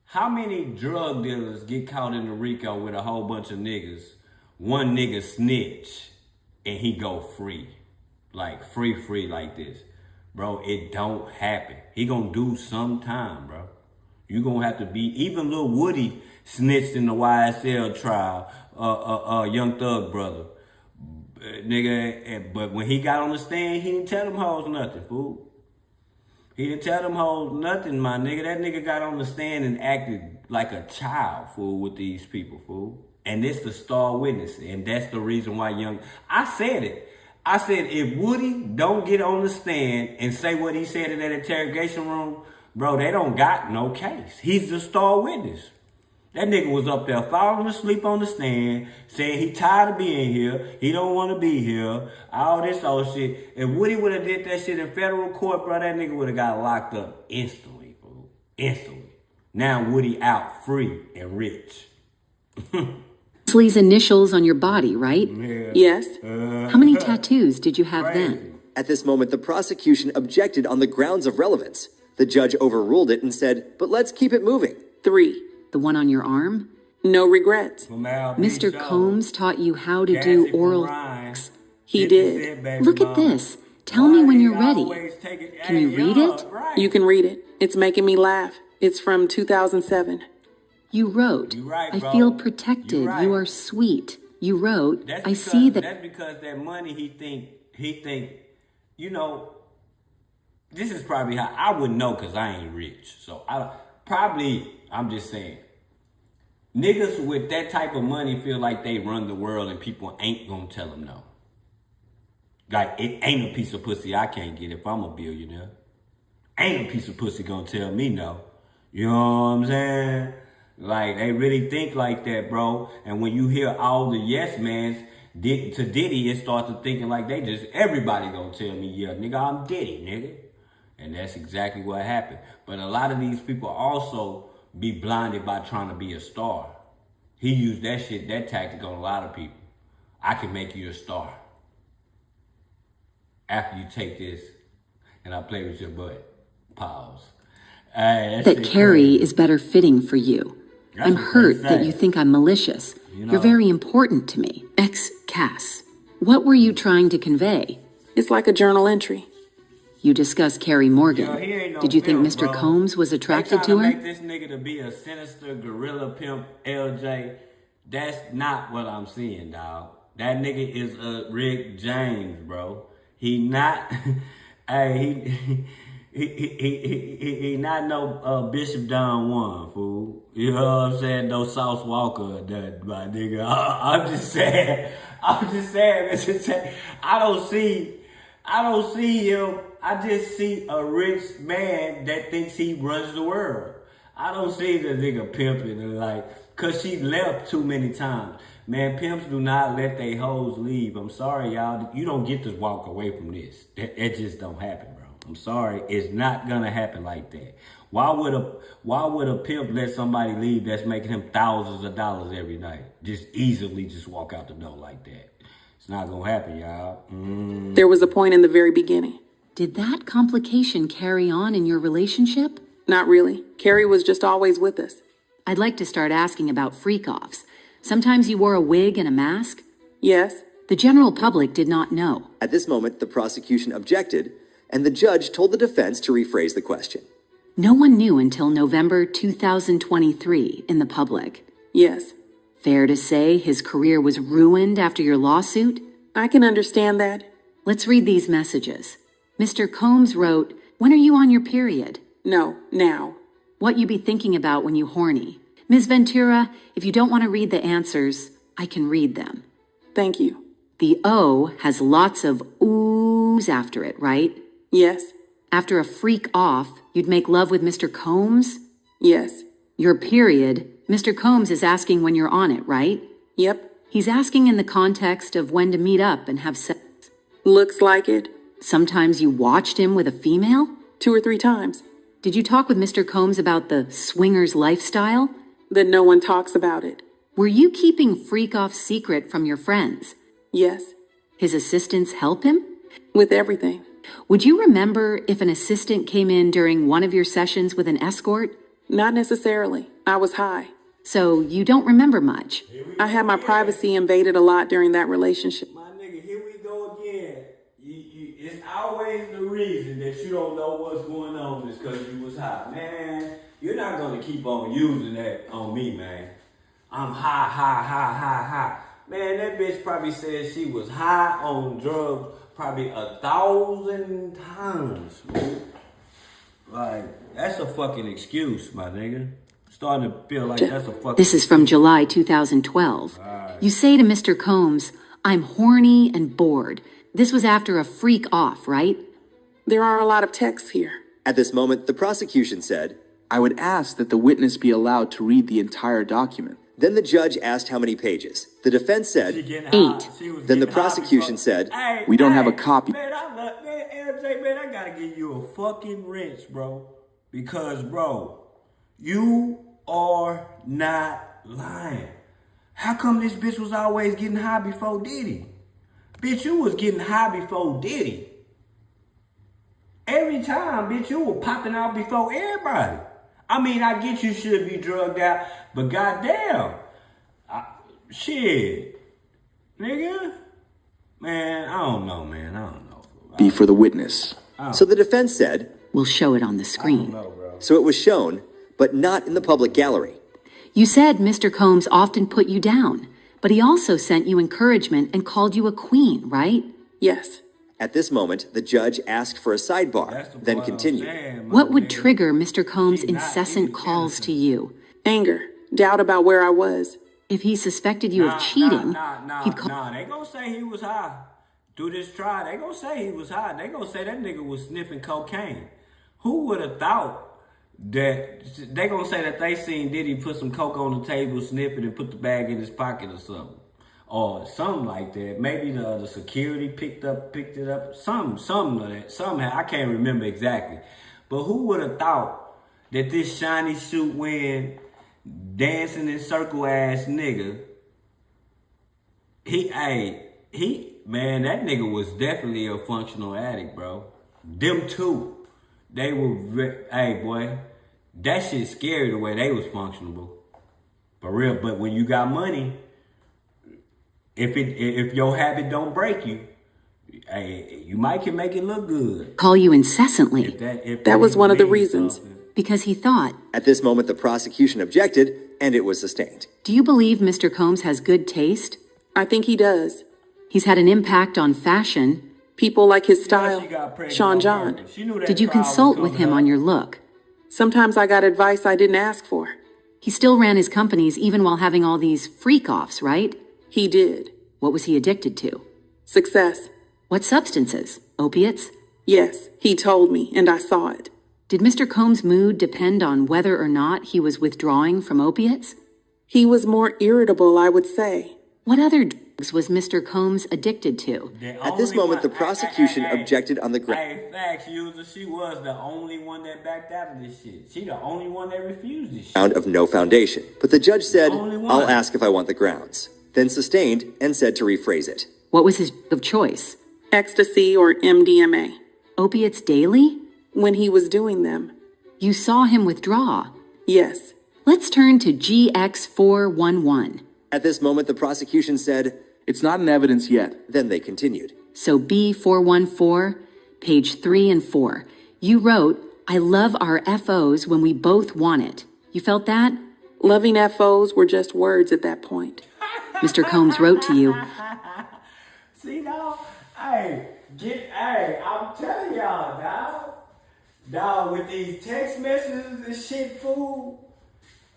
How many drug dealers get caught in the RICO with a whole bunch of niggas? One nigga snitch and he go free. Like free like this. Bro, it don't happen. He gonna do some time, bro. You gonna have to be, even Lil Woody snitched in the YSL trial, Young Thug brother. Nigga, but when he got on the stand, he didn't tell them hoes nothing, fool. He didn't tell them hoes nothing, my nigga. That nigga got on the stand and acted like a child, fool, with these people, fool. And this the star witness, and that's the reason why I said it. I said, if Woody don't get on the stand and say what he said in that interrogation room, bro, they don't got no case. He's the star witness. That nigga was up there falling asleep on the stand, saying he tired of being here, he don't want to be here, all this old shit. If Woody would have did that shit in federal court, bro, that nigga would have got locked up instantly, bro. Instantly. Now Woody out free and rich. Leslie's initials on your body, right? Yes. How many tattoos did you have then? At this moment, the prosecution objected on the grounds of relevance. The judge overruled it and said, but let's keep it moving. 3. The one on your arm? No regrets. Mr. Combs taught you how to do oral sex. He did. Look at this. Tell me when you're ready. Can you read it? You can read it. It's making me laugh. It's from 2007. You wrote, I feel protected. You are sweet. You wrote, I see that. That's because that money he think, you know, this is probably how, I wouldn't know because I ain't rich. So I'm just saying, niggas with that type of money feel like they run the world and people ain't gonna tell them no. Like, it ain't a piece of pussy I can't get if I'm a billionaire. Ain't a piece of pussy gonna tell me no. You know what I'm saying? Like, they really think like that, bro. And when you hear all the yes mans to Diddy, it starts to thinking like everybody gonna tell me, yeah, nigga, I'm Diddy, nigga. And that's exactly what happened. But a lot of these people also be blinded by trying to be a star. He used that tactic on a lot of people. I can make you a star. After you take this and I play with your butt. Pause. That Carrie is better fitting for you. I'm hurt that you think I'm malicious. You're very important to me. Cass. What were you trying to convey? It's like a journal entry. You discussed Carrie Morgan. Did you think Mr. Combs was attracted to her? Make this nigga to be a sinister gorilla pimp, LJ. That's not what I'm seeing, dog. That nigga is a Rick James, bro. He not. Hey, he not no Bishop Don Juan, fool. You know what I'm saying? No Sauce Walker, that my nigga. I'm just saying, Mr. J. I don't see him. I just see a rich man that thinks he runs the world. I don't see the nigga pimping and like, cause she left too many times. Man, pimps do not let they hoes leave. I'm sorry, y'all. You don't get to walk away from this. That just don't happen, bro. I'm sorry. It's not gonna happen like that. Why would a pimp let somebody leave that's making him thousands of dollars every night? Just easily just walk out the door like that. It's not gonna happen, y'all. There was a point in the very beginning. Did that complication carry on in your relationship? Not really. Carrie was just always with us. I'd like to start asking about freak-offs. Sometimes you wore a wig and a mask? Yes. The general public did not know. At this moment, the prosecution objected, and the judge told the defense to rephrase the question. No one knew until November 2023 in the public. Yes. Fair to say his career was ruined after your lawsuit? I can understand that. Let's read these messages. Mr. Combs wrote, "When are you on your period?" No, now. What you be thinking about when you horny. Ms. Ventura, if you don't want to read the answers, I can read them. Thank you. The O has lots of oohs after it, right? Yes. After a freak off, you'd make love with Mr. Combs? Yes. Your period, Mr. Combs is asking when you're on it, right? Yep. He's asking in the context of when to meet up and have sex. Looks like it. Sometimes you watched him with a female? 2 or 3 times. Did you talk with Mr. Combs about the swingers lifestyle? That no one talks about it. Were you keeping freak-off secret from your friends? Yes. His assistants help him? With everything. Would you remember if an assistant came in during one of your sessions with an escort? Not necessarily. I was high. So you don't remember much? I had my privacy invaded a lot during that relationship. My nigga, here we go again. It's always the reason that you don't know what's going on is because you was high. Man, you're not going to keep on using that on me, man. I'm high. Man, that bitch probably said she was high on drugs probably 1,000 times, man. Like, that's a fucking excuse, my nigga. Starting to feel like that's a fucking This is from July 2012. You say to Mr. Combs, "I'm horny and bored." This was after a freak off, right? There are a lot of texts here. At this moment, the prosecution said, I would ask that the witness be allowed to read the entire document. then the judge asked how many pages. The defense said, 8. then the prosecution said, We don't have a copy. Man, LJ, man, I gotta give you a fucking wrench, bro. Because, bro, you are not lying. How come this bitch was always getting high before Diddy? Bitch, you was getting high before Diddy. Every time, bitch, you were popping out before everybody. I mean, I get you should be drugged out, but goddamn, shit, nigga, man, I don't know, man, I don't know. Be for the witness. So the defense said, We'll show it on the screen. so it was shown, but not in the public gallery. You said Mr. Combs often put you down, but he also sent you encouragement and called you a queen, right? Yes. At this moment, the judge asked for a sidebar, then continued. What would trigger Mr. Combs' incessant calls to you? Anger. Doubt about where I was. If he suspected you of cheating, he'd call... Nah, they gonna say he was high. Through this trial, they gonna say he was high. They gonna say that nigga was sniffing cocaine. Who would have thought that they gonna say that they seen Diddy put some coke on the table, sniff it, and put the bag in his pocket or something? Or something like that. Maybe the security picked it up. Something of that. Somehow, I can't remember exactly. But who would have thought that this shiny suit wearing, dancing in circle ass nigga, man, that nigga was definitely a functional addict, bro. Them two, they were, hey boy, that shit scary the way they was functional, for real. But when you got money, if your habit don't break you, hey, you might can make it look good. Call you incessantly. That was one of the reasons. Because he thought... At this moment, the prosecution objected, and it was sustained. Do you believe Mr. Combs has good taste? I think he does. He's had an impact on fashion. People like his She style. got pregnant Sean on John. purpose. She knew that Did you trial was consult with coming him up. on your look? Sometimes I got advice I didn't ask for. He still ran his companies even while having all these freak-offs, right? He did. What was he addicted to? Success. What substances? Opiates? Yes, he told me, and I saw it. Did Mr. Combs' mood depend on whether or not he was withdrawing from opiates? He was more irritable, I would say. What other drugs was Mr. Combs addicted to? At this moment, the prosecution objected on the ground. Hey, facts, user. She was the only one that backed out of this shit. She the only one that refused this shit. Ground of no foundation. But the judge said, Only one. I'll ask if I want the grounds. Then sustained and said to rephrase it. What was his drug of choice? Ecstasy or MDMA. Opiates daily? When he was doing them. You saw him withdraw. Yes. Let's turn to GX411. At this moment, the prosecution said, It's not in evidence yet. then they continued. So B414, page 3 and 4. You wrote, I love our FOs when we both want it. You felt that? Loving FOs were just words at that point. Mr. Combs wrote to you, See, dog? Hey, I'm telling y'all, dog. Dog, with these text messages and shit, fool,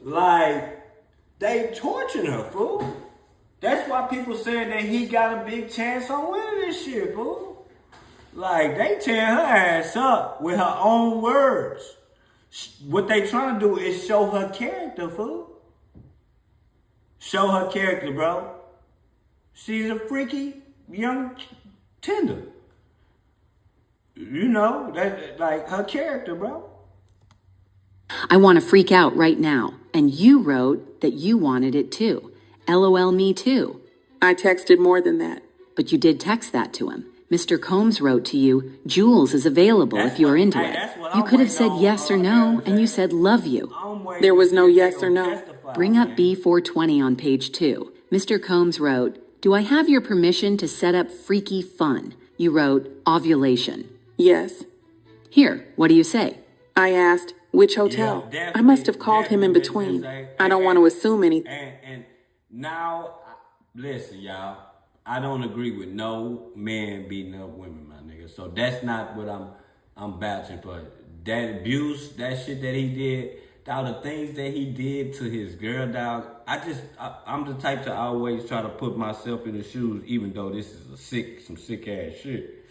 like, they torturing her, fool. That's why people saying that he got a big chance on winning this shit, fool. Like, they tearing her ass up with her own words. What they trying to do is show her character, fool. Show her character, bro. She's a freaky young tender. You know, that like her character, bro. I want to freak out right now. And you wrote that you wanted it too. LOL, me too. I texted more than that. But you did text that to him. Mr. Combs wrote to you, Jules is available if you're into it. You could have said yes or no, and you said love you. There was no yes or no. Bring up B420 on page 2. Mr. Combs wrote, do I have your permission to set up freaky fun? You wrote, ovulation. Yes. Here, what do you say? I asked, which hotel? Yeah, I must have called him in between. I don't want to assume anything. And now, listen, y'all. I don't agree with no man beating up women, my nigga. So that's not what I'm vouching for. That abuse, that shit that he did, all the things that he did to his girl, dog. I'm the type to always try to put myself in the shoes, even though this is some sick ass shit.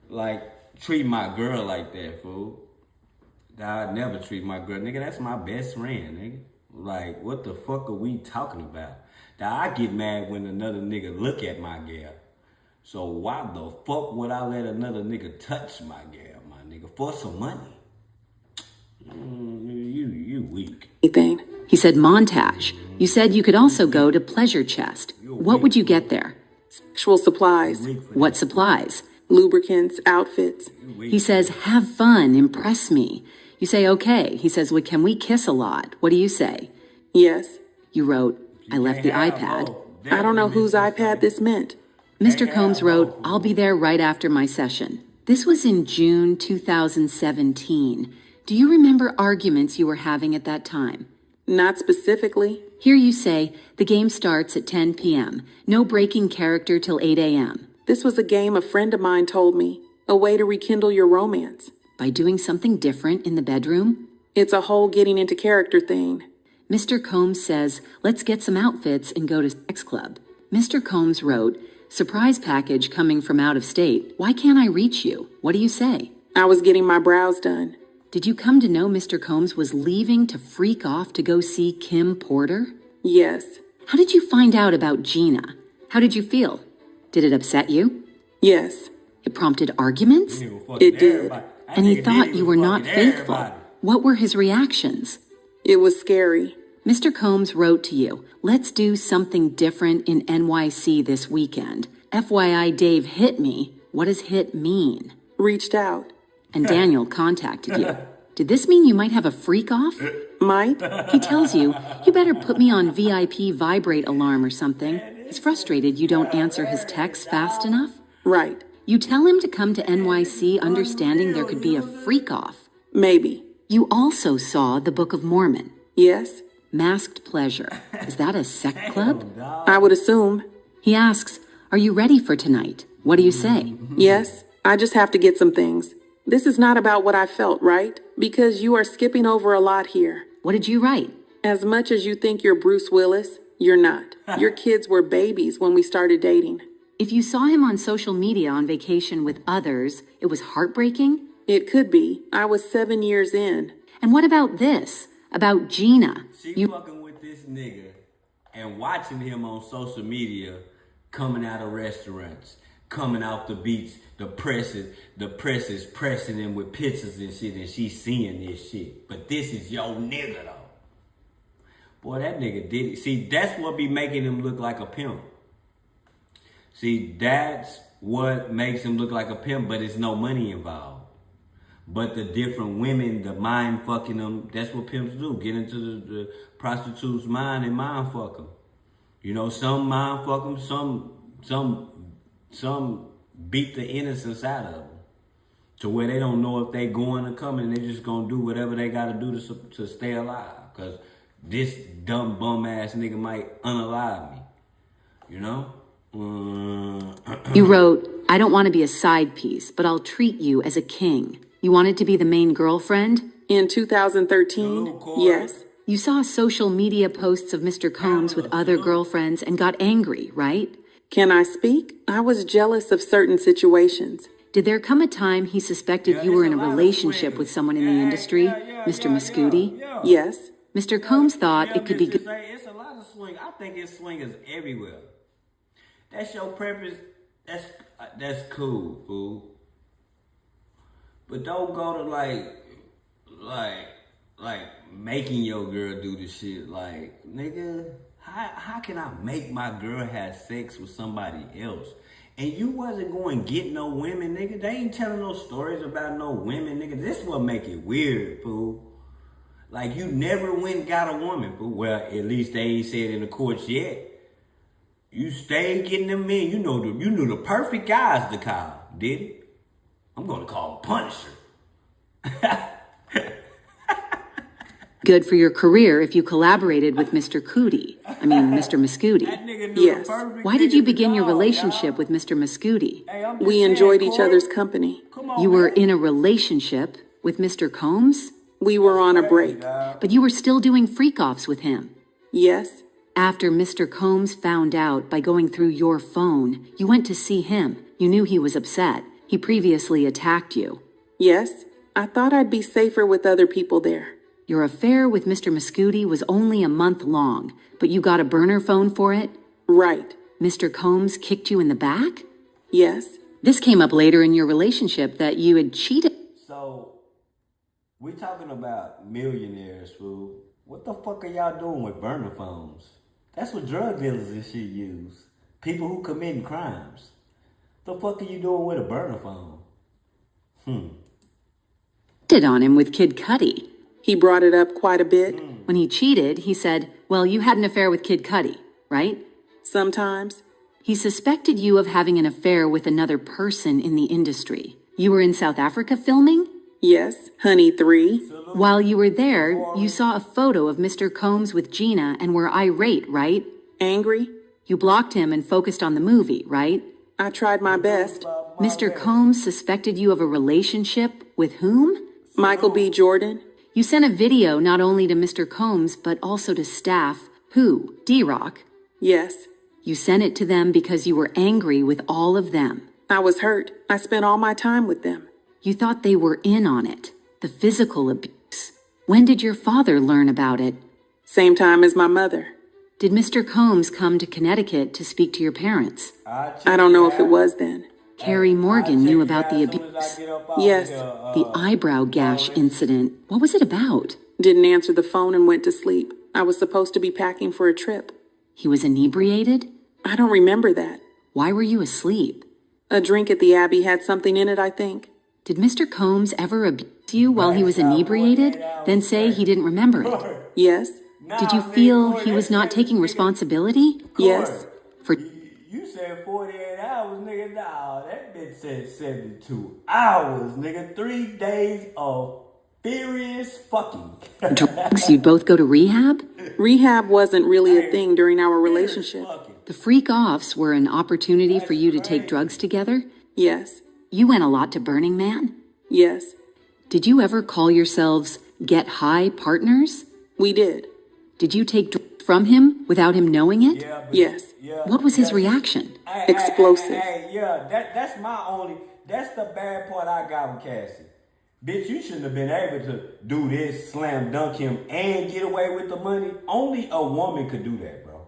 Like, treat my girl like that, fool. I'd never treat my girl, nigga. That's my best friend, nigga. Like, what the fuck are we talking about? Now, I get mad when another nigga look at my girl. So why the fuck would I let another nigga touch my girl, my nigga, for some money? You weak. Anything. He said montage. You said you could also go to Pleasure Chest. What would you get there? Sexual supplies. What supplies? Lubricants, outfits. He says, have fun, impress me. You say, okay. He says, well, can we kiss a lot? What do you say? Yes. You wrote, I left the iPad. I don't know whose iPad this meant. Mr. Combs wrote, I'll be there right after my session. This was in June 2017. Do you remember arguments you were having at that time? Not specifically. Here you say, the game starts at 10 p.m. No breaking character till 8 a.m. This was a game a friend of mine told me. A way to rekindle your romance. By doing something different in the bedroom? It's a whole getting into character thing. Mr. Combs says, let's get some outfits and go to sex club. Mr. Combs wrote, surprise package coming from out of state. Why can't I reach you? What do you say? I was getting my brows done. Did you come to know Mr. Combs was leaving to freak off to go see Kim Porter? Yes. How did you find out about Gina? How did you feel? Did it upset you? Yes. It prompted arguments? It did. And he thought you were not faithful. What were his reactions? It was scary. Mr. Combs wrote to you, let's do something different in NYC this weekend. FYI, Dave hit me. What does hit mean? Reached out. And Daniel contacted you. Did this mean you might have a freak off? Might? He tells you, you better put me on VIP vibrate alarm or something. He's frustrated you don't answer his texts fast enough. Right. You tell him to come to NYC understanding there could be a freak off. Maybe. You also saw the Book of Mormon. Yes. Masked Pleasure. Is that a sect club? I would assume. He asks, are you ready for tonight? What do you say? Yes, I just have to get some things. This is not about what I felt, right? Because you are skipping over a lot here. What did you write? As much as you think you're Bruce Willis, you're not. Your kids were babies when we started dating. If you saw him on social media on vacation with others, it was heartbreaking? It could be. I was 7 years in. And what about this? About Gina? She fucking with this nigga and watching him on social media coming out of restaurants, coming out the beach, the press is pressing him with pictures and shit, and she's seeing this shit. But this is your nigga though. Boy, that nigga did it. See, that's what be making him look like a pimp. See, that's what makes him look like a pimp, but it's no money involved. But the different women, the mind fucking them, that's what pimps do. Get into the prostitute's mind and mind fuck them. You know, some mind fuck them, some beat the innocence out of them. To where they don't know if they going or coming, they just gonna do whatever they gotta do to stay alive. Cause this dumb bum ass nigga might unalive me. You know? You wrote, I don't want to be a side piece, but I'll treat you as a king. You wanted to be the main girlfriend? In 2013, yes. You saw social media posts of Mr. Combs with other girlfriends and got angry, right? Can I speak? I was jealous of certain situations. Did there come a time he suspected you were in a relationship with someone in the industry, Mr. Muscooty? Yes. Mr. Combs thought it could be good. It's a lot of swing. I think it's swingers everywhere. That's your preference. That's cool, fool. But don't go to like making your girl do the shit. Like, nigga, how can I make my girl have sex with somebody else? And you wasn't going to get no women, nigga. They ain't telling no stories about no women, nigga. This what make it weird, fool. Like, you never went and got a woman, fool. Well, at least they ain't said in the courts yet. You stayed getting them in. You knew the perfect guys to call, did it? I'm going to call Punisher. Good for your career if you collaborated with Mr. Mr. Muscooty. Yes. Why did you begin your relationship with Mr. Muscooty? We enjoyed each other's company. You were in a relationship with Mr. Combs? We were on a break. But you were still doing freak-offs with him. Yes. After Mr. Combs found out by going through your phone, you went to see him. You knew he was upset. He previously attacked you. Yes. I thought I'd be safer with other people there. Your affair with Mr. Muscooty was only a month long, but you got a burner phone for it? Right. Mr. Combs kicked you in the back? Yes. This came up later in your relationship that you had cheated. So, we talking about millionaires, fool. What the fuck are y'all doing with burner phones? That's what drug dealers and shit use. People who committing crimes. The fuck are you doing with a burner phone? Did on him with Kid Cudi. He brought it up quite a bit. When he cheated, he said, well, you had an affair with Kid Cudi, right? Sometimes. He suspected you of having an affair with another person in the industry. You were in South Africa filming? Yes, Honey 3. While you were there, you saw a photo of Mr. Combs with Gina and were irate, right? Angry? You blocked him and focused on the movie, right? I tried my best. Mr. Combs suspected you of a relationship with whom? Michael B. Jordan. You sent a video not only to Mr. Combs, but also to staff. Who? D-Rock. Yes. You sent it to them because you were angry with all of them. I was hurt. I spent all my time with them. You thought they were in on it. The physical abuse. When did your father learn about it? Same time as my mother. Did Mr. Combs come to Connecticut to speak to your parents? I don't know if it was then. Carrie Morgan knew about the abuse. Yes. The eyebrow gash incident. What was it about? Didn't answer the phone and went to sleep. I was supposed to be packing for a trip. He was inebriated? I don't remember that. Why were you asleep? A drink at the Abbey had something in it, I think. Did Mr. Combs ever abuse you while he was inebriated, then say he didn't remember it? Yes. Did you feel he was not taking responsibility? Yes. You said 48 hours, nigga. Nah, that bitch said 72 hours, nigga. 3 days of furious fucking. Drugs? You'd both go to rehab? Rehab wasn't really a thing during our relationship. The freak-offs were an opportunity for you to take drugs together? Yes. You went a lot to Burning Man? Yes. Did you ever call yourselves Get High Partners? We did. Did you take drugs from him without him knowing it? Yes. What was his reaction? Explosive. That's that's the bad part I got with Cassie. Bitch, you shouldn't have been able to do this, slam dunk him, and get away with the money. Only a woman could do that, bro.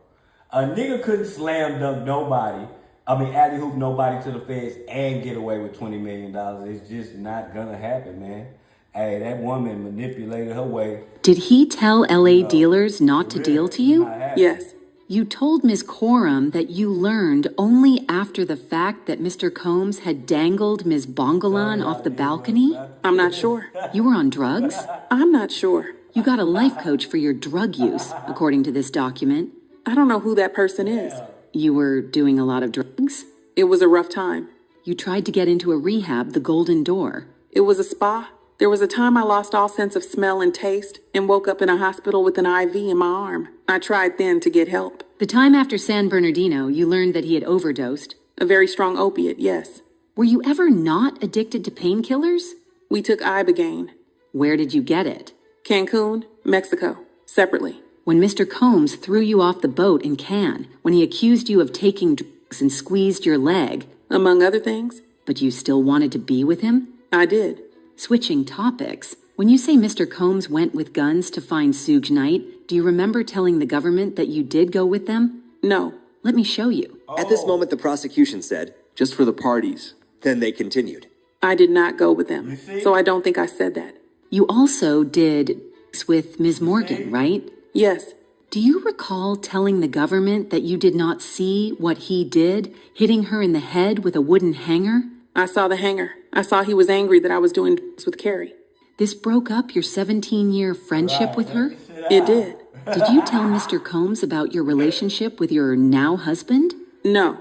A nigga couldn't slam dunk nobody. Alley hoop nobody to the feds and get away with $20 million. It's just not gonna happen, man. Hey, that woman manipulated her way. Did he tell LA dealers not to deal to you? Yes. You told Ms. Coram that you learned only after the fact that Mr. Combs had dangled Ms. Bongolan off the balcony? I'm not sure. You were on drugs? I'm not sure. You got a life coach for your drug use, according to this document. I don't know who that person is. You were doing a lot of drugs? It was a rough time. You tried to get into a rehab, the Golden Door. It was a spa. There was a time I lost all sense of smell and taste and woke up in a hospital with an IV in my arm. I tried then to get help. The time after San Bernardino, you learned that he had overdosed. A very strong opiate, yes. Were you ever not addicted to painkillers? We took Ibogaine. Where did you get it? Cancun, Mexico, separately. When Mr. Combs threw you off the boat in Cannes, when he accused you of taking drugs and squeezed your leg. Among other things. But you still wanted to be with him? I did. Switching topics, when you say Mr. Combs went with guns to find Suge Knight, do you remember telling the government that you did go with them? No. Let me show you. At this moment, the prosecution said, Just for the parties. Then they continued. I did not go with them, so I don't think I said that. You also did with Ms. Morgan, right? Yes. Do you recall telling the government that you did not see what he did, hitting her in the head with a wooden hanger? I saw the hanger. I saw he was angry that I was doing drugs with Carrie. This broke up your 17-year friendship with her? It did. Did you tell Mr. Combs about your relationship with your now husband? No.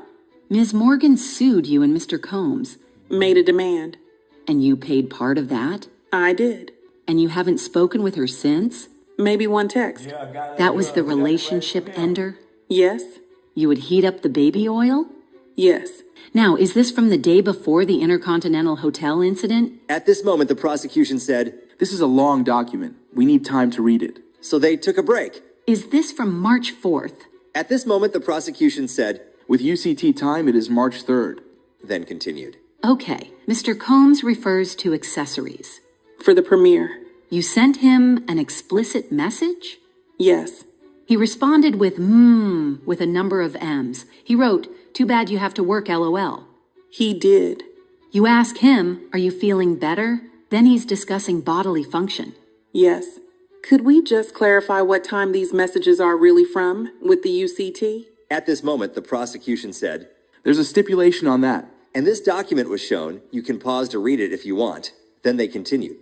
Ms. Morgan sued you and Mr. Combs. Made a demand. And you paid part of that? I did. And you haven't spoken with her since? Maybe one text. That was the relationship ender? Yes. You would heat up the baby oil? Yes. Now, is this from the day before the Intercontinental Hotel incident? At this moment, the prosecution said, This is a long document. We need time to read it. So they took a break. Is this from March 4th? At this moment, the prosecution said, With UCT time, it is March 3rd. Then continued. Okay, Mr. Combs refers to accessories. For the premiere. You sent him an explicit message? Yes. He responded with with a number of M's. He wrote, "Too bad you have to work, LOL." He did. You ask him, "Are you feeling better?" Then he's discussing bodily function. Yes. Could we just clarify what time these messages are really from with the UCT? At this moment, the prosecution said, There's a stipulation on that. And this document was shown. You can pause to read it if you want. Then they continued.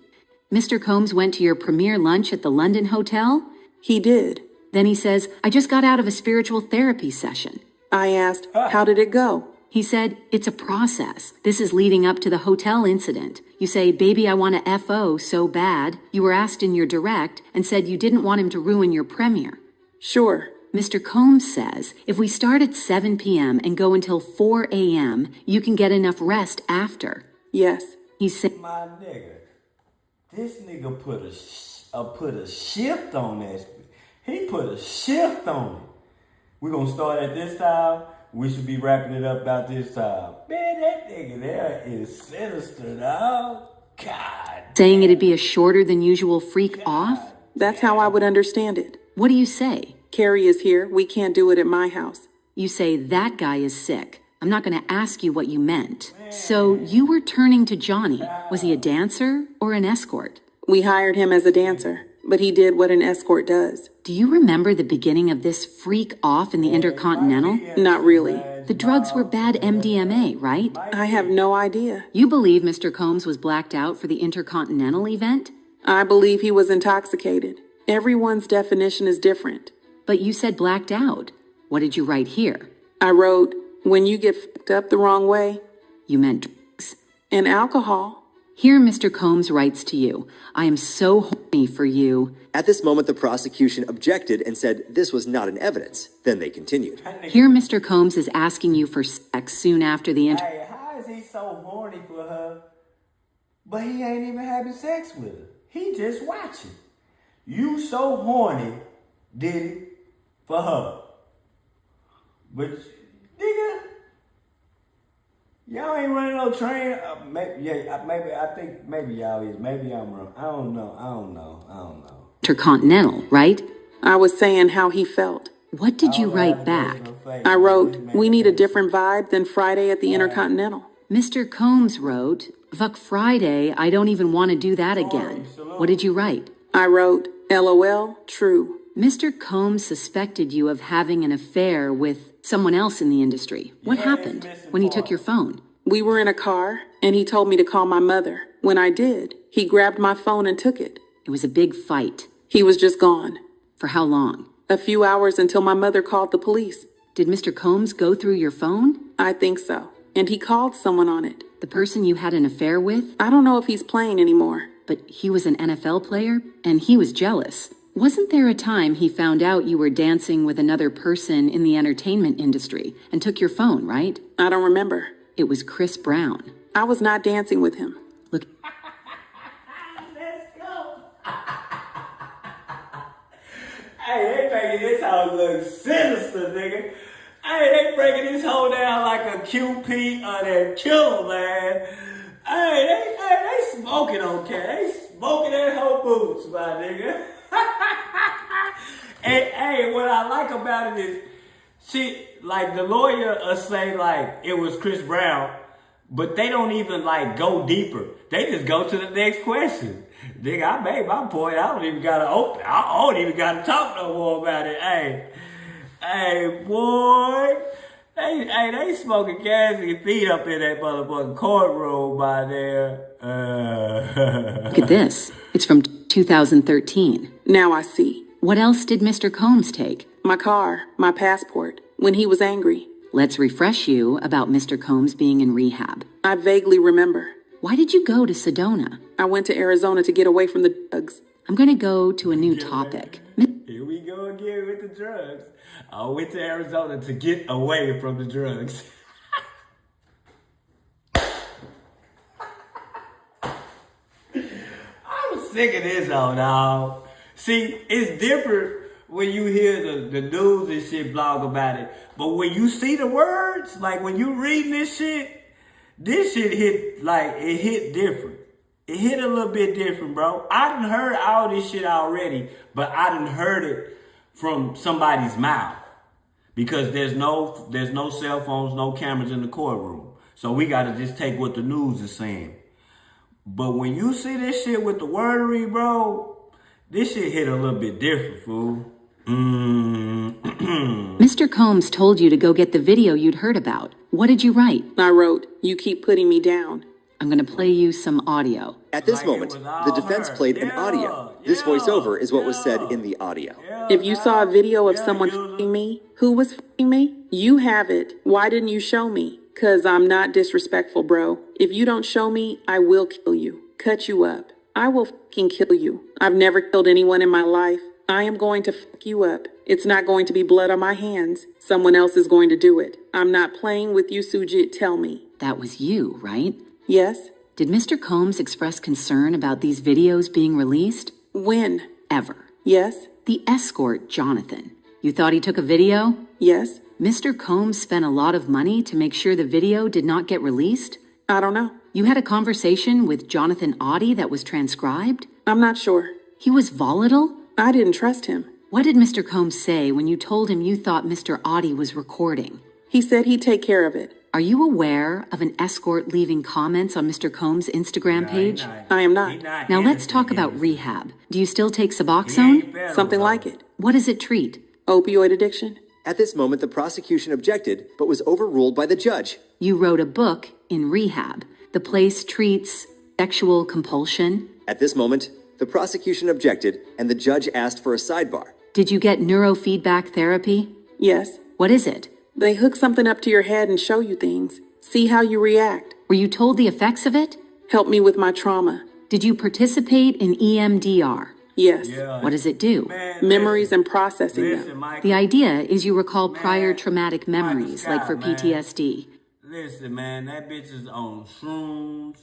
Mr. Combs went to your premiere lunch at the London Hotel? He did. Then he says, "I just got out of a spiritual therapy session." I asked, how did it go? He said, "It's a process. This is leading up to the hotel incident. You say, 'Baby, I want to FO so bad.' You were asked in your direct and said you didn't want him to ruin your premiere." Sure. Mr. Combs says, "If we start at 7 p.m. and go until 4 a.m., you can get enough rest after." Yes. He said, My nigga, this nigga put a shift on that. He put a shift on it. We're gonna start at this time. We should be wrapping it up about this time. Man, that nigga there is sinister, dog. God. saying it'd be a shorter than usual freak off? That's how I would understand it. What do you say? Carrie is here. We can't do it at my house. You say, "That guy is sick." I'm not going to ask you what you meant. So you were turning to Johnny. Was he a dancer or an escort? We hired him as a dancer, but he did what an escort does. Do you remember the beginning of this freak off in the Intercontinental? Not really. The drugs were bad MDMA, right? I have no idea. You believe Mr. Combs was blacked out for the Intercontinental event? I believe he was intoxicated. Everyone's definition is different. But you said blacked out. What did you write here? I wrote, when you get fucked up the wrong way, You meant drugs. and alcohol. Here, Mr. Combs writes to you, I am so horny for you. At this moment, the prosecution objected and said this was not in evidence. Then they continued. Here, Mr. Combs is asking you for sex soon after the interview. Hey, how is he so horny for her, but he ain't even having sex with her? He just watching. You so horny, Diddy, for her. But, nigga, y'all ain't running no train. I think maybe y'all is. Maybe I'm wrong. I don't know. Intercontinental, right? I was saying how he felt. What did you write back? I wrote, we need a different vibe than Friday at the Intercontinental. Mr. Combs wrote, Fuck Friday, I don't even want to do that again. What did you write? I wrote, LOL, true. Mr. Combs suspected you of having an affair with someone else in the industry. What happened when he took your phone? We were in a car, and he told me to call my mother. When I did, he grabbed my phone and took it. It was a big fight. He was just gone. For how long? A few hours until my mother called the police. Did Mr. Combs go through your phone? I think so. And he called someone on it. The person you had an affair with? I don't know if he's playing anymore. But he was an NFL player, and he was jealous. Wasn't there a time he found out you were dancing with another person in the entertainment industry and took your phone, right? I don't remember. It was Chris Brown. I was not dancing with him. Look. Let's go. Hey, they making this hoe look sinister, nigga. Hey, they breaking this hoe down like a QP of that killer, man. Hey, they smoking okay. They smoking that whole boots, my nigga. And hey, what I like about it is, like the lawyer say like it was Chris Brown, but they don't even like go deeper. They just go to the next question. Nigga, I made my point. I don't even gotta open. I don't even gotta talk no more about it. Hey, boy. They smoking gas and feet up in that motherfucking courtroom by there. Look at this. It's from 2013. Now I see. What else did Mr. Combs take? My car, my passport, when he was angry. Let's refresh you about Mr. Combs being in rehab. I vaguely remember. Why did you go to Sedona? I went to Arizona to get away from the drugs. I'm going to go to a new topic. Here we go again with the drugs. I went to Arizona to get away from the drugs. I'm sick of this, dog. See, it's different when you hear the news and shit blog about it. But when you see the words, like when you read this shit hit, like, it hit different. It hit a little bit different, bro. I done heard all this shit already, but I done heard it from somebody's mouth. Because there's no cell phones, no cameras in the courtroom. So we gotta just take what the news is saying. But when you see this shit with the wordery, bro, this shit hit a little bit different, fool. Mr. Combs told you to go get the video you'd heard about. What did you write? I wrote, you keep putting me down. I'm going to play you some audio. At this moment, the defense played an audio. This voiceover is what was said in the audio. If you saw a video of someone f***ing me, who was f***ing me? You have it. Why didn't you show me? 'Cause I'm not disrespectful, bro. If you don't show me, I will kill you. Cut you up. I will f***ing kill you. I've never killed anyone in my life. I am going to f*** you up. It's not going to be blood on my hands. Someone else is going to do it. I'm not playing with you, Sujit. Tell me. That was you, right? Yes. Did Mr. Combs express concern about these videos being released? When? Ever. Yes. The escort, Jonathan. You thought he took a video? Yes. Mr. Combs spent a lot of money to make sure the video did not get released? I don't know. You had a conversation with Jonathan Audie that was transcribed? I'm not sure. He was volatile? I didn't trust him. What did Mr. Combs say when you told him you thought Mr. Audie was recording? He said he'd take care of it. Are you aware of an escort leaving comments on Mr. Combs' Instagram page? I am not. Now let's talk about rehab. Do you still take Suboxone? Something like it. What does it treat? Opioid addiction. At this moment, the prosecution objected, but was overruled by the judge. You wrote a book in rehab. The place treats sexual compulsion. At this moment, the prosecution objected, and the judge asked for a sidebar. Did you get neurofeedback therapy? Yes. What is it? They hook something up to your head and show you things. See how you react. Were you told the effects of it? Help me with my trauma. Did you participate in EMDR? Yes. What does it do? Memories and processing them. The idea is you recall prior traumatic memories, like for PTSD. Listen, man, that bitch is on shrooms,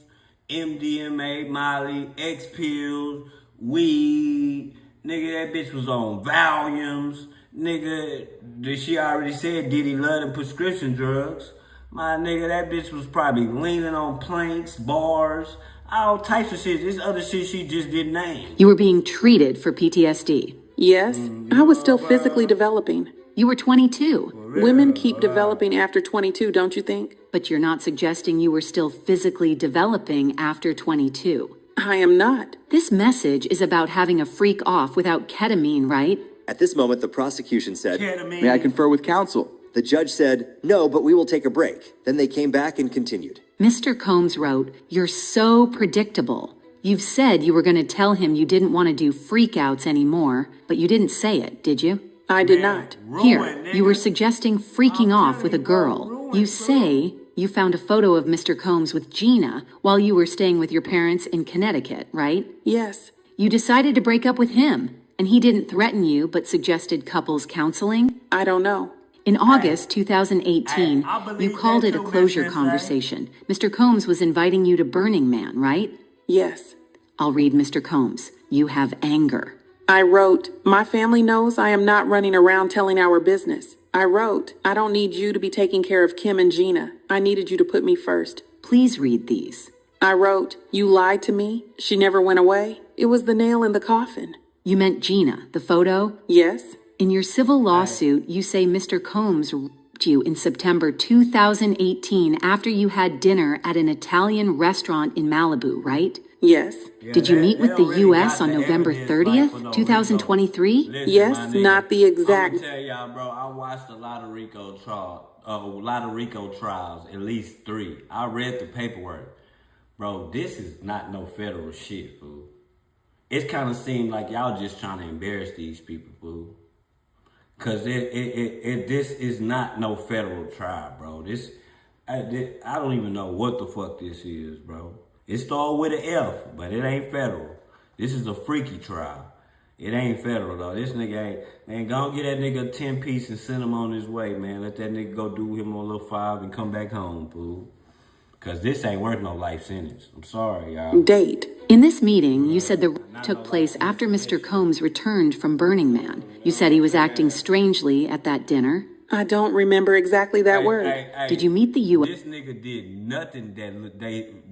MDMA, Molly, X pills, weed. Nigga, that bitch was on Valiums. Nigga, she already said Diddy love them prescription drugs. My nigga, that bitch was probably leaning on planks, bars, all types of shit. This other shit she just didn't name. You were being treated for PTSD. Yes, I was still physically developing. You were 22. Women keep developing after 22, don't you think? But you're not suggesting you were still physically developing after 22. I am not. This message is about having a freak off without ketamine, right? At this moment, the prosecution said, May I confer with counsel? The judge said, no, but we will take a break. Then they came back and continued. Mr. Combs wrote, "You're so predictable. You've said you were going to tell him you didn't want to do freakouts anymore, but you didn't say it, did you?" I did not. Here, you were suggesting freaking off with a girl. You say you found a photo of Mr. Combs with Gina while you were staying with your parents in Connecticut, right? Yes. You decided to break up with him, and he didn't threaten you but suggested couples counseling? I don't know. In August 2018, you called it a closure conversation. Mr. Combs was inviting you to Burning Man, right? Yes. I'll read Mr. Combs. You have anger. I wrote, my family knows I am not running around telling our business. I wrote, I don't need you to be taking care of Kim and Gina. I needed you to put me first. Please read these. I wrote, you lied to me. She never went away. It was the nail in the coffin. You meant Gina, the photo? Yes. In your civil lawsuit, you say Mr. Combs raped you in September 2018 after you had dinner at an Italian restaurant in Malibu, right? Yes. Did you meet with the U.S. on November 30th, 2023? Yes, not the exact. I'm gonna tell y'all, bro, I watched a lot of RICO trials, at least 3. I read the paperwork. Bro, this is not no federal shit, fool. It kind of seemed like y'all just trying to embarrass these people, fool. Cause this is not no federal trial, bro. I don't even know what the fuck this is, bro. It started with an F, but it ain't federal. This is a freaky trial. It ain't federal, though. This nigga ain't... Man, go and get that nigga a 10-piece and send him on his way, man. Let that nigga go do him a little 5 and come back home, fool. Because this ain't worth no life sentence. I'm sorry, y'all. Date. In this meeting, you said the rape took place after Mr. Combs returned from Burning Man. You said he was acting strangely at that dinner. I don't remember exactly that word. Did you meet the U.S.? This nigga did nothing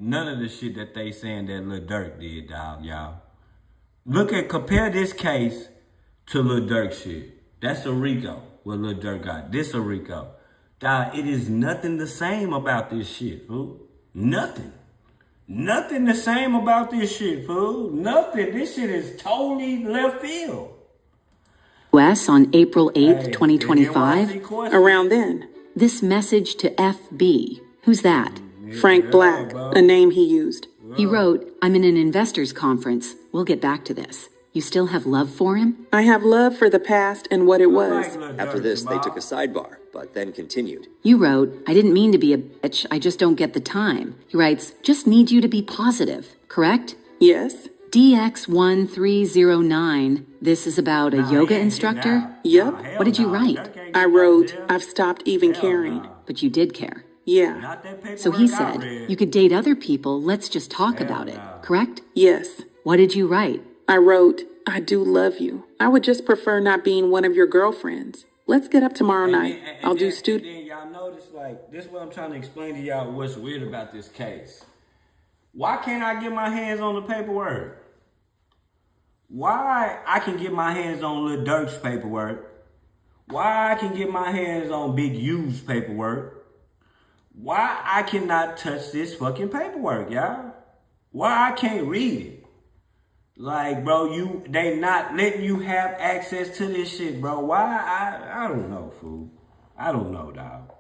none of the shit that they saying that Lil Durk did, dog, y'all. Compare this case to Lil Durk shit. That's a RICO, what Lil Durk got. This a RICO. Dog, it is nothing the same about this shit, fool. Nothing. Nothing the same about this shit, fool. Nothing. This shit is totally left field. U.S. on April 8th, 2025. Around then. This message to FB. Who's that? Frank Black, a name he used. He wrote, I'm in an investors conference. We'll get back to this. You still have love for him? I have love for the past and what it was. After this, they took a sidebar, but then continued. You wrote, I didn't mean to be a bitch. I just don't get the time. He writes, just need you to be positive, correct? Yes. DX1309, this is about a yoga instructor? Yep. What did you write? I wrote, I've stopped even caring. But you did care. Yeah. So he said, you could date other people, let's just talk about it, correct? Yes. What did you write? I wrote, I do love you. I would just prefer not being one of your girlfriends. Let's get up tomorrow night. I'll do student. Then y'all notice, like, this is what I'm trying to explain to y'all what's weird about this case. Why can't I get my hands on the paperwork? Why I can get my hands on Lil Durk's paperwork? Why I can get my hands on Big U's paperwork? Why I cannot touch this fucking paperwork, y'all? Why I can't read it? Like, bro, they not letting you have access to this shit, bro. Why? I don't know, fool. I don't know, dog.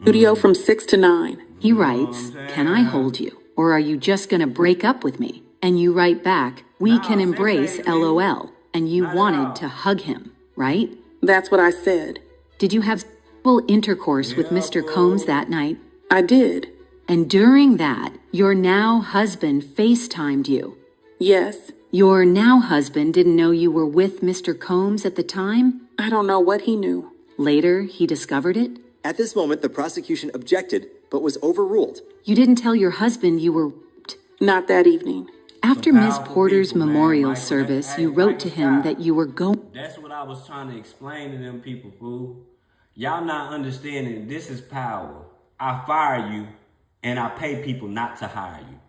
Studio from 6 to 9. He writes, can I hold you? Or are you just gonna break up with me? And you write back, we can embrace LOL. And you wanted to hug him, right? That's what I said. Did you have sexual intercourse with Mr. Combs that night? I did. And during that, your now husband FaceTimed you. Yes. Your now husband didn't know you were with Mr. Combs at the time? I don't know what he knew. Later, he discovered it? At this moment, the prosecution objected, but was overruled. You didn't tell your husband you were raped. Not that evening. After Ms. Porter's memorial service, you wrote to him that you were going... That's what I was trying to explain to them people, fool. Y'all not understanding, this is power. I fire you, and I pay people not to hire you.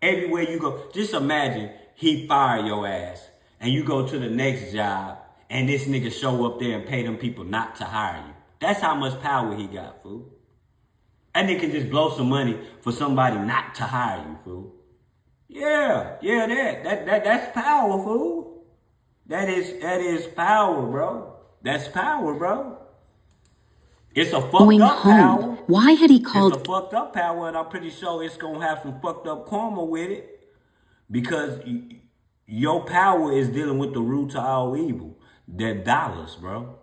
Everywhere you go, just imagine he fire your ass, and you go to the next job, and this nigga show up there and pay them people not to hire you. That's how much power he got, fool. That nigga can just blow some money for somebody not to hire you, fool. Yeah, that's power, fool. That is power, bro. That's power, bro. It's a fucked going up home. power. Why had he called... It's a fucked up power, and I'm pretty sure it's gonna have some fucked up karma with it. Because your power is dealing with the root to all evil. They're dollars, bro.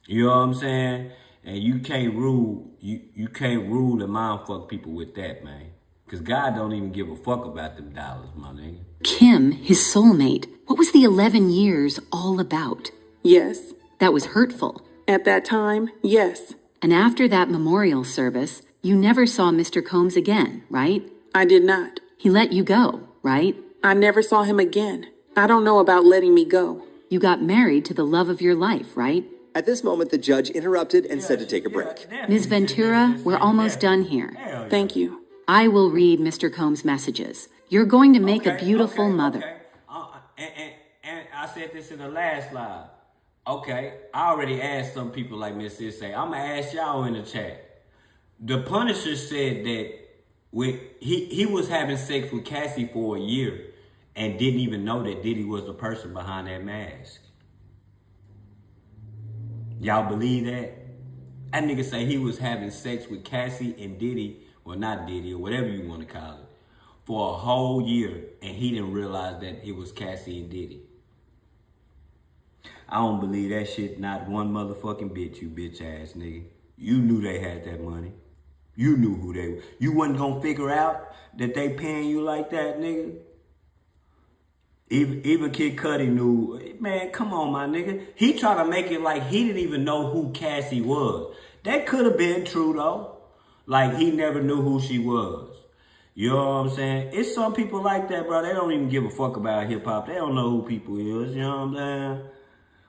You know what I'm saying? And you can't rule, you can't rule and mind fuck people with that, man. Because God don't even give a fuck about them dollars, my nigga. Kim, his soulmate. What was the 11 years all about? Yes. That was hurtful. At that time, yes. And after that memorial service, you never saw Mr. Combs again, right? I did not. He let you go, right? I never saw him again. I don't know about letting me go. You got married to the love of your life, right? At this moment, the judge interrupted and said to take a break. Ms. Ventura, we're almost done here. Thank you. I will read Mr. Combs' messages. You're going to make a beautiful mother. Okay. And I said this in the last slide. Okay, I already asked some people like Miss Sis say. I'm gonna ask y'all in the chat. The Punisher said that he was having sex with Cassie for a year and didn't even know that Diddy was the person behind that mask. Y'all believe that? That nigga say he was having sex with Cassie and Diddy, well not Diddy or whatever you want to call it, for a whole year, and he didn't realize that it was Cassie and Diddy. I don't believe that shit not one motherfucking bit, you bitch ass nigga. You knew they had that money. You knew who they were. You wasn't gonna figure out that they paying you like that, nigga. Even Kid Cudi knew, man, come on, my nigga. He tried to make it like he didn't even know who Cassie was. That could have been true, though. Like, he never knew who she was. You know what I'm saying? It's some people like that, bro. They don't even give a fuck about hip-hop. They don't know who people is, you know what I'm saying?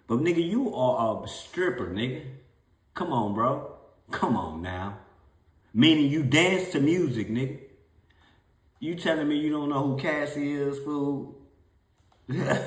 But, nigga, you are a stripper, nigga. Come on, bro. Come on, now. Meaning you dance to music, nigga. You telling me you don't know who Cassie is, fool? Nigga.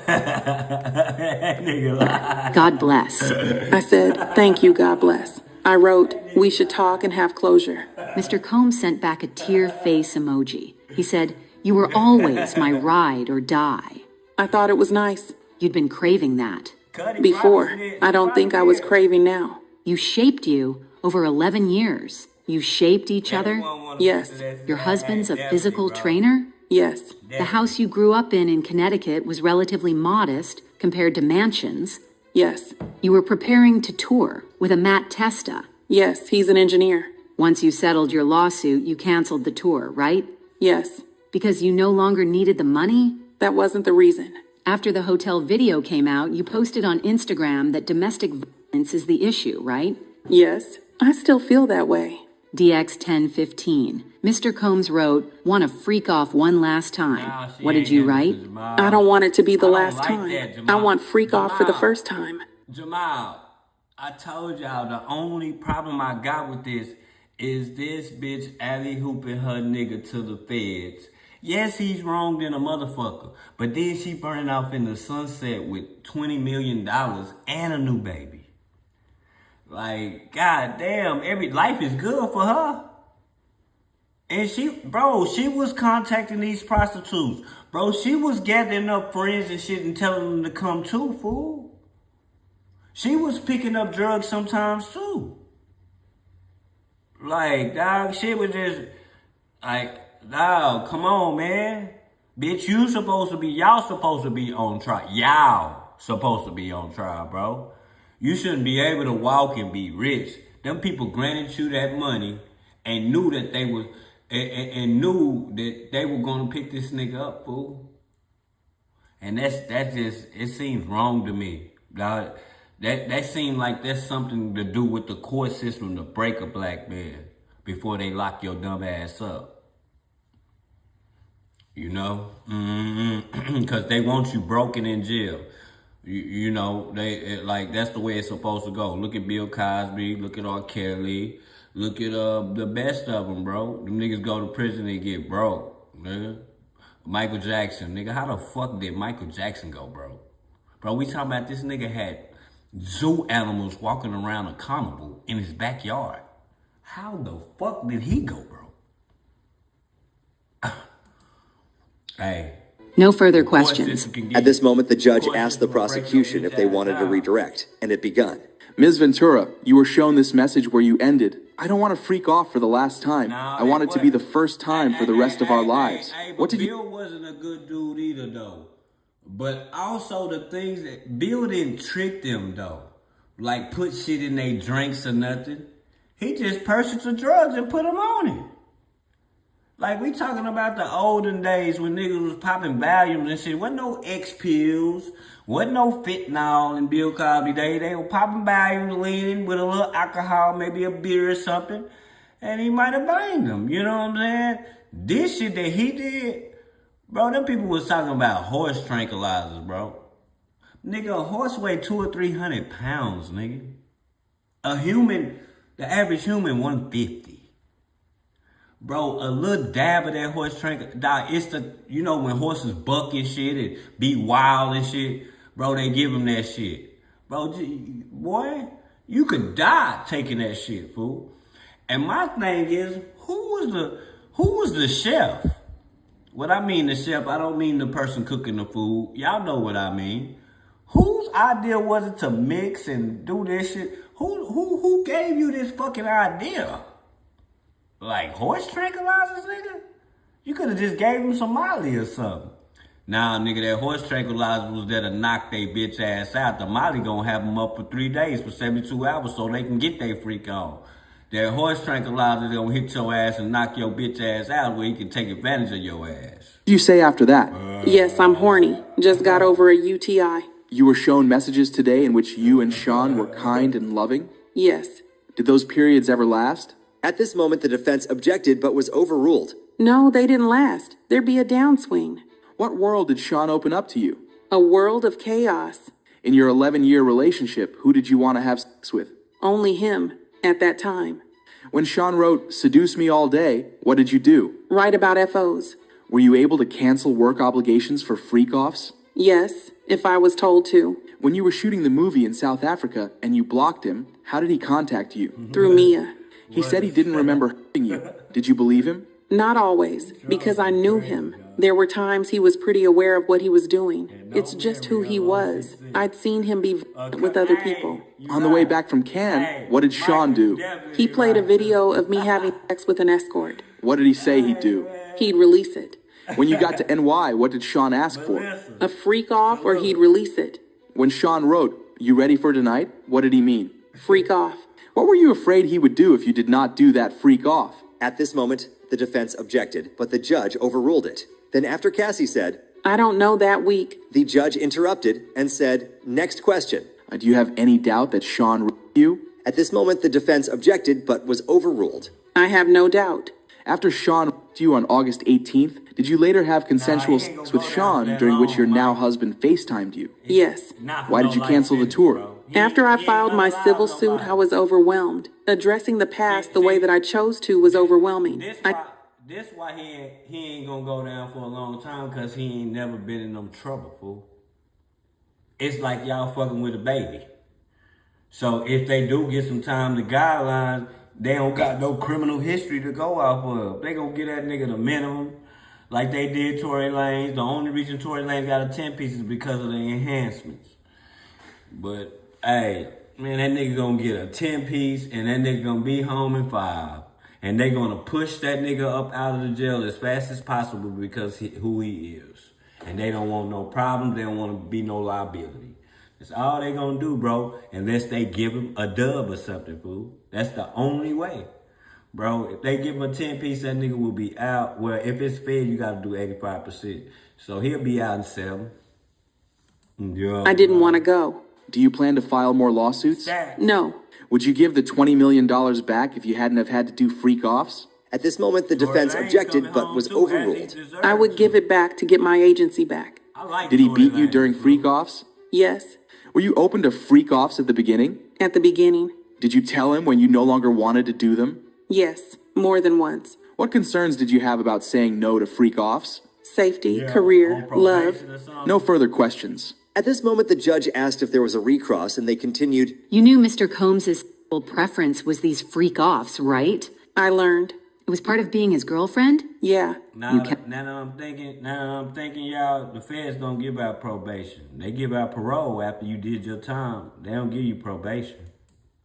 God bless. I said, thank you, God bless. I wrote, we should talk and have closure. Mr. Combs sent back a tear face emoji. He said, you were always my ride or die. I thought it was nice. You'd been craving that. Before, I don't think I was craving now. You shaped you over 11 years. You shaped each other. Yes. Your husband's a physical trainer? Yes. The house you grew up in Connecticut was relatively modest compared to mansions. Yes. You were preparing to tour with a Matt Testa. Yes, he's an engineer. Once you settled your lawsuit, you canceled the tour, right? Yes. Because you no longer needed the money? That wasn't the reason. After the hotel video came out, you posted on Instagram that domestic violence is the issue, right? Yes, I still feel that way. DX 1015. Mr. Combs wrote, want to freak off one last time. What did you write? I don't want it to be the last time. I want freak off for the first time. Jamal, I told y'all the only problem I got with this is this bitch alley-hooping her nigga to the feds. Yes, he's wrong than a motherfucker, but then she burning off in the sunset with $20 million and a new baby. Like, goddamn, life is good for her. And she was contacting these prostitutes. Bro, she was gathering up friends and shit and telling them to come too, fool. She was picking up drugs sometimes too. Like, dog, shit was just, like, dog, come on, man. Bitch, y'all supposed to be on trial. Y'all supposed to be on trial, bro. You shouldn't be able to walk and be rich. Them people granted you that money and knew that they was and knew that they were gonna pick this nigga up, fool. And that just, it seems wrong to me, dog. That seems like that's something to do with the court system to break a black man before they lock your dumb ass up. You know, because they want you broken in jail. You know, like that's the way it's supposed to go. Look at Bill Cosby. Look at R. Kelly. Look at the best of them, bro. Them niggas go to prison and get broke, nigga. Michael Jackson, nigga. How the fuck did Michael Jackson go, bro? Bro, we talking about this nigga had zoo animals walking around a carnival in his backyard. How the fuck did he go, bro? Hey. No further questions. At this moment, the judge asked the prosecution if they wanted to redirect, and it begun. Ms. Ventura, you were shown this message where you ended. I don't want to freak off for the last time. I want it to be the first time for the rest of our lives. What did Bill wasn't a good dude either, though. But also the things that Bill didn't trick them, though. Like put shit in their drinks or nothing. He just purchased the drugs and put them on it. Like, we talking about the olden days when niggas was popping Valiums and shit. Wasn't no X pills. Wasn't no fentanyl in Bill Cosby day. They were popping Valiums, leaning with a little alcohol, maybe a beer or something. And he might have banged them. You know what I'm saying? This shit that he did, bro, them people was talking about horse tranquilizers, bro. Nigga, a horse weigh 200 or 300 pounds, nigga. A human, the average human, 150. Bro, a little dab of that horse tranquilizer, dog, it's the, you know, when horses buck and shit and be wild and shit, bro, they give them that shit. Bro, boy, you could die taking that shit, fool. And my thing is, who was the chef? What I mean the chef, I don't mean the person cooking the food. Y'all know what I mean. Whose idea was it to mix and do this shit? Who gave you this fucking idea? Like horse tranquilizers, nigga? You could have just gave him some Molly or something. Nah, nigga, that horse tranquilizer was there to knock they bitch ass out. The Molly gonna have them up for 3 days, for 72 hours, so they can get their freak on. That horse tranquilizer gonna hit your ass and knock your bitch ass out where he can take advantage of your ass. What did you say after that? Yes, I'm horny. Just got over a UTI. You were shown messages today in which you and Sean were kind and loving? Yes. Did those periods ever last? At this moment, the defense objected but was overruled. No, they didn't last. There'd be a downswing. What world did Sean open up to you? A world of chaos. In your 11-year relationship, who did you want to have sex with? Only him, at that time. When Sean wrote, "Seduce me all day," what did you do? Write about FOs. Were you able to cancel work obligations for freak-offs? Yes, if I was told to. When you were shooting the movie in South Africa and you blocked him, how did he contact you? Through Mia. He said he didn't remember hurting you. Did you believe him? Not always, because I knew him. There were times he was pretty aware of what he was doing. It's just who he was. I'd seen him be with other people. On the way back from Cannes, what did Sean do? He played a video of me having sex with an escort. What did he say he'd do? He'd release it. When you got to NY, what did Sean ask for? A freak off or he'd release it. When Sean wrote, "You ready for tonight?" what did he mean? Freak off. What were you afraid he would do if you did not do that freak off? At this moment, the defense objected, but the judge overruled it. Then after Cassie said, I don't know that week. the judge interrupted and said, "Next question." Do you have any doubt that Sean wrote you? At this moment, the defense objected, but was overruled. I have no doubt. After Sean wrote you on August 18th, did you later have consensual sex with Sean during which your now husband FaceTimed you? Yes. Why did you cancel the tour? After I filed my civil suit, I was overwhelmed. Addressing the past the way that I chose to was overwhelming. This why he ain't gonna go down for a long time, because he ain't never been in no trouble, fool. It's like y'all fucking with a baby. So if they do get some time to guidelines, they don't got no criminal history to go off of. They gonna get that nigga the minimum, like they did Tory Lanez. The only reason Tory Lanez got a 10 piece is because of the enhancements. But hey, man, that nigga gonna get a 10 piece and that nigga gonna be home in 5. And they gonna push that nigga up out of the jail as fast as possible because who he is. And they don't want no problems. They don't want to be no liability. That's all they gonna do, bro. Unless they give him a dub or something, fool. That's the only way. Bro, if they give him a 10-piece, that nigga will be out. Well, if it's fed, you got to do 85%. So he'll be out in 7. Yeah, I didn't want to go. Do you plan to file more lawsuits? No. Would you give the $20 million back if you hadn't have had to do freak-offs? At this moment, the defense objected but was overruled. I would give it back to get my agency back. Did he beat you during freak-offs? Yes. Were you open to freak-offs at the beginning? At the beginning. Did you tell him when you no longer wanted to do them? Yes. More than once. What concerns did you have about saying no to freak-offs? Safety, career, love. No further questions. At this moment, the judge asked if there was a recross, and they continued. You knew Mr. Combs's preference was these freak-offs, right? I learned. It was part of being his girlfriend? Yeah. Now I'm thinking, y'all, the feds don't give out probation. They give out parole after you did your time. They don't give you probation.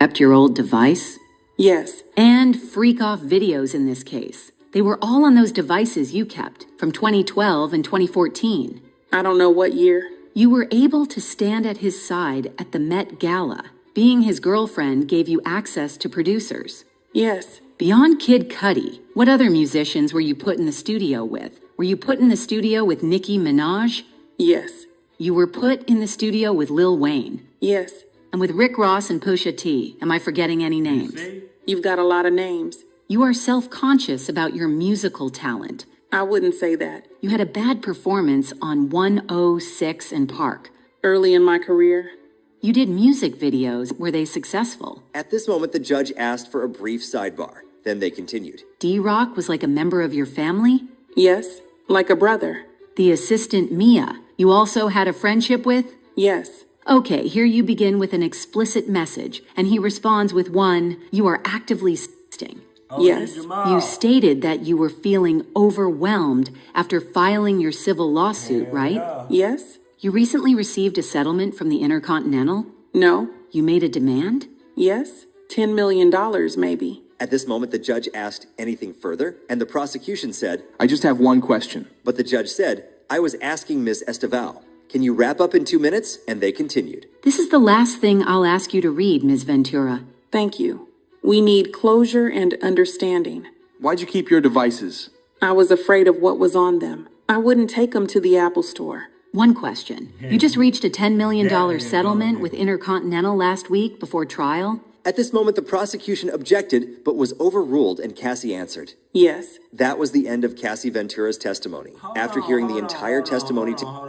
Kept your old device? Yes. And freak-off videos in this case. They were all on those devices you kept from 2012 and 2014. I don't know what year. You were able to stand at his side at the Met Gala. Being his girlfriend gave you access to producers. Yes. Beyond Kid Cudi, what other musicians were you put in the studio with? Were you put in the studio with Nicki Minaj? Yes. You were put in the studio with Lil Wayne. Yes. And with Rick Ross and Pusha T. Am I forgetting any names? You've got a lot of names. You are self-conscious about your musical talent. I wouldn't say that. You had a bad performance on 106 and Park. Early in my career. You did music videos. Were they successful? At this moment, the judge asked for a brief sidebar. Then they continued. D-Rock was like a member of your family? Yes, like a brother. The assistant Mia, you also had a friendship with? Yes. Okay, here you begin with an explicit message, and he responds with one, you are actively sexting. Yes. You stated that you were feeling overwhelmed after filing your civil lawsuit, right? Yes. You recently received a settlement from the Intercontinental? No. You made a demand? Yes. $10 million, maybe. At this moment, the judge asked anything further, and the prosecution said, I just have one question. But the judge said, I was asking Ms. Esteval, can you wrap up in 2 minutes? And they continued. This is the last thing I'll ask you to read, Ms. Ventura. Thank you. We need closure and understanding. Why'd you keep your devices? I was afraid of what was on them. I wouldn't take them to the Apple Store. One question. You just reached a $10 million settlement with Intercontinental last week before trial? At this moment, the prosecution objected, but was overruled, and Cassie answered. Yes. That was the end of Cassie Ventura's testimony. After hearing the entire testimony Hold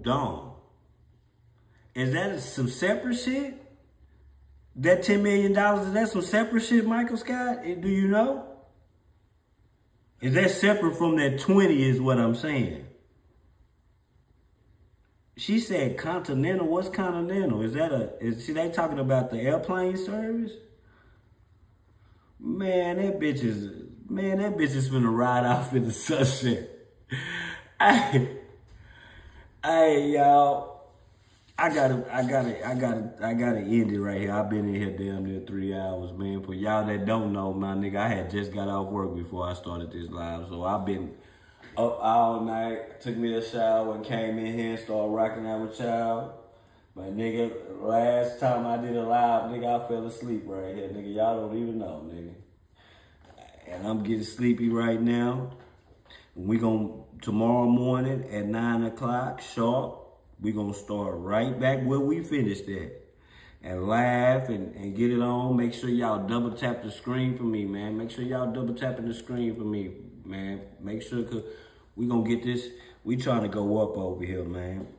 on. Is that some separate shit? That $10 million, is that some separate shit, Michael Scott? Do you know? Is that separate from that 20 is what I'm saying? She said Continental. What's Continental? Is they talking about the airplane service? Man, that bitch is finna ride off in the sunset. Hey, y'all. I gotta end it right here. I've been in here damn near 3 hours, man. For y'all that don't know, my nigga, I had just got off work before I started this live. So I've been up all night, took me a shower and came in here and started rocking out with y'all. But nigga, last time I did a live, nigga, I fell asleep right here. Nigga, y'all don't even know, nigga. And I'm getting sleepy right now. We tomorrow morning at 9 o'clock sharp, we gonna start right back where we finished at. And laugh and get it on. Make sure y'all double tap the screen for me, man. Make sure y'all double tapping the screen for me, man. Make sure, cause we gonna get this. We trying to go up over here, man.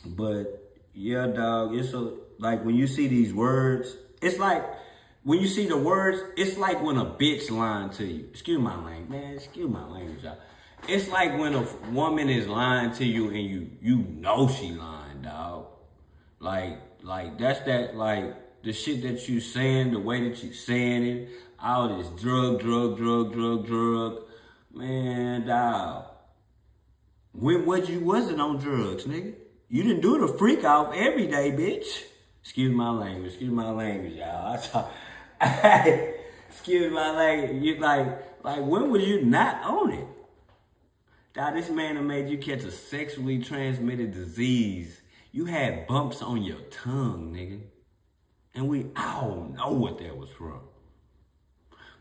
But yeah, dog, it's like when you see these words, it's like when you see the words, it's like when a bitch lying to you. Excuse my language, man. Excuse my language, y'all. It's like when a woman is lying to you and you know she lying, dog. Like that's that, like the shit that you saying, the way that you saying it, all this drug. Man, dog. When wasn't on drugs, nigga? You didn't do the freak off every day, bitch. Excuse my language, y'all. Excuse my language. You like when were you not on it? Dog, this man that made you catch a sexually transmitted disease. You had bumps on your tongue, nigga. And we all know what that was from.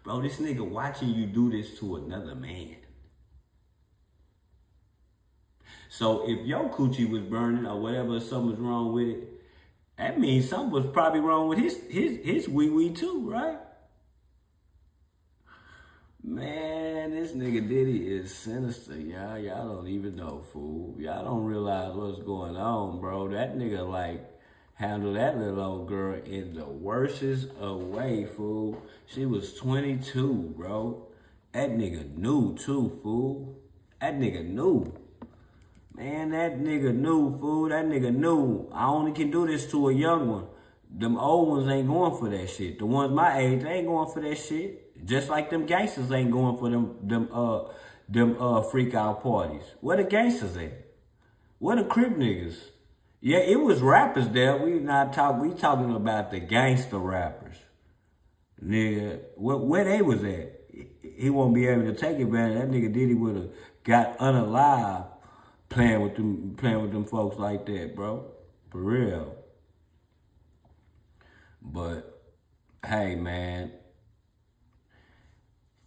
Bro, this nigga watching you do this to another man. So if your coochie was burning or whatever, something was wrong with it, that means something was probably wrong with his wee-wee too, right? Man, this nigga Diddy is sinister, y'all. Y'all don't even know, fool. Y'all don't realize what's going on, bro. That nigga, like, handled that little old girl in the worstest of way, fool. She was 22, bro. That nigga knew, too, fool. That nigga knew. Man, that nigga knew, fool. That nigga knew. I only can do this to a young one. Them old ones ain't going for that shit. The ones my age, they ain't going for that shit. Just like them gangsters ain't going for them freak out parties. Where the gangsters at? Where the Crip niggas? Yeah, it was rappers there. We talking about the gangster rappers. Nigga, where they was at? He won't be able to take advantage. That nigga Diddy would have got unalive playing with them folks like that, bro. For real. But hey, man,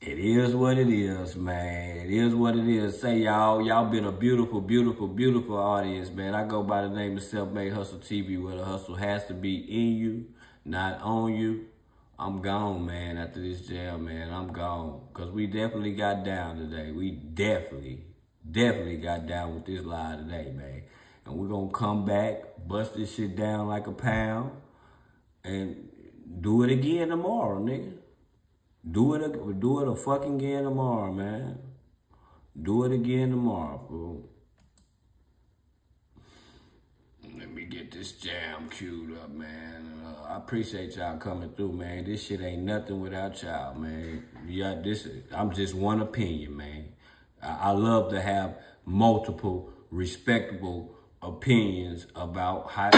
it is what it is, man. It is what it is. Say, y'all been a beautiful, beautiful, beautiful audience, man. I go by the name of Self-Made Hustle TV, where the hustle has to be in you, not on you. I'm gone, man, after this jam, man. I'm gone. Because we definitely got down today. We definitely got down with this lie today, man. And we're going to come back, bust this shit down like a pound, and do it again tomorrow, nigga. Do it a fucking again tomorrow, man. Do it again tomorrow, fool. Let me get this jam queued up, man. I appreciate y'all coming through, man. This shit ain't nothing without y'all, man. Yeah, I'm just one opinion, man. I love to have multiple respectable opinions about how.